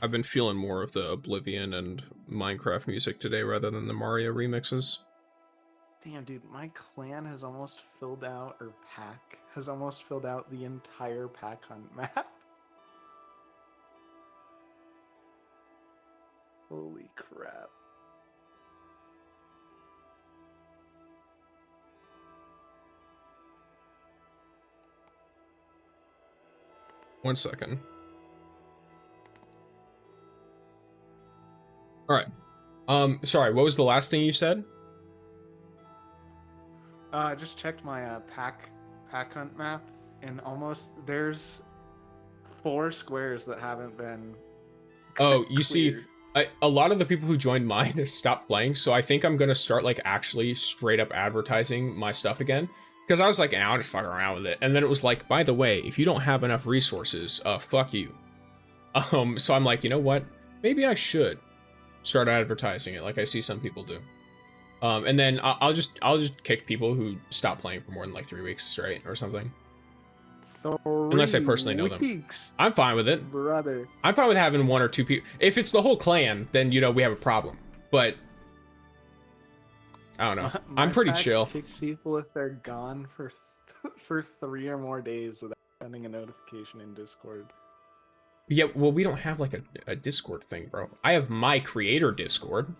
I've been feeling more of the Oblivion and Minecraft music today rather than the Mario remixes. Damn, dude, my clan has almost filled out, or pack has almost filled out the entire pack hunt map. Holy crap. One second. Alright. Sorry, what was the last thing you said? I just checked my pack hunt map, and almost there's 4 squares that haven't been Oh, you see, cleared. a lot of the people who joined mine have stopped playing, so I think I'm gonna start like actually straight up advertising my stuff again. Because I was like, I'll just fuck around with it. And then it was like, by the way, if you don't have enough resources, fuck you. So I'm like, you know what? Maybe I should start advertising it like I see some people do. And then I'll just kick people who stop playing for more than like 3 weeks straight or something. Unless I personally know them. I'm fine with it. Brother. I'm fine with having 1 or 2 people. If it's the whole clan, then, you know, we have a problem. But I don't know. My I'm pretty pack chill. Kicks people if they're gone for 3 or more days without sending a notification in Discord. Yeah, well, we don't have like a Discord thing, bro. I have my creator Discord.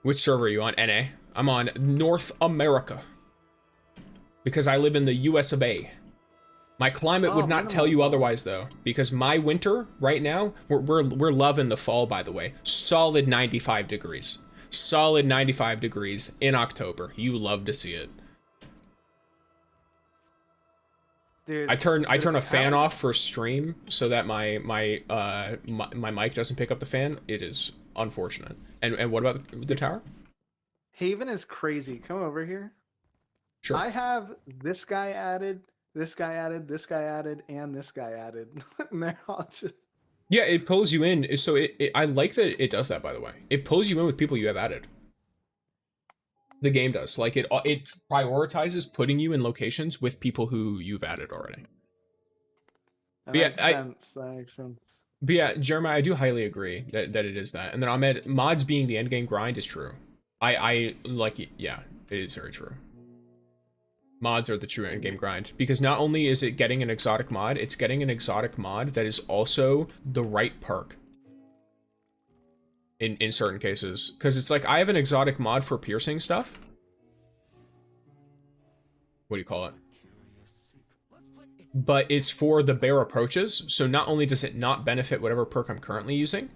Which server are you on? NA. I'm on North America. Because I live in the US of A. My climate would not tell you otherwise, though. Because my winter, right now, we're loving the fall, by the way. Solid 95 degrees. Solid 95 degrees in October. You love to see it. Dude, I turn a fan off for stream so that my mic doesn't pick up the fan. It is unfortunate. And what about the tower? Haven is crazy. Come over here. Sure. I have this guy added, this guy added, this guy added, and this guy added. And they're all just... Yeah, it pulls you in. So I like that it does that, by the way. It pulls you in with people you have added. The game does. Like, it prioritizes putting you in locations with people who you've added already. That Yeah, makes sense. That makes sense. But yeah, Jeremiah, I do highly agree that it is that. And then Ahmed, mods being the endgame grind is true. I like it. Yeah, it is very true. Mods are the true endgame grind. Because not only is it getting an exotic mod, it's getting an exotic mod that is also the right perk. In certain cases. Because it's like, I have an exotic mod for piercing stuff. What do you call it? But it's for the bear approaches, so not only does it not benefit whatever perk I'm currently using,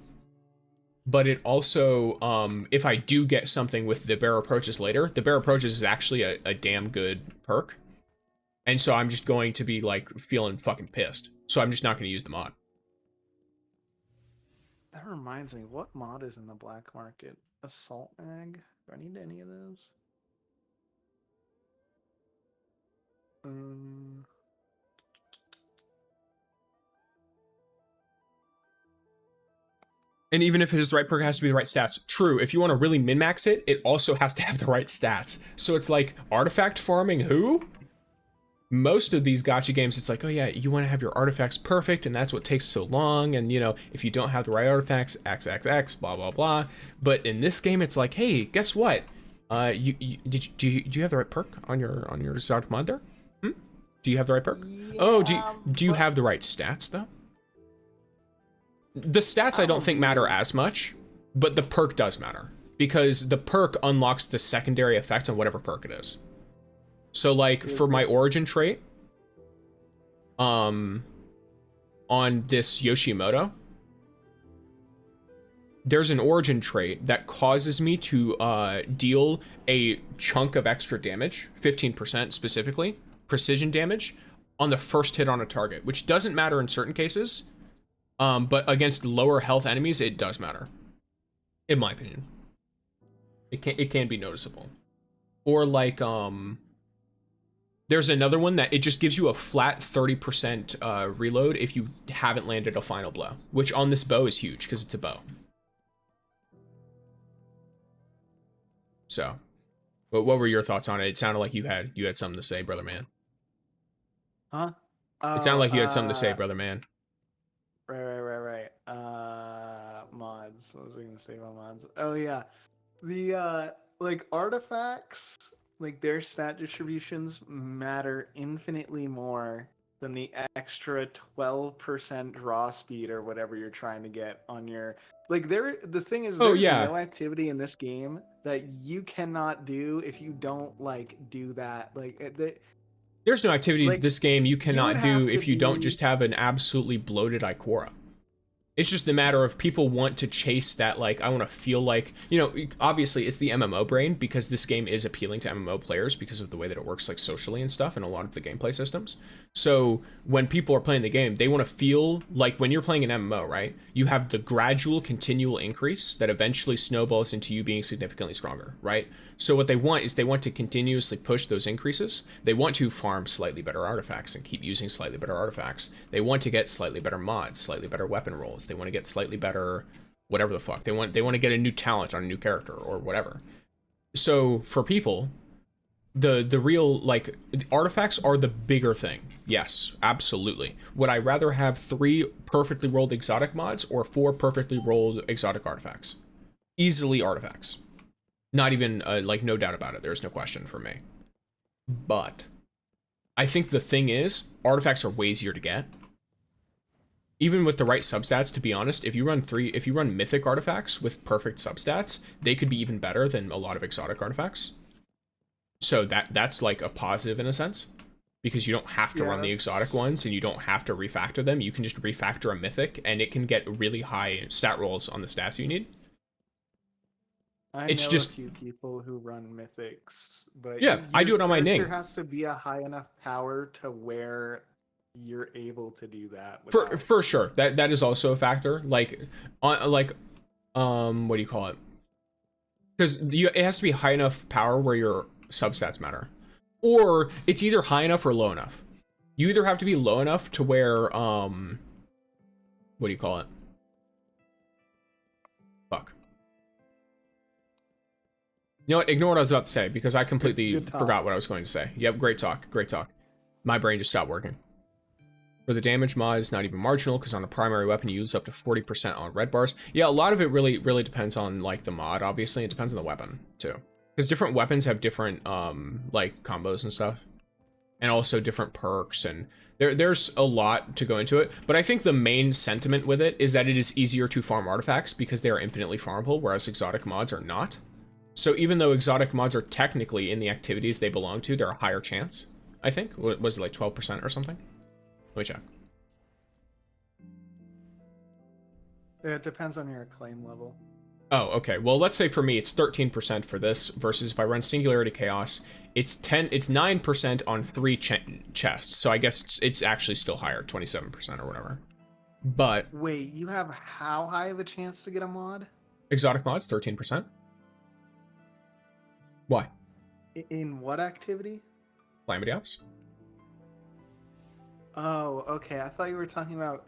but it also, if I do get something with the bear approaches later, the bear approaches is actually a damn good perk. And so I'm just going to be, like, feeling fucking pissed. So I'm just not going to use the mod. That reminds me, what mod is in the black market? Assault mag? Do I need any of those? And even if his right perk has to be the right stats, true, if you want to really min-max it, it also has to have the right stats. So it's like, artifact farming who? Most of these gacha games, it's like, oh yeah, you want to have your artifacts perfect, and that's what takes so long, and you know, if you don't have the right artifacts, XXX, blah, blah, blah. But in this game, it's like, hey, guess what? Do you have the right perk on your exotic mod there? Do you have the right perk? Yeah, oh, do you have the right stats, though? The stats I don't think matter as much, but the perk does matter. Because the perk unlocks the secondary effect on whatever perk it is. So, like, for my origin trait, on this Yoshimoto, there's an origin trait that causes me to deal a chunk of extra damage, 15% specifically, precision damage, on the first hit on a target, which doesn't matter in certain cases, But against lower health enemies, it does matter, in my opinion. It can be noticeable. Or like there's another one that it just gives you a flat 30% reload if you haven't landed a final blow, which on this bow is huge because it's a bow. So, but what were your thoughts on it? It sounded like you had something to say, brother man. Huh? It sounded like you had something to say, brother man. Right. Mods. What was I gonna say about mods? Oh yeah, the like artifacts, like their stat distributions matter infinitely more than the extra 12% draw speed or whatever you're trying to get on your. Like the thing is, there's no activity in this game that you cannot do if you don't like do that. Like there's no activity like, in this game you cannot do if you don't be... just have an absolutely bloated Ikora. It's just a matter of people want to chase that, like, I want to feel like, you know, obviously it's the MMO brain because this game is appealing to MMO players because of the way that it works, like, socially and stuff, and a lot of the gameplay systems. So when people are playing the game, they want to feel like when you're playing an MMO, right, you have the gradual, continual increase that eventually snowballs into you being significantly stronger, right? So what they want is they want to continuously push those increases. They want to farm slightly better artifacts and keep using slightly better artifacts. They want to get slightly better mods, slightly better weapon rolls. They want to get slightly better whatever the fuck. They want to get a new talent on a new character or whatever. So for people, the real, like, artifacts are the bigger thing. Yes, absolutely. Would I rather have 3 perfectly rolled exotic mods or 4 perfectly rolled exotic artifacts? Easily artifacts. Not even, like, no doubt about it. There's no question for me. But I think the thing is, artifacts are way easier to get. Even with the right substats, to be honest, if you run mythic artifacts with perfect substats, they could be even better than a lot of exotic artifacts. So that's like a positive in a sense, because you don't have to run the exotic ones and you don't have to refactor them. You can just refactor a mythic and it can get really high stat rolls on the stats you need. I know a few people who run mythics, but yeah, I do it on my name. There has to be a high enough power to where you're able to do that. For sure, that is also a factor. Like, what do you call it? Because it has to be high enough power where your substats matter, or it's either high enough or low enough. You either have to be low enough to where what do you call it? Fuck. You know what? Ignore what I was about to say because I completely forgot what I was going to say. Yep, great talk. My brain just stopped working. For the damage mod, it's not even marginal because on a primary weapon you use up to 40% on red bars. Yeah, a lot of it really depends on like the mod. Obviously, it depends on the weapon too, because different weapons have different like combos and stuff, and also different perks, and there's a lot to go into it. But I think the main sentiment with it is that it is easier to farm artifacts because they are infinitely farmable, whereas exotic mods are not. So even though exotic mods are technically in the activities they belong to, they're a higher chance, I think. Was it like 12% or something? Let me check. It depends on your acclaim level. Oh, okay. Well, let's say for me, it's 13% for this, versus if I run Singularity Chaos, it's 9% on 3 chests. So I guess it's actually still higher, 27% or whatever. But... Wait, you have how high of a chance to get a mod? Exotic mods, 13%. Why? In what activity? Calamity Ops. Oh, okay. I thought you were talking about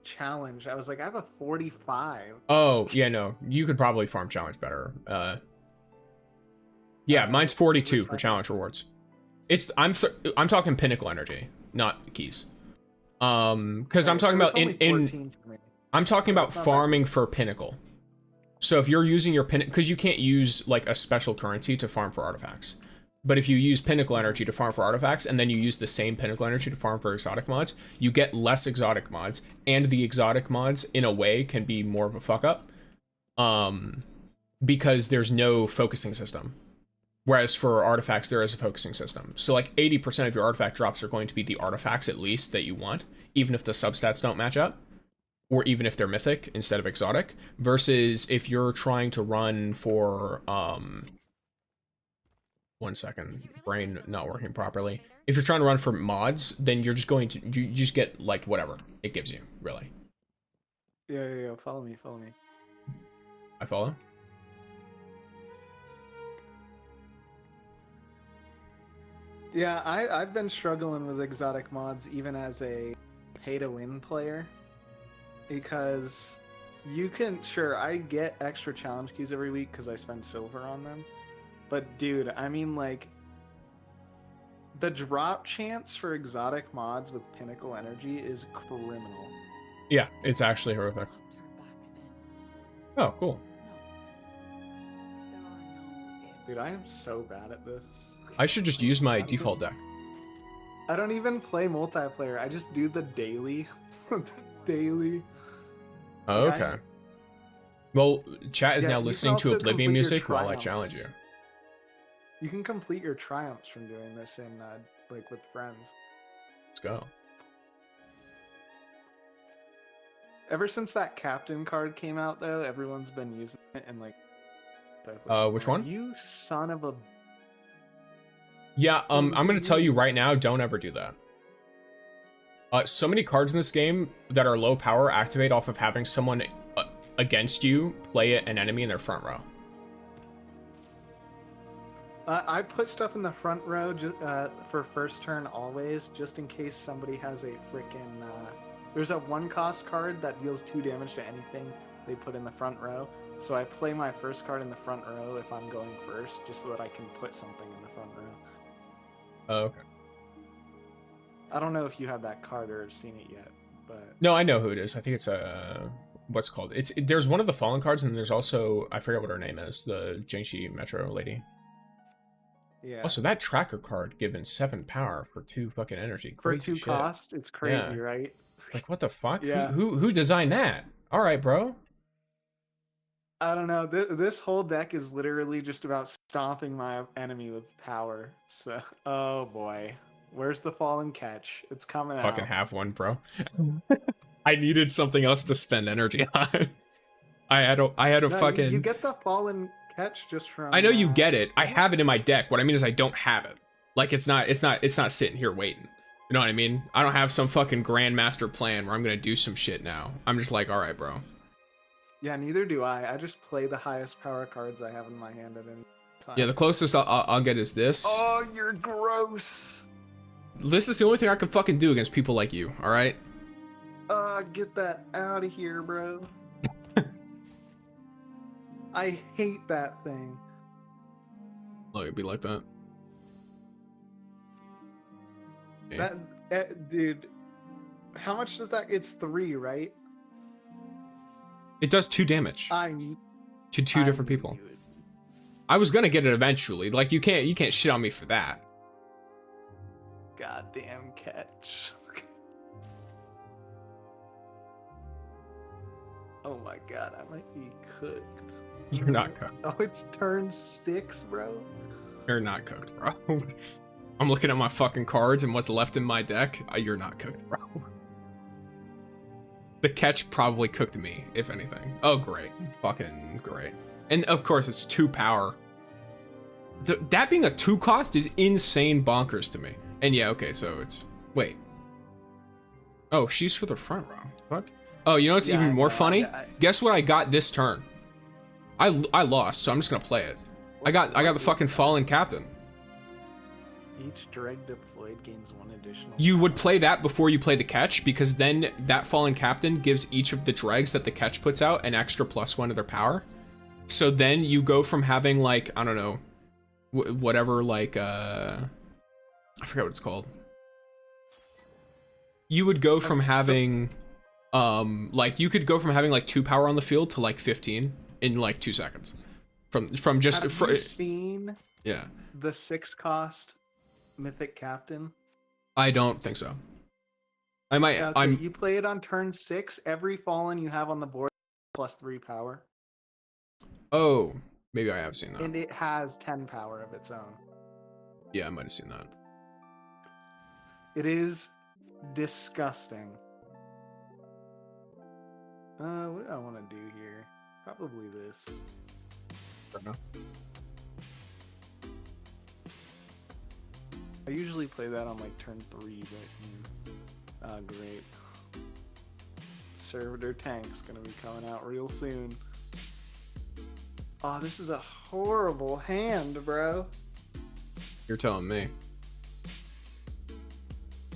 challenge. I was like, I have a 45. Oh, yeah, no. You could probably farm challenge better. Yeah, mine's 42 for challenge rewards. I'm talking pinnacle energy, not keys. Because I'm talking about I'm talking about farming for pinnacle. So if you're using your pinnacle, because you can't use like a special currency to farm for artifacts. But if you use pinnacle energy to farm for artifacts, and then you use the same pinnacle energy to farm for exotic mods, you get less exotic mods, and the exotic mods, in a way, can be more of a fuck up. Because there's no focusing system. Whereas for artifacts, there is a focusing system. So like 80% of your artifact drops are going to be the artifacts, at least, that you want, even if the substats don't match up. Or even if they're mythic instead of exotic, versus if you're trying to run for, 1 second, brain not working properly. If you're trying to run for mods, then you're just going to, you just get, like, whatever it gives you, really. Yeah. Follow me. I follow. Yeah, I've been struggling with exotic mods even as a pay-to-win player because you can sure I get extra challenge keys every week because I spend silver on them, but dude, I mean like the drop chance for exotic mods with pinnacle energy is criminal. Yeah, it's actually horrific. Oh, cool. Dude, I am so bad at this. I should just use my default deck. I don't even play multiplayer. I just do the daily. daily. Oh, okay. Well, chat is Yeah, now you listening can to also Oblivion complete your music while I triumphs. challenge you. You can complete your triumphs from doing this in like with friends. Let's go. Ever since that captain card came out, though, everyone's been using it and like. Which one? You son of a. Yeah, I'm gonna tell you right now, don't ever do that. So many cards in this game that are low power activate off of having someone against you play an enemy in their front row. I put stuff in the front row for first turn always, just in case somebody has a freaking. There's a 1-cost card that deals 2 damage to anything they put in the front row. So I play my first card in the front row if I'm going first, just so that I can put something in the front row. Oh, okay. I don't know if you have that card or seen it yet, but No, I know who it is. I think it's what's it called? There's one of the fallen cards, and there's also, I forget what her name is, the Jingxi Metro lady. yeah. Also, that tracker card given 7 power for 2 fucking energy. For Crazy 2 shit. cost, it's crazy, Yeah. right? Like, what the fuck? Yeah. Who designed that? All right, bro. I don't know. This whole deck is literally just about stomping my enemy with power. So, oh boy, where's the fallen catch? It's coming out. Fucking have one, bro. I needed something else to spend energy on. I had a No, fucking. You get the fallen catch just from. I know you get it. I have it in my deck. What I mean is I don't have it. Like it's not sitting here waiting. You know what I mean? I don't have some fucking grandmaster plan where I'm gonna do some shit now. I'm just like, all right, bro. Yeah, neither do I. I just play the highest power cards I have in my hand at any time. Yeah, the closest I'll get is this. Oh, you're gross. This is the only thing I can fucking do against people like you. All right. Get that out of here, bro. I hate that thing. Oh, it'd be like that. Okay. Dude, how much does that? It's 3, right? It does 2 damage I to 2 different knew people. you would. I was gonna get it eventually. Like you can't shit on me for that. Goddamn catch. Oh my god, I might be cooked. You're not cooked. Oh, it's turn 6, bro. You're not cooked, bro. I'm looking at my fucking cards and what's left in my deck. You're not cooked, bro. The catch probably cooked me, if anything. Oh, great. Fucking great. And of course, it's 2 power. That being a 2 cost is insane bonkers to me. And yeah, okay, so it's... Wait. Oh, she's for the front row. Fuck. Oh, you know what's even more funny? Guess what I got this turn? I lost, so I'm just gonna play it. I got the fucking fallen captain. Each dreg deployed gains 1 additional. You would play that before you play the catch, because then that fallen captain gives each of the dregs that the catch puts out an extra +1 to their power. So then you go from having like, I don't know, whatever, like I forget what it's called. You would go from having like you could go from having like 2 power on the field to like 15 in like 2 seconds. From just Have you seen yeah. the 6-cost Mythic Captain? I don't think so. I might. Okay, you play it on turn 6. Every fallen you have on the board +3 power. Oh, maybe I have seen that. And it has 10 power of its own. Yeah, I might have seen that. It is disgusting. What do I want to do here? Probably this. Fair enough. I usually play that on like turn 3, but great. servitor tank's gonna be coming out real soon. Oh, this is a horrible hand, bro. You're telling me.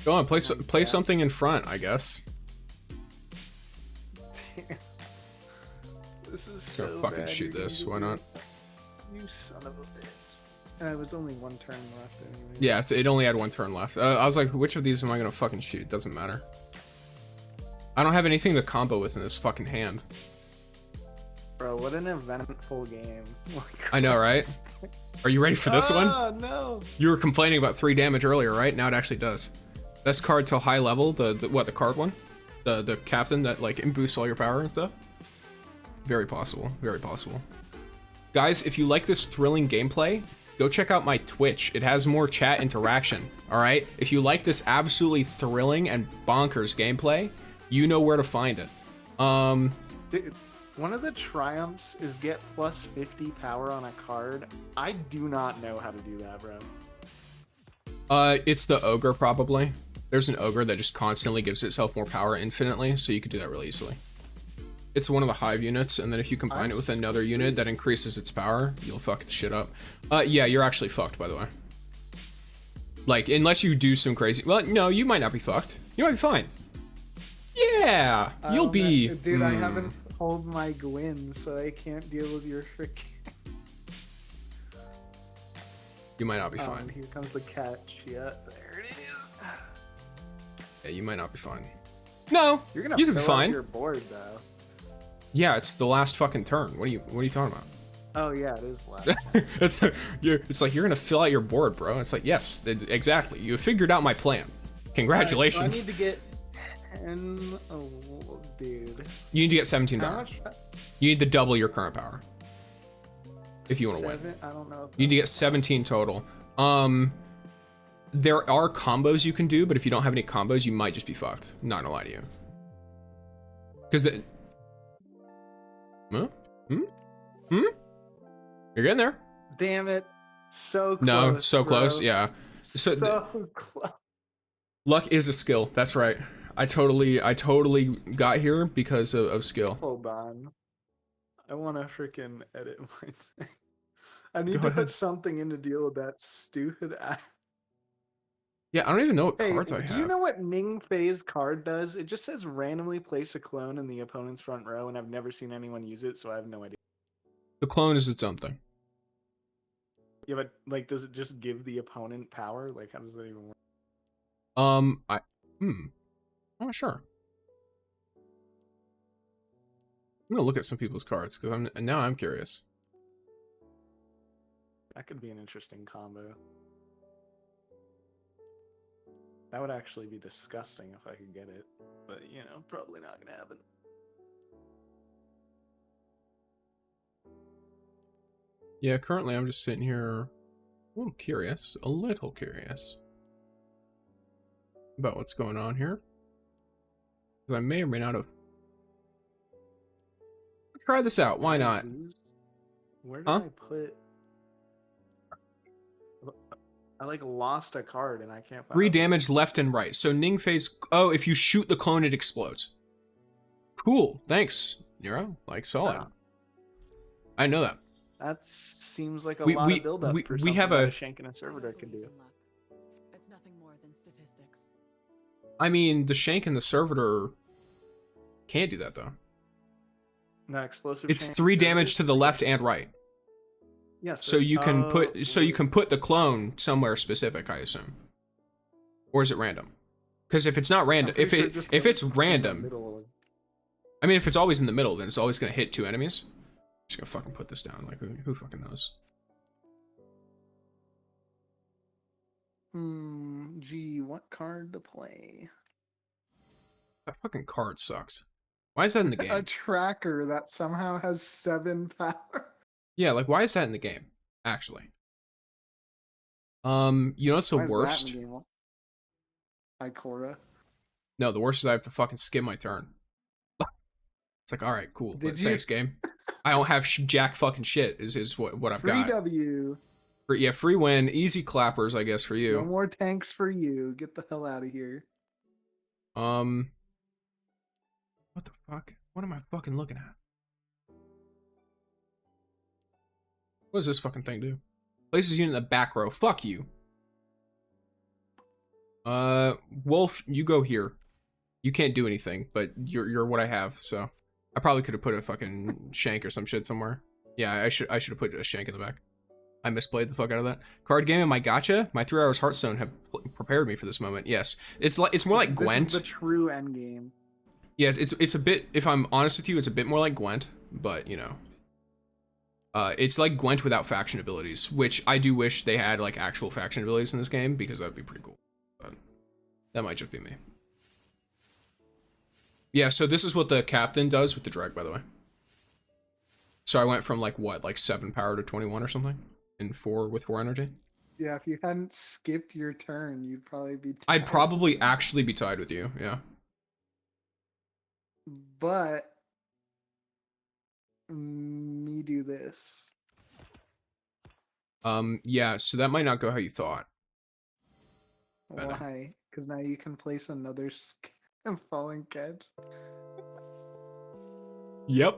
Go on, play something in front, I guess. This is Just gonna so fucking bad. shoot You're this. gonna Why do not? it. You son of a bitch. It was only one turn left anyway. Yeah, it only had one turn left. I was like, which of these am I gonna fucking shoot? Doesn't matter. I don't have anything to combo with in this fucking hand. Bro, what an eventful game. Like, I know, right? Are you ready for this one? Oh, no. You were complaining about 3 damage earlier, right? Now it actually does. Best card till high level, the card one? The captain that like boosts all your power and stuff? Very possible, very possible. Guys, if you like this thrilling gameplay, go check out my Twitch. It has more chat interaction, alright? If you like this absolutely thrilling and bonkers gameplay, you know where to find it. Dude, one of the triumphs is get plus 50 power on a card. I do not know how to do that, bro. It's the ogre probably. There's an ogre that just constantly gives itself more power infinitely, so you could do that really easily. It's one of the hive units, and then if you combine it with another unit that increases its power, you'll fuck the shit up. Yeah, you're actually fucked, by the way. Like, unless you do some crazy... Well, no, you might not be fucked. You might be fine. Yeah, you'll be... Dude, I haven't pulled my Gwyn, so I can't deal with your freaking... You might not be fine. Here comes the catch. Yeah, there it is. Yeah, you might not be fine. No, You're gonna you can be fill out fine. your board, though. Yeah, it's the last fucking turn. What are you talking about? Oh yeah, it is last. It's like you're gonna fill out your board, bro. It's like, yes, exactly. You figured out my plan. Congratulations. Right, so I need to get 10. Oh, dude. You need to get 17 How power. much? You need to double your current power if you want to win. I don't know. You need to get 17 total. There are combos you can do, but if you don't have any combos, you might just be fucked. Not gonna lie to you. Because the... Huh? You're getting there. Damn it. So close. No, so bro. close, yeah. So Close. luck is a skill, that's right. I totally got here because of skill. Hold on. I want to freaking edit my thing. I need Go to ahead. put something in to deal with that stupid ass. Yeah, I don't even know what Hey, cards I do have. you know what Ning Fei's card does? It just says randomly place a clone in the opponent's front row, and I've never seen anyone use it, so I have no idea. The clone is its own thing. Yeah, but like, does it just give the opponent power? Like, how does that even work? I'm not sure. I'm gonna look at some people's cards because I'm curious. That could be an interesting combo. That would actually be disgusting if I could get it, but you know, probably not gonna happen. Yeah, currently I'm just sitting here a little curious about what's going on here. Because I may or may not have... Try this out, why not? Where did Huh? I put... I like lost a card and I can't find 3 it. damage left and right. So Ning Fei's... Oh, if you shoot the clone, it explodes. Cool, thanks, Nero. Like, solid. Yeah. I know that. That seems like a We- lot we- of build-up we- for we something have that a- a Shank and a Servitor could do. It's nothing more than statistics. I mean, the Shank and the Servitor can't do that, though. No, explosive. It's Shank 3 Servitor? damage to the left and right. Yes. So you can put the clone somewhere specific, I assume. Or is it random? Because if it's not random, if it's random, I mean, if it's always in the middle, then it's always gonna hit 2 enemies. I'm just gonna fucking put this down. Like, who fucking knows? Gee, what card to play? That fucking card sucks. Why is that in the A game? tracker that somehow has 7 power. Yeah, like, why is that in the game? Actually. You know what's the Why is that in worst? the game? Ikora. No, the worst is I have to fucking skip my turn. It's like, all right, cool. Did But you- thanks, game. I don't have jack fucking shit. Is what I've Free got. W. Yeah, free win, easy clappers, I guess, for No you. more tanks for you. Get the hell out of here. What What the fuck? What am I fucking looking at? What does this fucking thing do? Places you in the back row. Fuck you. Wolf, you go here. You can't do anything, but you're what I have, so I probably could have put a fucking shank or some shit somewhere. Yeah, I should have put a shank in the back. I misplayed the fuck out of that. Card game and my gotcha. My 3 hours Hearthstone have prepared me for this moment. Yes, it's more like Gwent. This is the true end game. Yeah, it's a bit. If I'm honest with you, it's a bit more like Gwent, but you know, it's like Gwent without faction abilities, which I do wish they had like actual faction abilities in this game because that'd be pretty cool. But that might just be me. Yeah, so this is what the captain does with the drag, by the way. So I went from like what, like 7 power to 21 or something, in 4 with 4 energy. Yeah, if you hadn't skipped your turn, you'd probably be tied. I'd probably actually be tied with you, yeah. But me do this. Yeah, so that might not go how you thought. Why? Because now you can place another falling catch. Yep.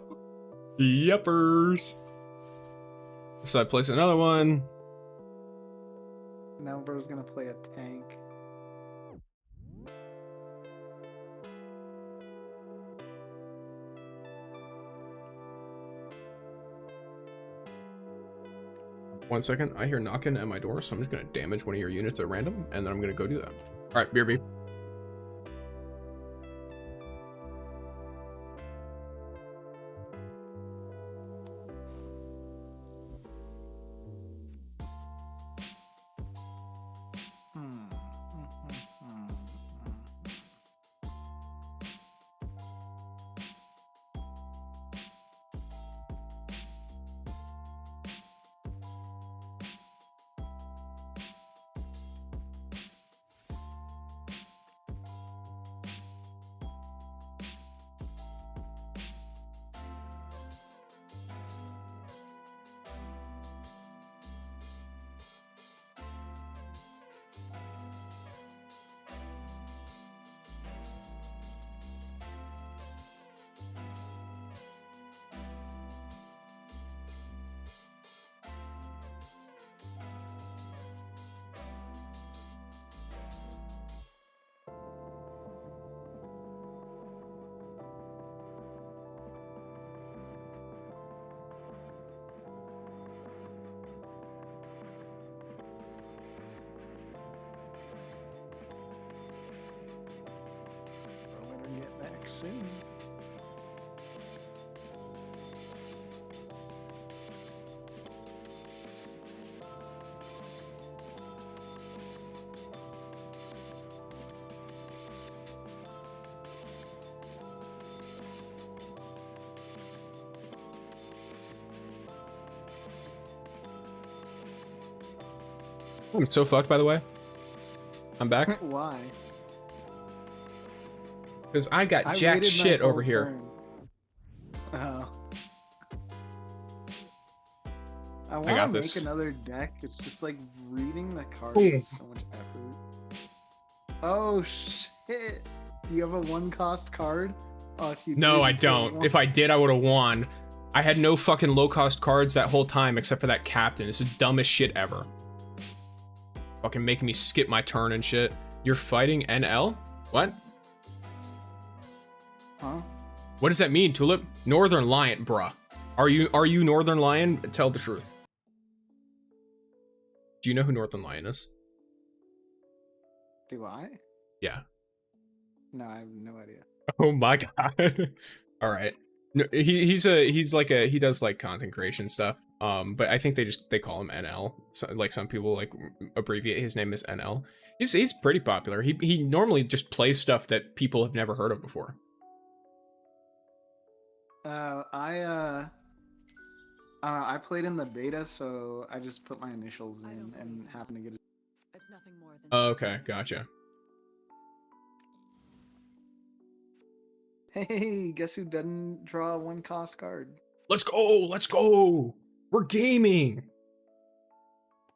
Yepers. So I place another one. Now bro's gonna play a tank. One second, I hear knocking at my door, so I'm just gonna damage one of your units at random, and then I'm gonna go do that. Alright, BRB. Soon. I'm so fucked, by the way. I'm back. Why? Because I got jack shit over here. Oh. I want to make another deck. It's just like reading the cards is so much effort. Oh shit! Do you have a 1-cost card? Oh, if you no, I don't. If I did, I would have won. I had no fucking low-cost cards that whole time except for that captain. It's the dumbest shit ever. Fucking making me skip my turn and shit. You're fighting NL? What? Huh? What does that mean, Tulip? Northern Lion, bruh. Are you Northern Lion? Tell the truth. Do you know who Northern Lion is? Do I? Yeah. No, I have no idea. Oh my god. All right. No, he does like content creation stuff. But I think they call him NL. So, like some people like abbreviate his name as NL. He's pretty popular. He normally just plays stuff that people have never heard of before. I don't know, I played in the beta, so I just put my initials in and happened to get it. It's nothing more than Oh, okay, gotcha. Hey, guess who doesn't draw a 1-cost card? Let's go! Let's go! We're gaming!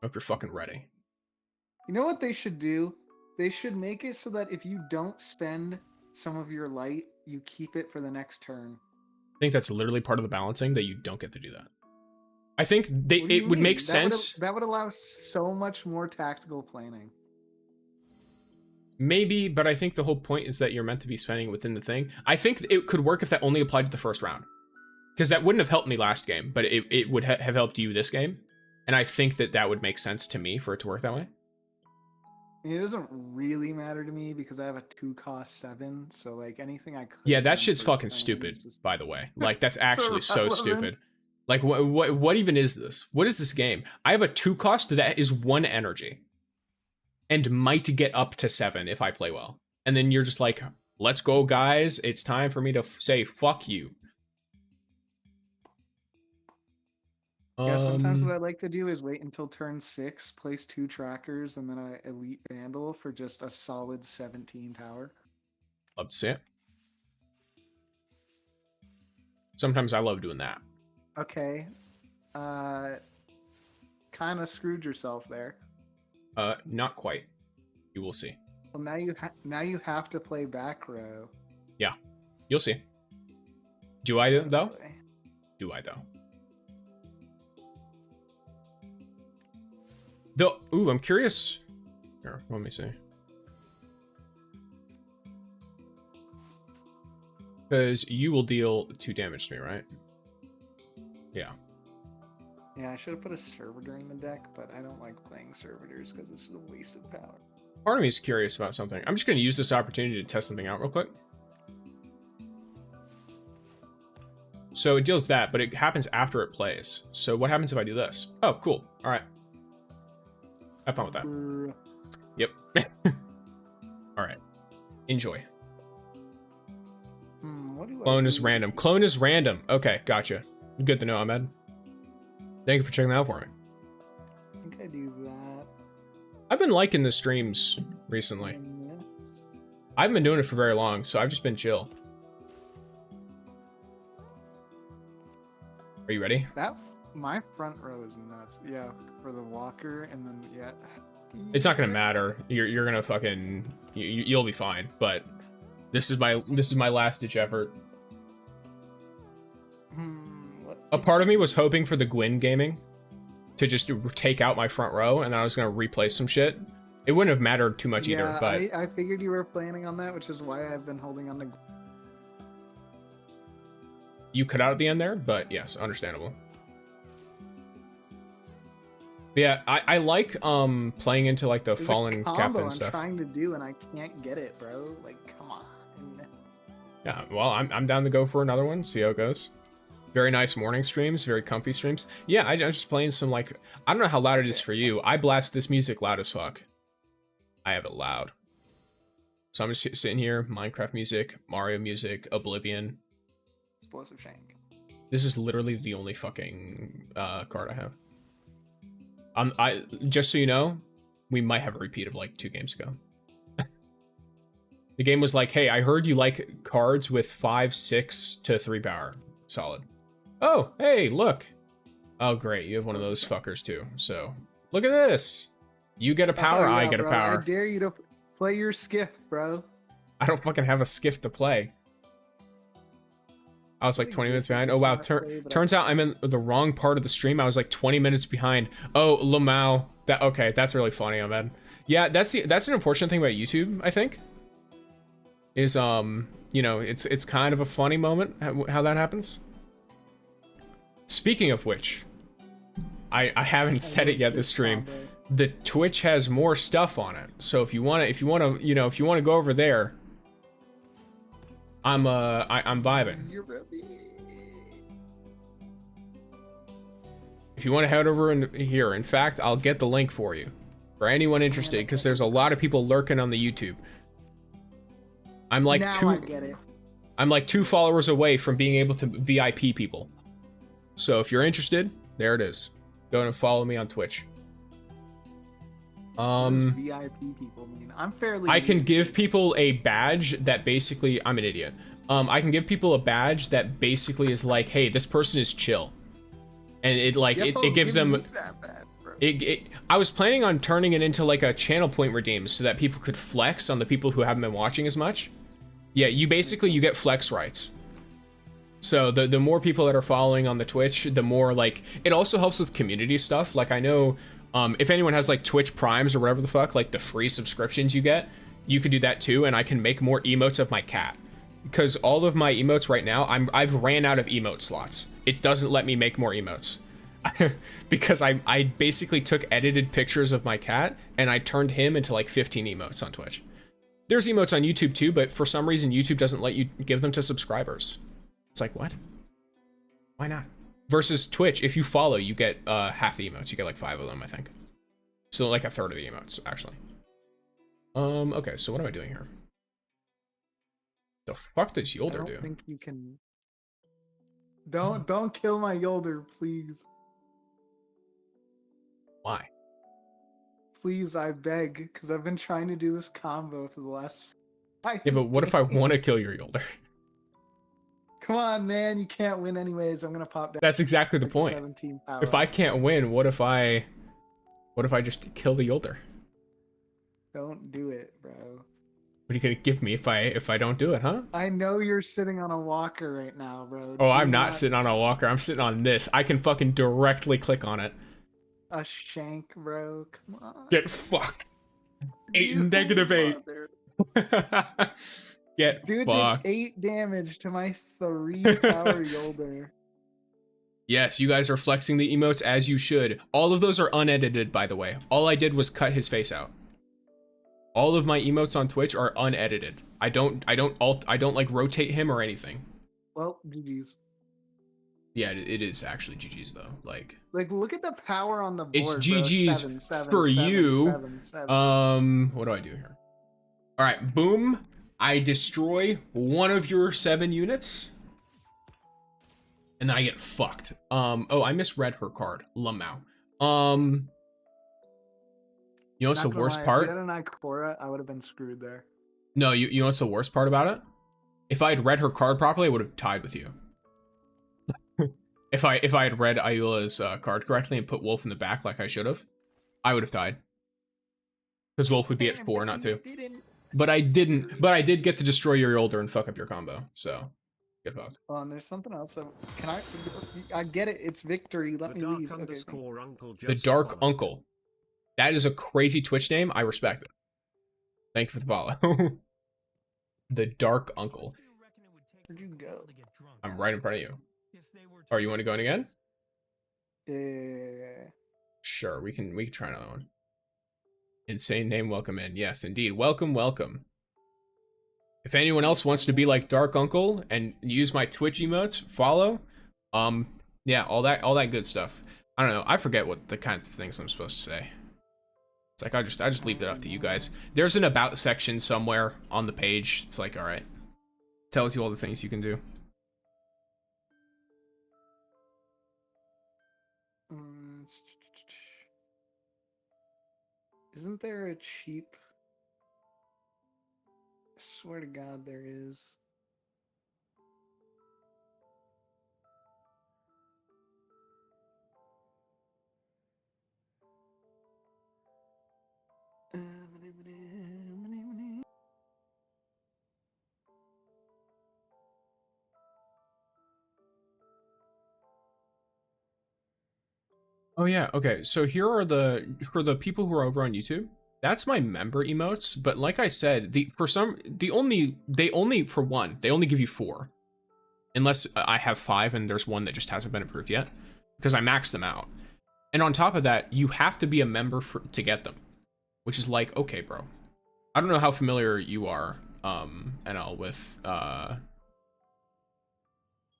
Hope you're fucking ready. You know what they should do? They should make it so that if you don't spend some of your light you keep it for the next turn. I think that's literally part of the balancing that you don't get to do that. I think What do it you would mean? make sense. That would allow so much more tactical planning. Maybe, but I think the whole point is that you're meant to be spending within the thing. I think it could work if that only applied to the first round. Because that wouldn't have helped me last game, but it would have helped you this game. And I think that would make sense to me for it to work that way. It doesn't really matter to me because I have a 2-cost 7, so like anything I could. Yeah, that do shit's first fucking round is stupid, just- by the way. Like, that's actually so irrelevant. stupid. Like, what even is this? What is this game? I have a 2-cost that is 1 energy. And might get up to 7 if I play well. And then you're just like, let's go, guys. It's time for me to say fuck you. Yeah, sometimes what I like to do is wait until turn 6, place 2 trackers, and then I elite vandal for just a solid 17 power. Love to see it. Sometimes I love doing that. Okay. Kind of screwed yourself there. Not quite. You will see. Well, now you have to play back row. Yeah, you'll see. Do I though? Boy. Do I though? Though, ooh, I'm curious. Here, let me see. Because you will deal 2 damage to me, right? Yeah. Yeah, I should have put a servitor in the deck, but I don't like playing servitors because this is a waste of power. Part of me is curious about something. I'm just going to use this opportunity to test something out real quick. So it deals that, but it happens after it plays. So what happens if I do this? Oh, cool. All right. Have fun with that. Yep. All right. Enjoy. What do Clone I is do? random. Clone is random. Okay, gotcha. Good to know, Ahmed. Thank you for checking that out for me. I think I do that. I've been liking the streams recently. And this. I haven't been doing it for very long, so I've just been chill. Are you ready? My front row is nuts. Yeah, for the walker, and then yeah. It's not gonna matter. You're gonna fucking you'll be fine. But this is my last ditch effort. A part of me was hoping for the Gwyn gaming to just take out my front row, and then I was gonna replace some shit. It wouldn't have mattered too much either. But I figured you were planning on that, which is why I've been holding on to. you cut out at the end there. But yes, understandable. But yeah, I like playing into like the There's fallen a combo captain I'm stuff. trying to do, and I can't get it, bro. Like, come on. Yeah, well, I'm down to go for another one. See how it goes. Very nice morning streams, very comfy streams. Yeah, I'm just playing some like I don't know how loud it is for you. I blast this music loud as fuck. I have it loud. So I'm just sitting here, Minecraft music, Mario music, Oblivion. Explosive Shank. This is literally the only fucking card I have. I just so you know, we might have a repeat of like 2 games ago. The game was like, hey, I heard you like cards with 5, 6 to 3 power. Solid. Oh, hey, look. Oh, great. You have one of those fuckers too. So look at this. You get a power, I get a bro, power. I dare you to play your skiff, bro. I don't fucking have a skiff to play. I was like 20 minutes behind. Oh, wow. Turns out I'm in the wrong part of the stream. I was like 20 minutes behind. Oh, Lamau. Okay, that's really funny, Ahmed. Yeah, that's an unfortunate thing about YouTube, I think. Is, you know, it's kind of a funny moment how that happens. Speaking of which, I haven't said it yet this stream. The Twitch has more stuff on it. So if you want to go over there, I'm vibing. If you want to head over in here, in fact, I'll get the link for you. For anyone interested, because there's a lot of people lurking on the YouTube. I'm like I'm like 2 followers away from being able to VIP people. So if you're interested, there it is. Go and follow me on Twitch. VIP people mean? I'm fairly. I can give people a badge that basically I'm an idiot. I can give people a badge that basically is like, hey, this person is chill, and it like it gives them. I was planning on turning it into like a channel point redeem so that people could flex on the people who haven't been watching as much. Yeah, you basically you get flex rights. So the more people that are following on the Twitch, the more like it also helps with community stuff. Like I know if anyone has like Twitch Primes or whatever the fuck, like the free subscriptions you get, you could do that too, and I can make more emotes of my cat. Because all of my emotes right now, I've ran out of emote slots. It doesn't let me make more emotes. Because I basically took edited pictures of my cat and I turned him into like 15 emotes on Twitch. There's emotes on YouTube too, but for some reason YouTube doesn't let you give them to subscribers. It's like, what? Why not? Versus Twitch, if you follow, you get half the emotes. You get like 5 of them, I think. So like a third of the emotes, actually. Okay, so what am I doing here? The fuck does Yolder do? I don't think you can. Don't kill my Yolder, please. Why? Please, I beg, because I've been trying to do this combo for the last 5 Yeah, but what if I days. want to kill your Yolder? Come on, man, you can't win anyways. I'm gonna pop down. That's exactly the like point. 17 power. If I can't win, what if I just kill the Yolder? Don't do it, bro. What are you gonna give me if I don't do it, huh? I know you're sitting on a walker right now, bro. Oh, I'm not sitting on a walker. I'm sitting on this. I can fucking directly click on it. A shank, bro. Come on. Get fucked. 8 You negative 8. mother- Get Dude fucked. did 8 damage to my 3 power Yolder. Yes, you guys are flexing the emotes as you should. All of those are unedited, by the way. All I did was cut his face out. All of my emotes on Twitch are unedited. I don't like rotate him or anything. Well, GG's. Yeah, it is actually GG's though. Like look at the power on the board. it's bro. GG's 7, 7, for 7, you. 7, 7. What do I do here? All right, boom. I destroy one of your 7 units. And then I get fucked. Oh, I misread her card. Lamau. You know what's the worst part? If you had an Ikora, I would have been screwed there. No, you know what's the worst part about it? If I had read her card properly, I would have tied with you. If I had read Ayula's card correctly and put Wolf in the back like I should have, I would have tied. Because Wolf would be at 4, not 2. But I didn't. But I did get to destroy your Yolder and fuck up your combo. So, get fucked. Oh, and there's something else. Can I get it. It's victory. Let me leave. Okay. The Dark Uncle. That is a crazy Twitch name. I respect it. Thank you for the follow. The Dark Uncle. Where'd you go? I'm right in front of you. Oh, you want to go in again? Yeah. Sure, we can try another one. Insane name, welcome in. Yes, indeed. Welcome, welcome. If anyone else wants to be like Dark Uncle and use my Twitch emotes, follow. Yeah, all that good stuff. I don't know. I forget what the kinds of things I'm supposed to say. It's like I just leave it up to you guys. There's an about section somewhere on the page. It's like, all right, tells you all the things you can do. Isn't there a cheap? I swear to God, there is. Oh yeah, okay. So here are for the people who are over on YouTube. That's my member emotes, but like I said, they only give you 4. Unless I have 5 and there's one that just hasn't been approved yet, because I maxed them out. And on top of that, you have to be a member to get them, which is like, okay, bro. I don't know how familiar you are, NL,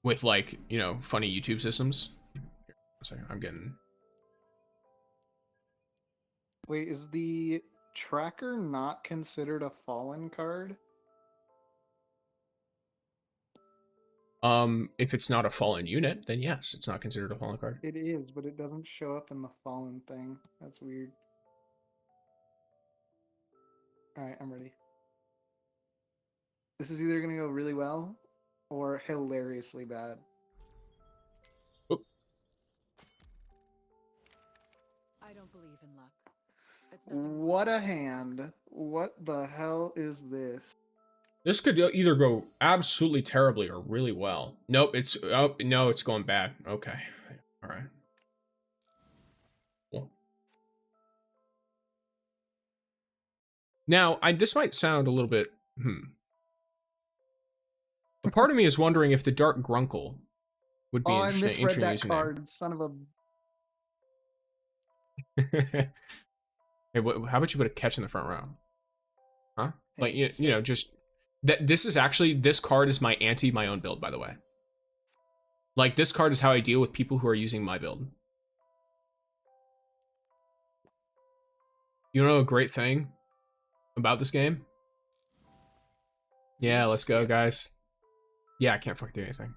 with like, you know, funny YouTube systems. One second, I'm getting. Wait, is the tracker not considered a fallen card? If it's not a fallen unit, then yes, it's not considered a fallen card. It is, but it doesn't show up in the fallen thing. That's weird. Alright, I'm ready. This is either gonna go really well or hilariously bad. Oop. I don't believe in luck. It's What a hand. What the hell is this? This could either go absolutely terribly or really well. Nope, it's... Oh, no, it's going bad. Okay. Alright. Cool. Now, this might sound a little bit... A part of me is wondering if the Dark Grunkle would be Oh, I interesting misread that username. card, son of a... Hey, how about you put a catch in the front row? Huh? Like, Hey, you know, just... This is actually... This card is my my own build, by the way. Like, this card is how I deal with people who are using my build. You know a great thing about this game? Yeah, let's go, guys. Yeah, I can't fucking do anything.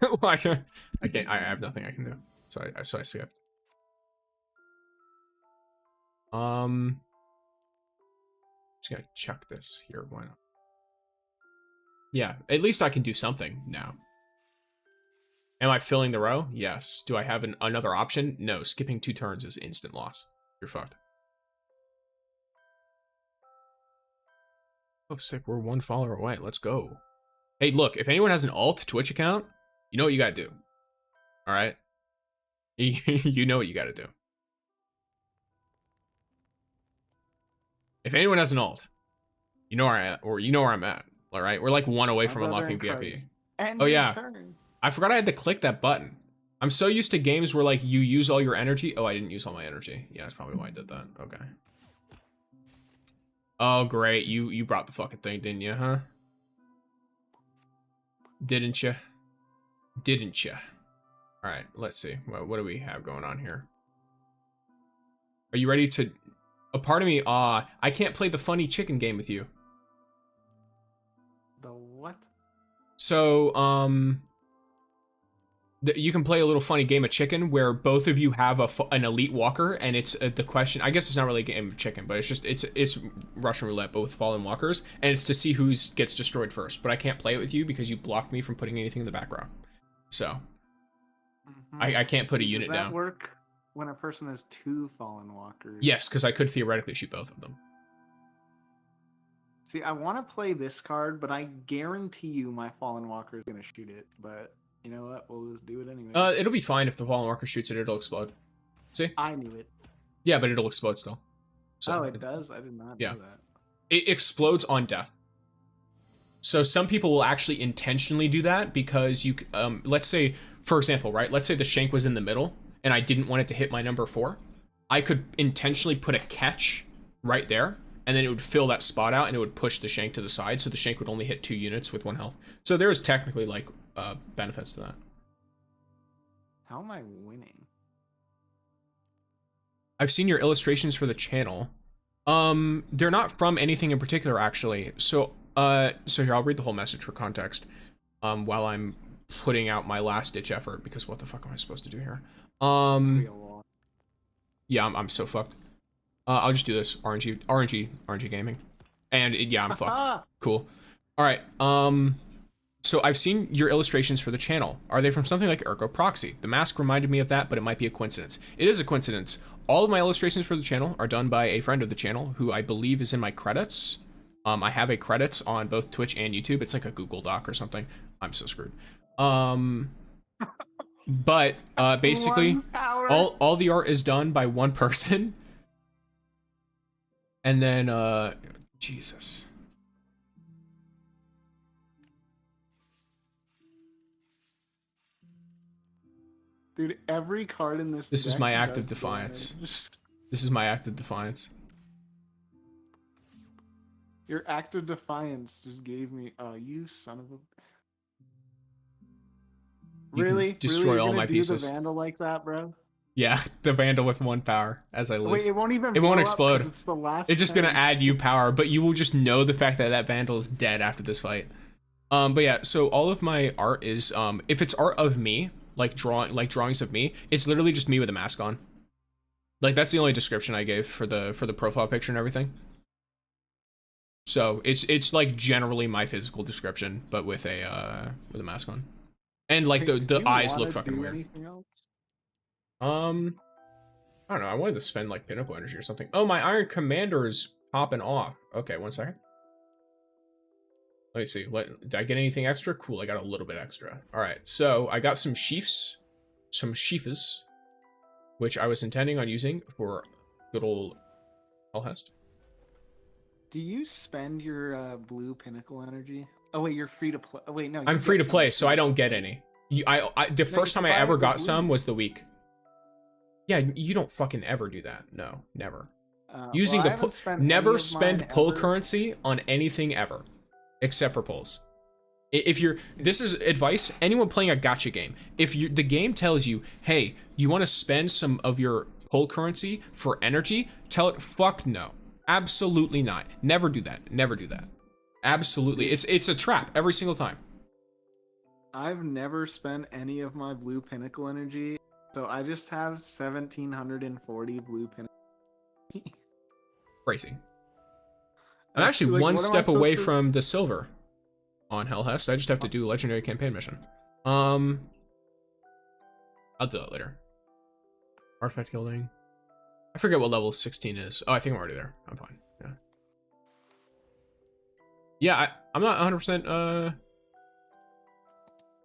Well, I have nothing I can do. So I skipped. Just gotta chuck this here. Why not? Yeah, at least I can do something now. Am I filling the row? Yes. Do I have another option? No. Skipping 2 turns is instant loss. You're fucked. Oh, sick. We're 1 follower away. Let's go. Hey, look. If anyone has an alt Twitch account, you know what you gotta do. All right? You know what you gotta do. If anyone has an alt, you know where I at, or you know where I'm at. All right? We're like 1 away from unlocking VIP. Oh, yeah. I forgot I had to click that button. I'm so used to games where, like, you use all your energy. Oh, I didn't use all my energy. Yeah, that's probably why I did that. Okay. Oh, great. You brought the fucking thing, didn't you, huh? Didn't you? Didn't you? All right, let's see. What do we have going on here? Are you ready to... A part of me, I can't play the funny chicken game with you. The what? So, you can play a little funny game of chicken where both of you have an elite walker, and it's the question. I guess it's not really a game of chicken, but it's Russian roulette, but with fallen walkers, and it's to see who gets destroyed first. But I can't play it with you because you blocked me from putting anything in the background. So I can't put a unit down. Does that work when a person has 2 fallen walkers? Yes, because I could theoretically shoot both of them. See, I want to play this card, but I guarantee you my fallen walker is gonna shoot it. But you know what? We'll just do it anyway. It'll be fine if the fallen walker shoots it. It'll explode. See? I knew it. Yeah, but it'll explode still. So, oh, it does? I did not know that. It explodes on death. So some people will actually intentionally do that because you, let's say, for example, right? Let's say the shank was in the middle and I didn't want it to hit my number 4. I could intentionally put a catch right there, and then it would fill that spot out and it would push the shank to the side, so the shank would only hit 2 units with 1 health. So there is technically, like, benefits to that. How am I winning? I've seen your illustrations for the channel. They're not from anything in particular, actually. So here, I'll read the whole message for context, while I'm putting out my last-ditch effort, because what the fuck am I supposed to do here? Yeah, I'm so fucked. I'll just do this. RNG gaming. And yeah, I'm fucked. Cool. Alright, so I've seen your illustrations for the channel. Are they from something like Ergo Proxy? The mask reminded me of that, but it might be a coincidence. It is a coincidence. All of my illustrations for the channel are done by a friend of the channel, who I believe is in my credits. I have a credits on both Twitch and YouTube. It's like a Google Doc or something. I'm so screwed. But basically, all the art is done by one person. And then, Jesus. Dude, every card in this This is deck my act of does defiance. damage. This is my act of defiance. Your act of defiance just gave me... Oh, you son of a... You Really? can destroy really? all You're my gonna do pieces. the Vandal like that, bro? Yeah, the Vandal with 1 power as I lose. Wait, it won't even It won't blow up explode. 'cause it's the last It's just gonna turn. add you power, but you will just know the fact that that Vandal is dead after this fight. But yeah, so all of my art is, if it's art of me, like drawings of me, it's literally just me with a mask on. Like, that's the only description I gave for the profile picture and everything. So it's like generally my physical description, but with a mask on. And like Wait, the do you eyes wanna look fucking do weird. anything else? I don't know. I wanted to spend like pinnacle energy or something. Oh, my Iron Commander is popping off. Okay, 1 second. Let me see. Did I get anything extra? Cool, I got a little bit extra. All right, so I got some sheafs, which I was intending on using for good old HELHEST. Do you spend your blue pinnacle energy? Oh wait, you're free to play. Oh wait, no. You I'm free to get play, some so I don't get any. The first time I ever got some was the week. Yeah, you don't fucking ever do that. No, never. Using never spend pull currency on anything ever, except for pulls. This is advice, anyone playing a gacha game. If the game tells you, hey, you want to spend some of your pull currency for energy, tell it, fuck no. Absolutely not. Never do that. Never do that. Absolutely. It's a trap every single time. I've never spent any of my blue pinnacle energy, so I just have 1,740 blue pinnacle. Crazy. I'm actually one step away from the silver on HELHEST. I just have to do a legendary campaign mission. I'll do that later. Artifact gilding. I forget what level 16 is. Oh, I think I'm already there. I'm fine. Yeah. Yeah, I'm not 100%.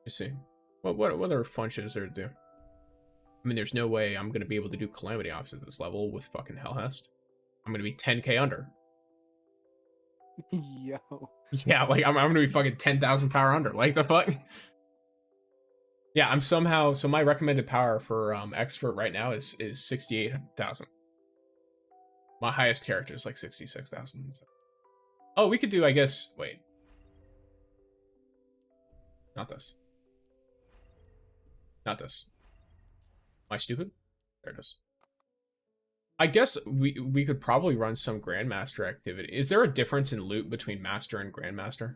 Let's see. What other fun shit is there to do? I mean, there's no way I'm gonna be able to do Calamity Ops at this level with fucking HELHEST. I'm gonna be 10k under. Yo. Yeah, like I'm gonna be fucking 10,000 power under. Like the fuck. Yeah, I'm somehow. So my recommended power for expert right now is 68,000. My highest character is like 66,000. Oh, we could do, I guess. Wait. Not this. Not this. Am I stupid? There it is. I guess we could probably run some Grandmaster activity. Is there a difference in loot between Master and Grandmaster?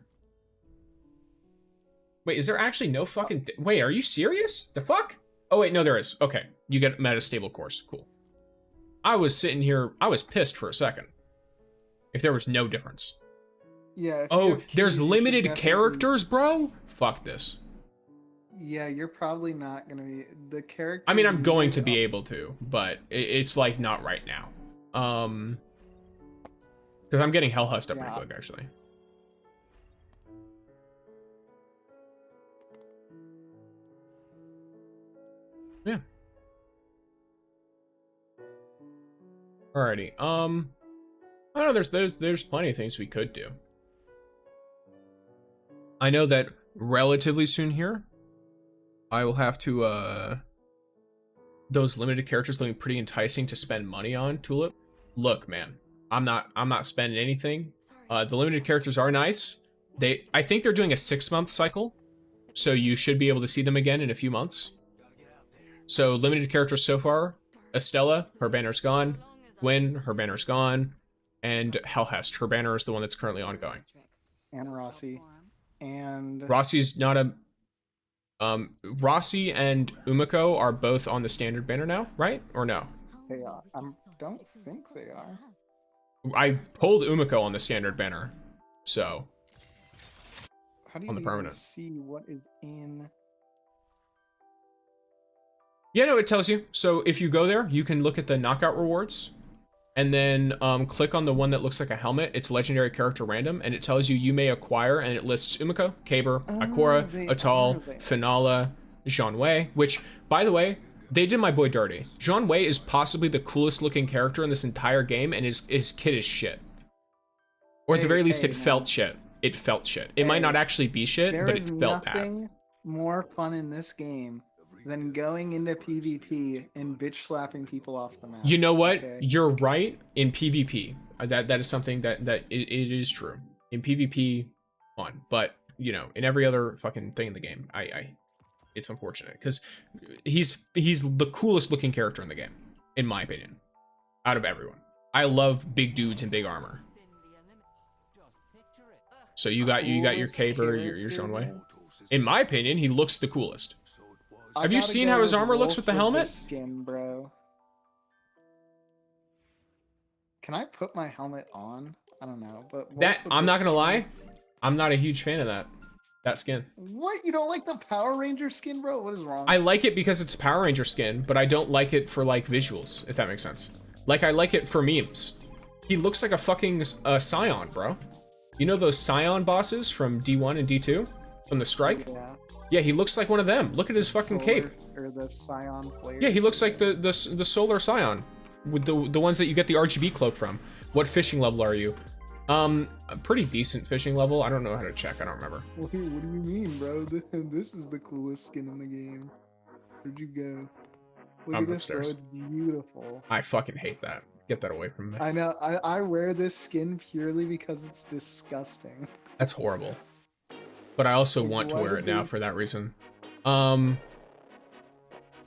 Wait, is there actually no fucking... Wait, are you serious? The fuck? Oh, wait, no, there is. Okay, you get metastable course. Cool. I was sitting here... I was pissed for a second. If there was no difference. Yeah. Oh, there's limited characters, bro? Fuck this. Yeah, you're probably not gonna be the character. I mean, I'm going to be able to, but it's like not right now. Because I'm getting HELHEST up pretty quick, actually. Yeah. Alrighty. I don't know. There's plenty of things we could do. I know that relatively soon here, I will have to, those limited characters looking pretty enticing to spend money on, Tulip. Look, man, I'm not spending anything. The limited characters are nice. I think they're doing a 6-month cycle, so you should be able to see them again in a few months. So limited characters so far, Estella, her banner's gone. Gwen, her banner's gone. And HELHEST, her banner is the one that's currently ongoing. And Rossi. And Rossi's not a... Rossi and Umiko are both on the standard banner now, right? Or no? They are. I don't think they are. I pulled Umiko on the standard banner, so... How do you on the permanent. see what is in... Yeah, no, it tells you. So if you go there, you can look at the knockout rewards, and then click on the one that looks like a helmet. It's legendary character random, and it tells you may acquire, and it lists Umiko, Kaber, Ikora, Atal, Finala, Jean Wei, which, by the way, they did my boy dirty. Jean Wei is possibly the coolest looking character in this entire game, and his kit is shit. Or at the very least, it felt shit. It felt shit. It might not actually be shit, but it felt bad. There is nothing more fun in this game than going into PvP and bitch slapping people off the map. You know what? Okay? You're right in PvP. That is something that it is true. In PvP, fun. But, you know, in every other fucking thing in the game, it's unfortunate. Because he's the coolest looking character in the game, in my opinion. Out of everyone. I love big dudes in big armor. So you got your Kaber, your Jean Wei. In my opinion, he looks the coolest. Have you seen how his armor looks with the helmet? Skin, bro. Can I put my helmet on? I don't know, but I'm not gonna lie, I'm not a huge fan of that skin. What? You don't like the Power Ranger skin, bro? What is wrong? I like it because it's Power Ranger skin, but I don't like it for like visuals, if that makes sense. Like I like it for memes. He looks like a fucking Scion, bro. You know those Scion bosses from D1 and D2 from the Strike? Yeah. Yeah, he looks like one of them. Look at his fucking cape. Or the Scion flare. Yeah, he looks like the Solar Scion with the ones that you get the RGB cloak from. What fishing level are you? A pretty decent fishing level. I don't know how to check. I don't remember. What do you mean, bro? This is the coolest skin in the game. Where'd you go? Look I'm at this, bro. upstairs. It's beautiful. I fucking hate that. Get that away from me. I know. I wear this skin purely because it's disgusting. That's horrible. But I also Like, want to why wear did it now they- for that reason.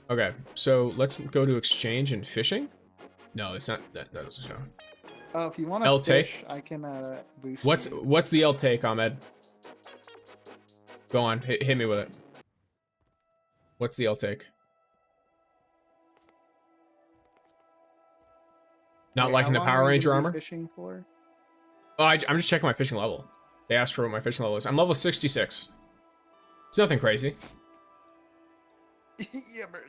Okay, so let's go to exchange and fishing. No, it's not. That doesn't show. Oh, if you want L to take? fish, I can boost you. What's the L take, Ahmed? Go on, hit me with it. What's the L take? Not Wait, liking how the long Power are you Ranger gonna be armor? Fishing for? Oh, I'm just checking my fishing level. They asked for what my fishing level is. I'm level 66. It's nothing crazy. Yeah, but...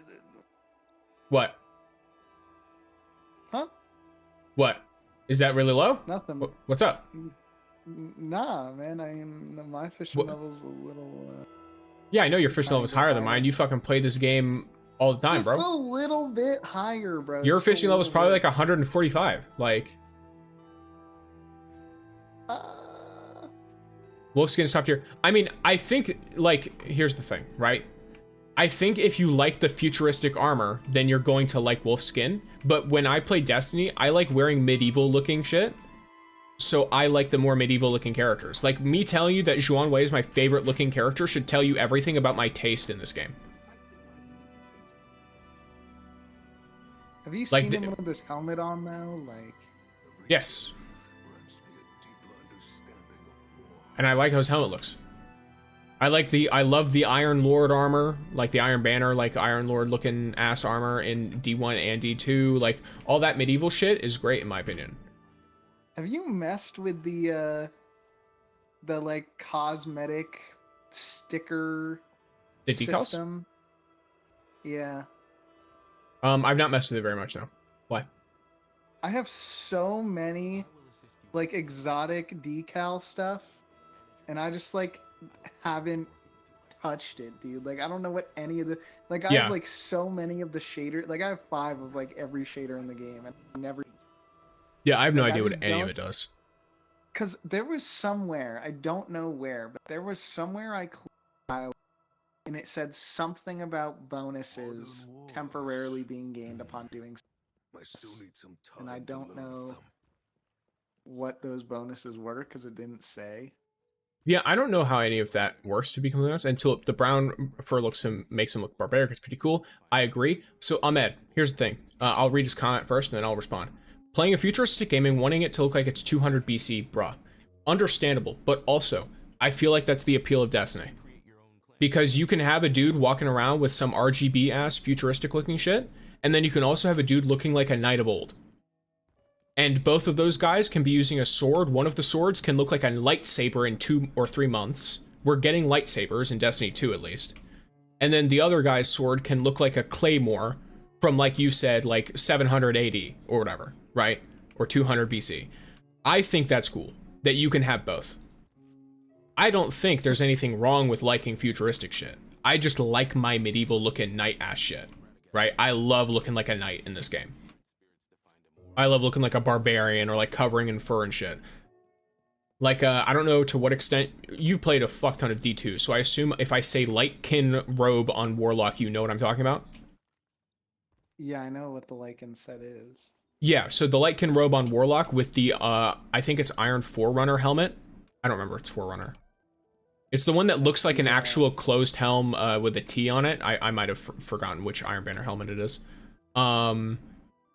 What? Huh? What? Is that really low? Nothing. What's up? Nah, man. My fishing What? level's a little. Yeah, I know your Just fishing trying level is to get higher than higher. mine. You fucking play this game all the time, Just bro. a little bit higher, bro. Your Just a fishing level is little probably bit. like 145. Like, Wolfskin's top tier. I mean, I think, like, here's the thing, right? I think if you like the futuristic armor, then you're going to like Wolfskin. But when I play Destiny, I like wearing medieval looking shit. So I like the more medieval looking characters. Like, me telling you that Zhuan Wei is my favorite looking character should tell you everything about my taste in this game. Have you Like seen him with this helmet on now? Like, Yes. And I like how his helmet looks. I love the Iron Lord armor, like the Iron Banner, like Iron Lord looking ass armor in D1 and D2. Like, all that medieval shit is great in my opinion. have you messed with the like cosmetic sticker The decals? system? Yeah. I've not messed with it very much now. Why? I have so many like exotic decal stuff, and I just like haven't touched it, dude. Like, I don't know what any of the like I Yeah. have like so many of the shader, like I have 5 of like every shader in the game, and I never, Yeah, I have no Like, I idea what just any of don't- it does. because there was somewhere, I don't know where, but there was somewhere I clicked and it said something about bonuses temporarily being gained upon doing and I don't know what those bonuses were because it didn't say. Yeah, I don't know how any of that works, to be completely honest, until the brown fur makes him look barbaric. It's pretty cool. I agree. So, Ahmed, here's the thing. I'll read his comment first, and then I'll respond. Playing a futuristic game and wanting it to look like it's 200 BC, bruh. Understandable, but also, I feel like that's the appeal of Destiny. Because you can have a dude walking around with some RGB-ass futuristic-looking shit, and then you can also have a dude looking like a knight of old. And both of those guys can be using a sword. One of the swords can look like a lightsaber in 2 or 3 months. We're getting lightsabers in Destiny 2 at least. And then the other guy's sword can look like a claymore from, like you said, like 780 or whatever, right? Or 200 BC. I think that's cool, that you can have both. I don't think there's anything wrong with liking futuristic shit. I just like my medieval looking knight ass shit, right? I love looking like a knight in this game. I love looking like a barbarian or like covering in fur and shit. Like, I don't know to what extent you played a fuck ton of D2, so I assume if I say Lightkin robe on Warlock, you know what I'm talking about? Yeah, I know what the Lycan set is. Yeah, so the Lightkin robe on Warlock with the, I think it's Iron Forerunner helmet. I don't remember, it's Forerunner. It's the one that looks like an actual closed helm with a T on it. I might have forgotten which Iron Banner helmet it is.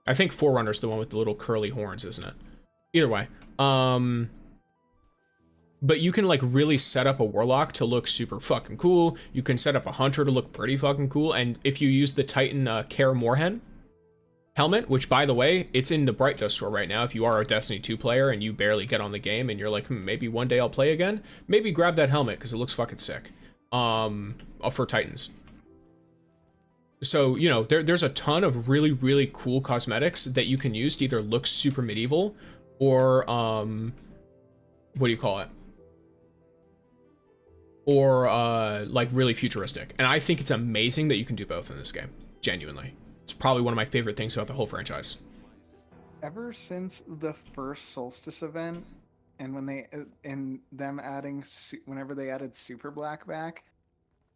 I think Forerunner's the one with the little curly horns, isn't it? Either way. But you can like really set up a Warlock to look super fucking cool. You can set up a Hunter to look pretty fucking cool. And if you use the Titan Care Moorhen helmet, which by the way, it's in the Bright Dust store right now. If you are a Destiny 2 player and you barely get on the game and you're like, maybe one day I'll play again, maybe grab that helmet because it looks fucking sick. For Titans. So, you know, there's a ton of really, really cool cosmetics that you can use to either look super medieval or what do you call it? Or like really futuristic. And I think it's amazing that you can do both in this game. Genuinely. It's probably one of my favorite things about the whole franchise. Ever since the first Solstice event, and when they whenever they added Super Black back,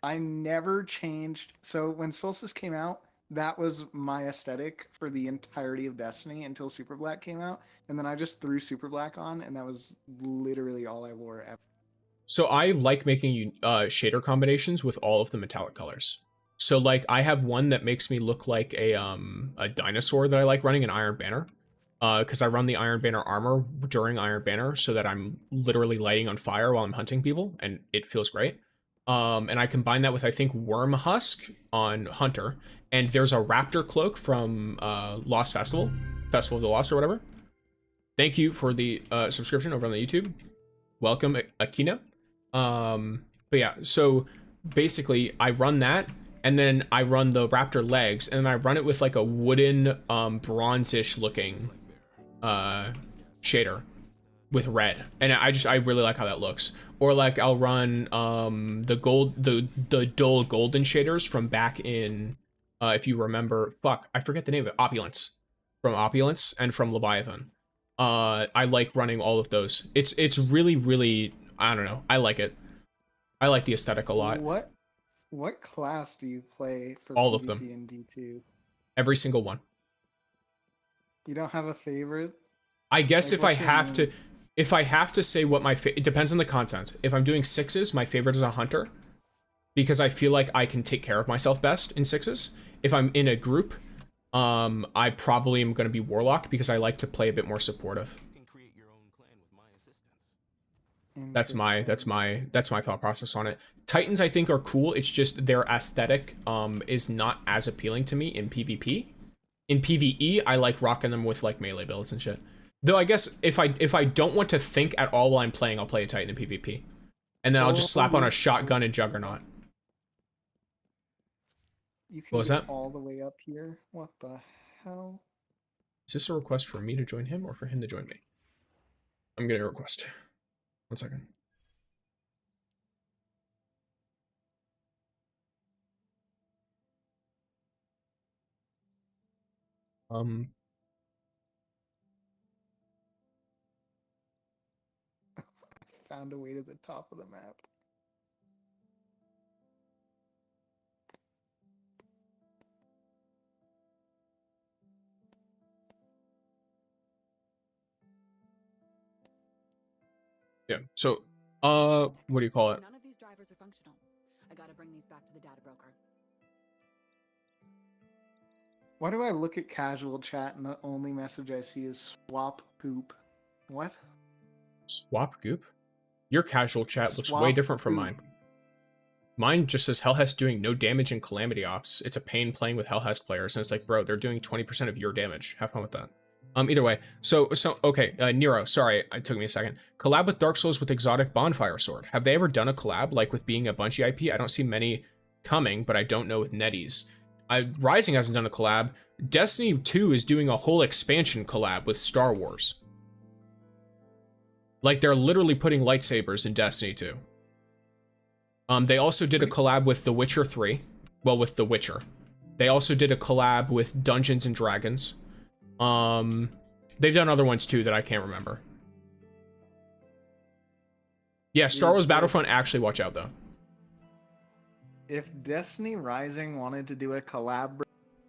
I never changed. So when Solstice came out, that was my aesthetic for the entirety of Destiny until Super Black came out, and then I just threw Super Black on, and that was literally all I wore ever. So I like making shader combinations with all of the metallic colors. So like I have one that makes me look like a dinosaur that I like running, an Iron Banner. Because I run the Iron Banner armor during Iron Banner so that I'm literally lighting on fire while I'm hunting people, and it feels great. And I combine that with, I think, Worm Husk on Hunter, and there's a Raptor cloak from Lost Festival of the Lost or whatever. Thank you for the subscription over on the YouTube. Welcome, Akina. But yeah, so basically I run that, and then I run the Raptor legs, and then I run it with like a wooden bronzish looking shader with red, and I really like how that looks. Or like I'll run the dull golden shaders from back in if you remember, fuck, I forget the name of it, Opulence, from Opulence and from Leviathan. I like running all of those. It's really, I don't know, I like it. I like the aesthetic a lot. What class do you play for all PvP of them in D2? Every single one. You don't have a favorite? I guess Like, if I have to say what it depends on the content. If I'm doing 6s, my favorite is a hunter, because I feel like I can take care of myself best in 6s. If I'm in a group, I probably am going to be warlock, because I like to play a bit more supportive. That's my thought process on it. Titans I think are cool. It's just their aesthetic is not as appealing to me in PvP. In PvE, I like rocking them with like melee builds and shit. Though I guess if I don't want to think at all while I'm playing, I'll play a Titan in PvP. And then I'll just slap on a shotgun and Juggernaut. You can What was get that? all the way up here. What the hell? Is this a request for me to join him or for him to join me? I'm getting a request. 1 second. Found a way to the top of the map. Yeah. So, what do you call it? None of these drivers are functional. I gotta bring these back to the data broker. Why do I look at casual chat and the only message I see is swap poop? What? Swap goop? Your casual chat looks way Swap different from poop. mine. Mine just says HELHEST doing no damage in Calamity Ops. It's a pain playing with HELHEST players, and it's like, bro, they're doing 20% of your damage. Have fun with that. Either way, so okay, Nero, sorry, it took me a second. Collab with Dark Souls with Exotic Bonfire Sword. Have they ever done a collab, like with being a Bungie IP? I don't see many coming, but I don't know with NetEase. Rising hasn't done a collab. Destiny 2 is doing a whole expansion collab with Star Wars. Like, they're literally putting lightsabers in Destiny 2. They also did a collab with The Witcher 3. Well, with The Witcher. They also did a collab with Dungeons and Dragons. They've done other ones too that I can't remember. Yeah, Star Wars Battlefront, actually watch out though. If Destiny Rising wanted to do a collab,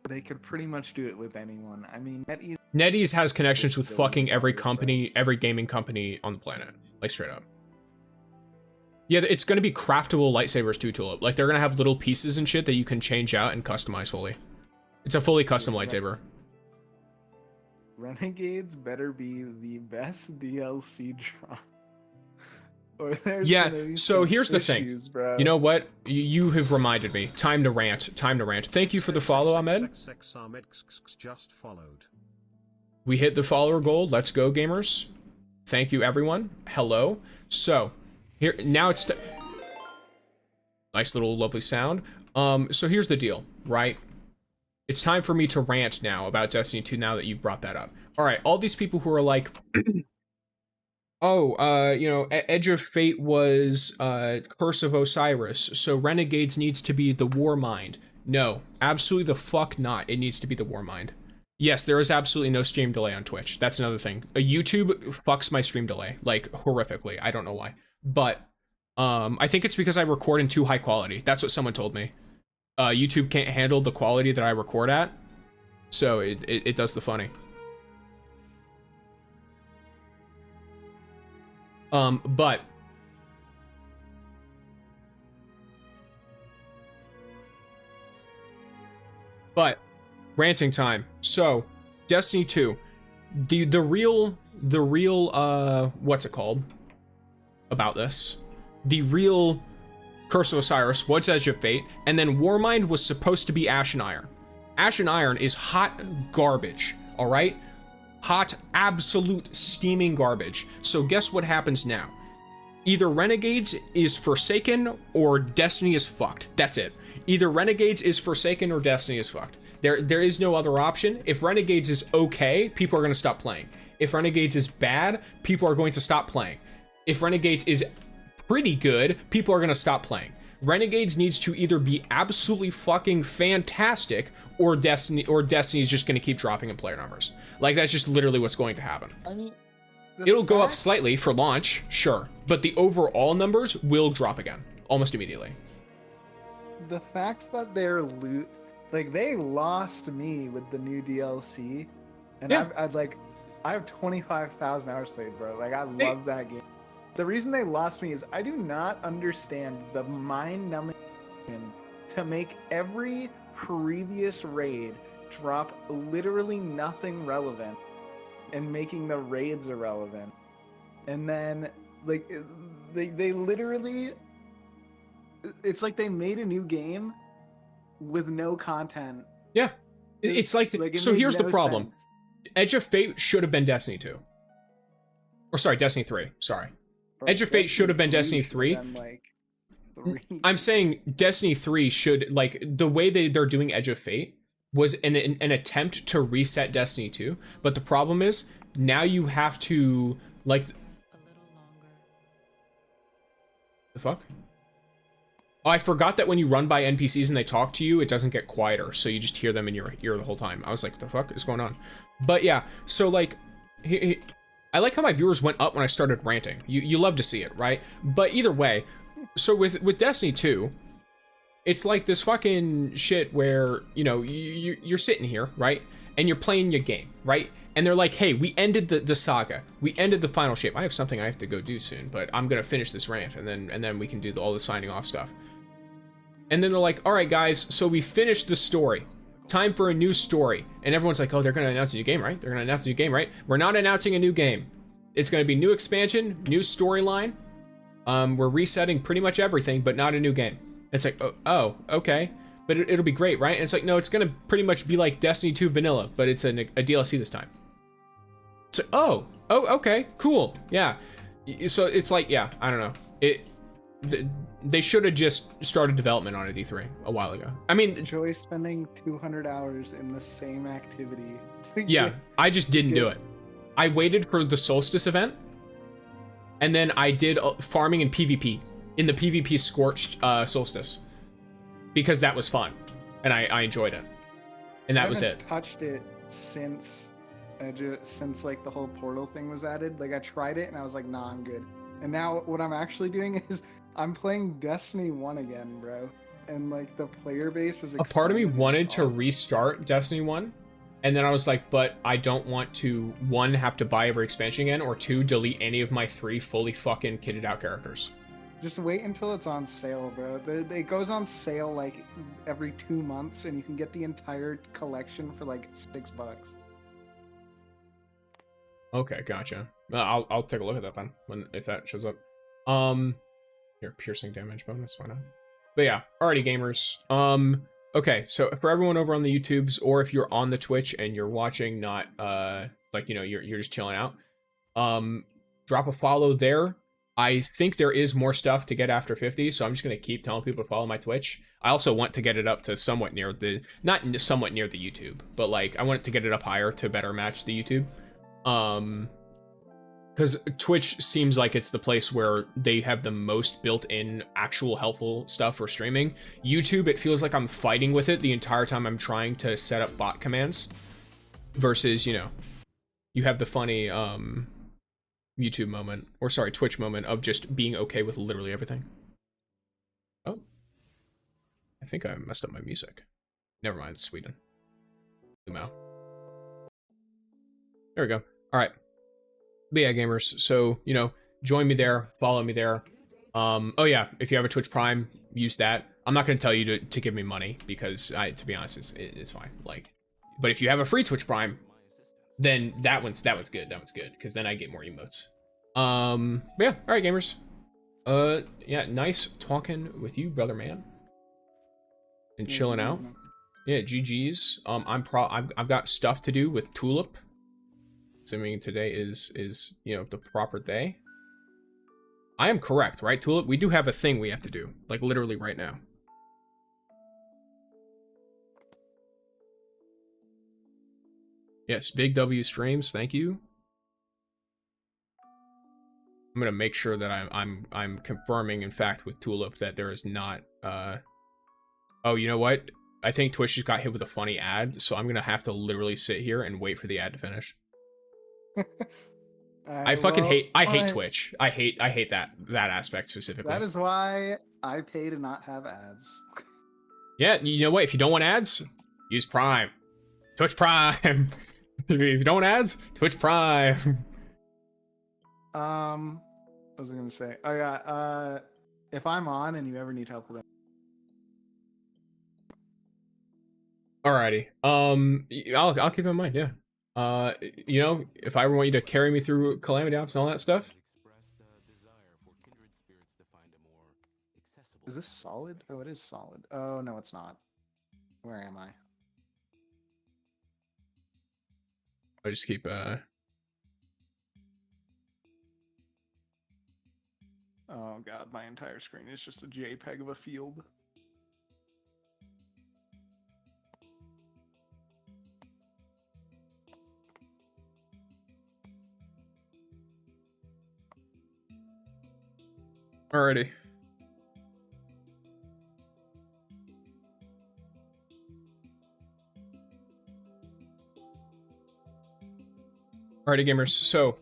they could pretty much do it with anyone. I mean, NetEase has connections with fucking every company, every gaming company on the planet. Like, straight up. Yeah, it's gonna be craftable lightsabers too, Tulip. Like, they're gonna have little pieces and shit that you can change out and customize fully. It's a fully custom lightsaber. Renegades better be the best DLC drop. Or there's Yeah, so here's the thing. Bro. You know what? You have reminded me. Time to rant. Time to rant. Thank you for the follow, Ahmed. Just followed. We hit the follower goal. Let's go, gamers. Thank you, everyone. Hello. So, here, now it's... Nice little lovely sound. So here's the deal, right? It's time for me to rant now about Destiny 2 now that you brought that up. All right, all these people who are like, you know, Edge of Fate was Curse of Osiris, so Renegades needs to be the War Mind. No, absolutely the fuck not. It needs to be the War Mind. Yes, there is absolutely no stream delay on Twitch. That's another thing. YouTube fucks my stream delay, like, horrifically. I don't know why. But, I think it's because I record in too high quality. That's what someone told me. YouTube can't handle the quality that I record at, so it does the funny. But ranting time. So, Destiny 2, the real what's it called about this? The real Curse of Osiris was Edge of Fate, and then Warmind was supposed to be Ash and Iron. Ash and Iron is hot garbage, all right? Hot, absolute steaming garbage. So guess what happens now? Either Renegades is Forsaken or Destiny is fucked. That's it. Either Renegades is Forsaken or Destiny is fucked. There is no other option. If Renegades is okay, people are going to stop playing. If Renegades is bad, people are going to stop playing. If Renegades is pretty good, people are going to stop playing. Renegades needs to either be absolutely fucking fantastic or Destiny is just going to keep dropping in player numbers. Like, that's just literally what's going to happen. I mean, it'll go up slightly for launch, sure, but the overall numbers will drop again almost immediately. The fact that they're like, they lost me with the new DLC, and Yeah. I have 25,000 hours played, bro. Like, I love that game. The reason they lost me is I do not understand the mind-numbing to make every previous raid drop literally nothing relevant and making the raids irrelevant. And then, like, they literally, it's like they made a new game with no content. Yeah. It's like, it so made here's the no problem. sense. Edge of Fate should have been Destiny 2. Or sorry, Destiny 3, sorry. Bro, Edge of Fate should have been Destiny 3. should have been, like, 3. I'm saying Destiny 3 should, like, the way they're doing Edge of Fate was an attempt to reset Destiny 2, but the problem is, now you have to, like... A little longer. The fuck? Oh, I forgot that when you run by NPCs and they talk to you, it doesn't get quieter, so you just hear them in your ear the whole time. I was like, the fuck is going on? But yeah, so, like... I like how my viewers went up when I started ranting. You love to see it, right? But either way, so with Destiny 2, it's like this fucking shit where, you know, you're sitting here, right? And you're playing your game, right? And they're like, hey, we ended the saga. We ended the final shape. I have something I have to go do soon, but I'm gonna finish this rant and then we can do all the signing off stuff. And then they're like, all right, guys, so we finished the story. Time for a new story. And everyone's like, oh, they're gonna announce a new game, right? They're gonna announce a new game, right? We're not announcing a new game. It's gonna be new expansion, new storyline. We're resetting pretty much everything, but not a new game. It's like, oh, okay. But it'll be great, right? And it's like, no, it's gonna pretty much be like Destiny 2 vanilla, but it's a DLC this time. So, oh, okay, cool, yeah. So it's like, yeah, I don't know. They should have just started development on a D3 a while ago. I mean, Enjoy spending 200 hours in the same activity. yeah, I just didn't do it. I waited for the Solstice event, and then I did farming in PvP, in the PvP Scorched Solstice, because that was fun, and I enjoyed it, and that was it. I haven't touched it since like the whole portal thing was added. Like, I tried it and I was like, nah, I'm good. And now what I'm actually doing is I'm playing Destiny 1 again, bro. And like the player base is a part of me wanted to awesome. restart Destiny 1, and then I was like, but I don't want to, 1, have to buy every expansion again, or 2, delete any of my 3 fully fucking kitted out characters. Just wait until it's on sale, bro. It goes on sale like every 2 months, and you can get the entire collection for like $6. Okay, gotcha. I'll take a look at that then, if that shows up. Here, piercing damage bonus, why not? But yeah, alrighty, gamers. Okay, so for everyone over on the YouTubes, or if you're on the Twitch and you're watching, not like, you know, you're just chilling out, drop a follow there. I think there is more stuff to get after 50, so I'm just gonna keep telling people to follow my Twitch. I also want to get it up to somewhat near the, not somewhat near the YouTube, but like I want to get it up higher to better match the YouTube. because Twitch seems like it's the place where they have the most built-in actual helpful stuff for streaming. YouTube, it feels like I'm fighting with it the entire time I'm trying to set up bot commands, versus, you know, you have the funny YouTube moment, or sorry, Twitch moment of just being okay with literally everything. Oh, I think I messed up my music. Never mind, it's Sweden. Zoom out. There we go. All right. But yeah, gamers, so, you know, join me there, follow me there. Oh yeah, if you have a Twitch Prime, use that. I'm not going to tell you to give me money, because to be honest, it's fine. Like, but if you have a free Twitch Prime, then that one's good, because then I get more emotes. But yeah, all right, gamers. Yeah, nice talking with you, brother man. And chilling out. Yeah, GG's. I've got stuff to do with Tulip. Assuming today is you know, the proper day. I am correct, right, Tulip? We do have a thing we have to do, like literally right now. Yes, Big W streams, thank you. I'm gonna make sure that I'm confirming, in fact, with Tulip that there is not oh, you know what? I think Twitch just got hit with a funny ad, so I'm gonna have to literally sit here and wait for the ad to finish. I hate Twitch. I hate that aspect specifically. That is why I pay to not have ads. Yeah, you know what? If you don't want ads, use Prime. Twitch Prime. If you don't want ads, Twitch Prime. What was I gonna say? Oh yeah, if I'm on and you ever need help with it. Alrighty. I'll keep it in mind, yeah. You know, if I ever want you to carry me through Calamity Ops and all that stuff. Is this solid? Oh, it is solid. Oh, no, it's not. Where am I? I just keep, Oh, God, my entire screen is just a JPEG of a field. Alrighty. Alrighty, gamers. So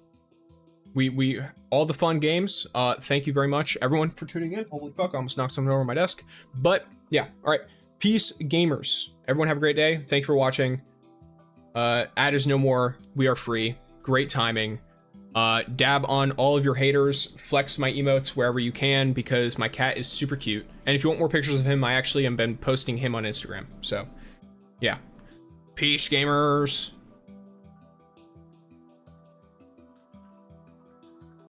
we all the fun games. Thank you very much, everyone, for tuning in. Holy fuck, I almost knocked something over my desk. But yeah, all right. Peace, gamers. Everyone have a great day. Thank you for watching. Ad is no more. We are free. Great timing. Dab on all of your haters, flex my emotes wherever you can, because my cat is super cute. And if you want more pictures of him, I actually have been posting him on Instagram. So, yeah. Peace, gamers.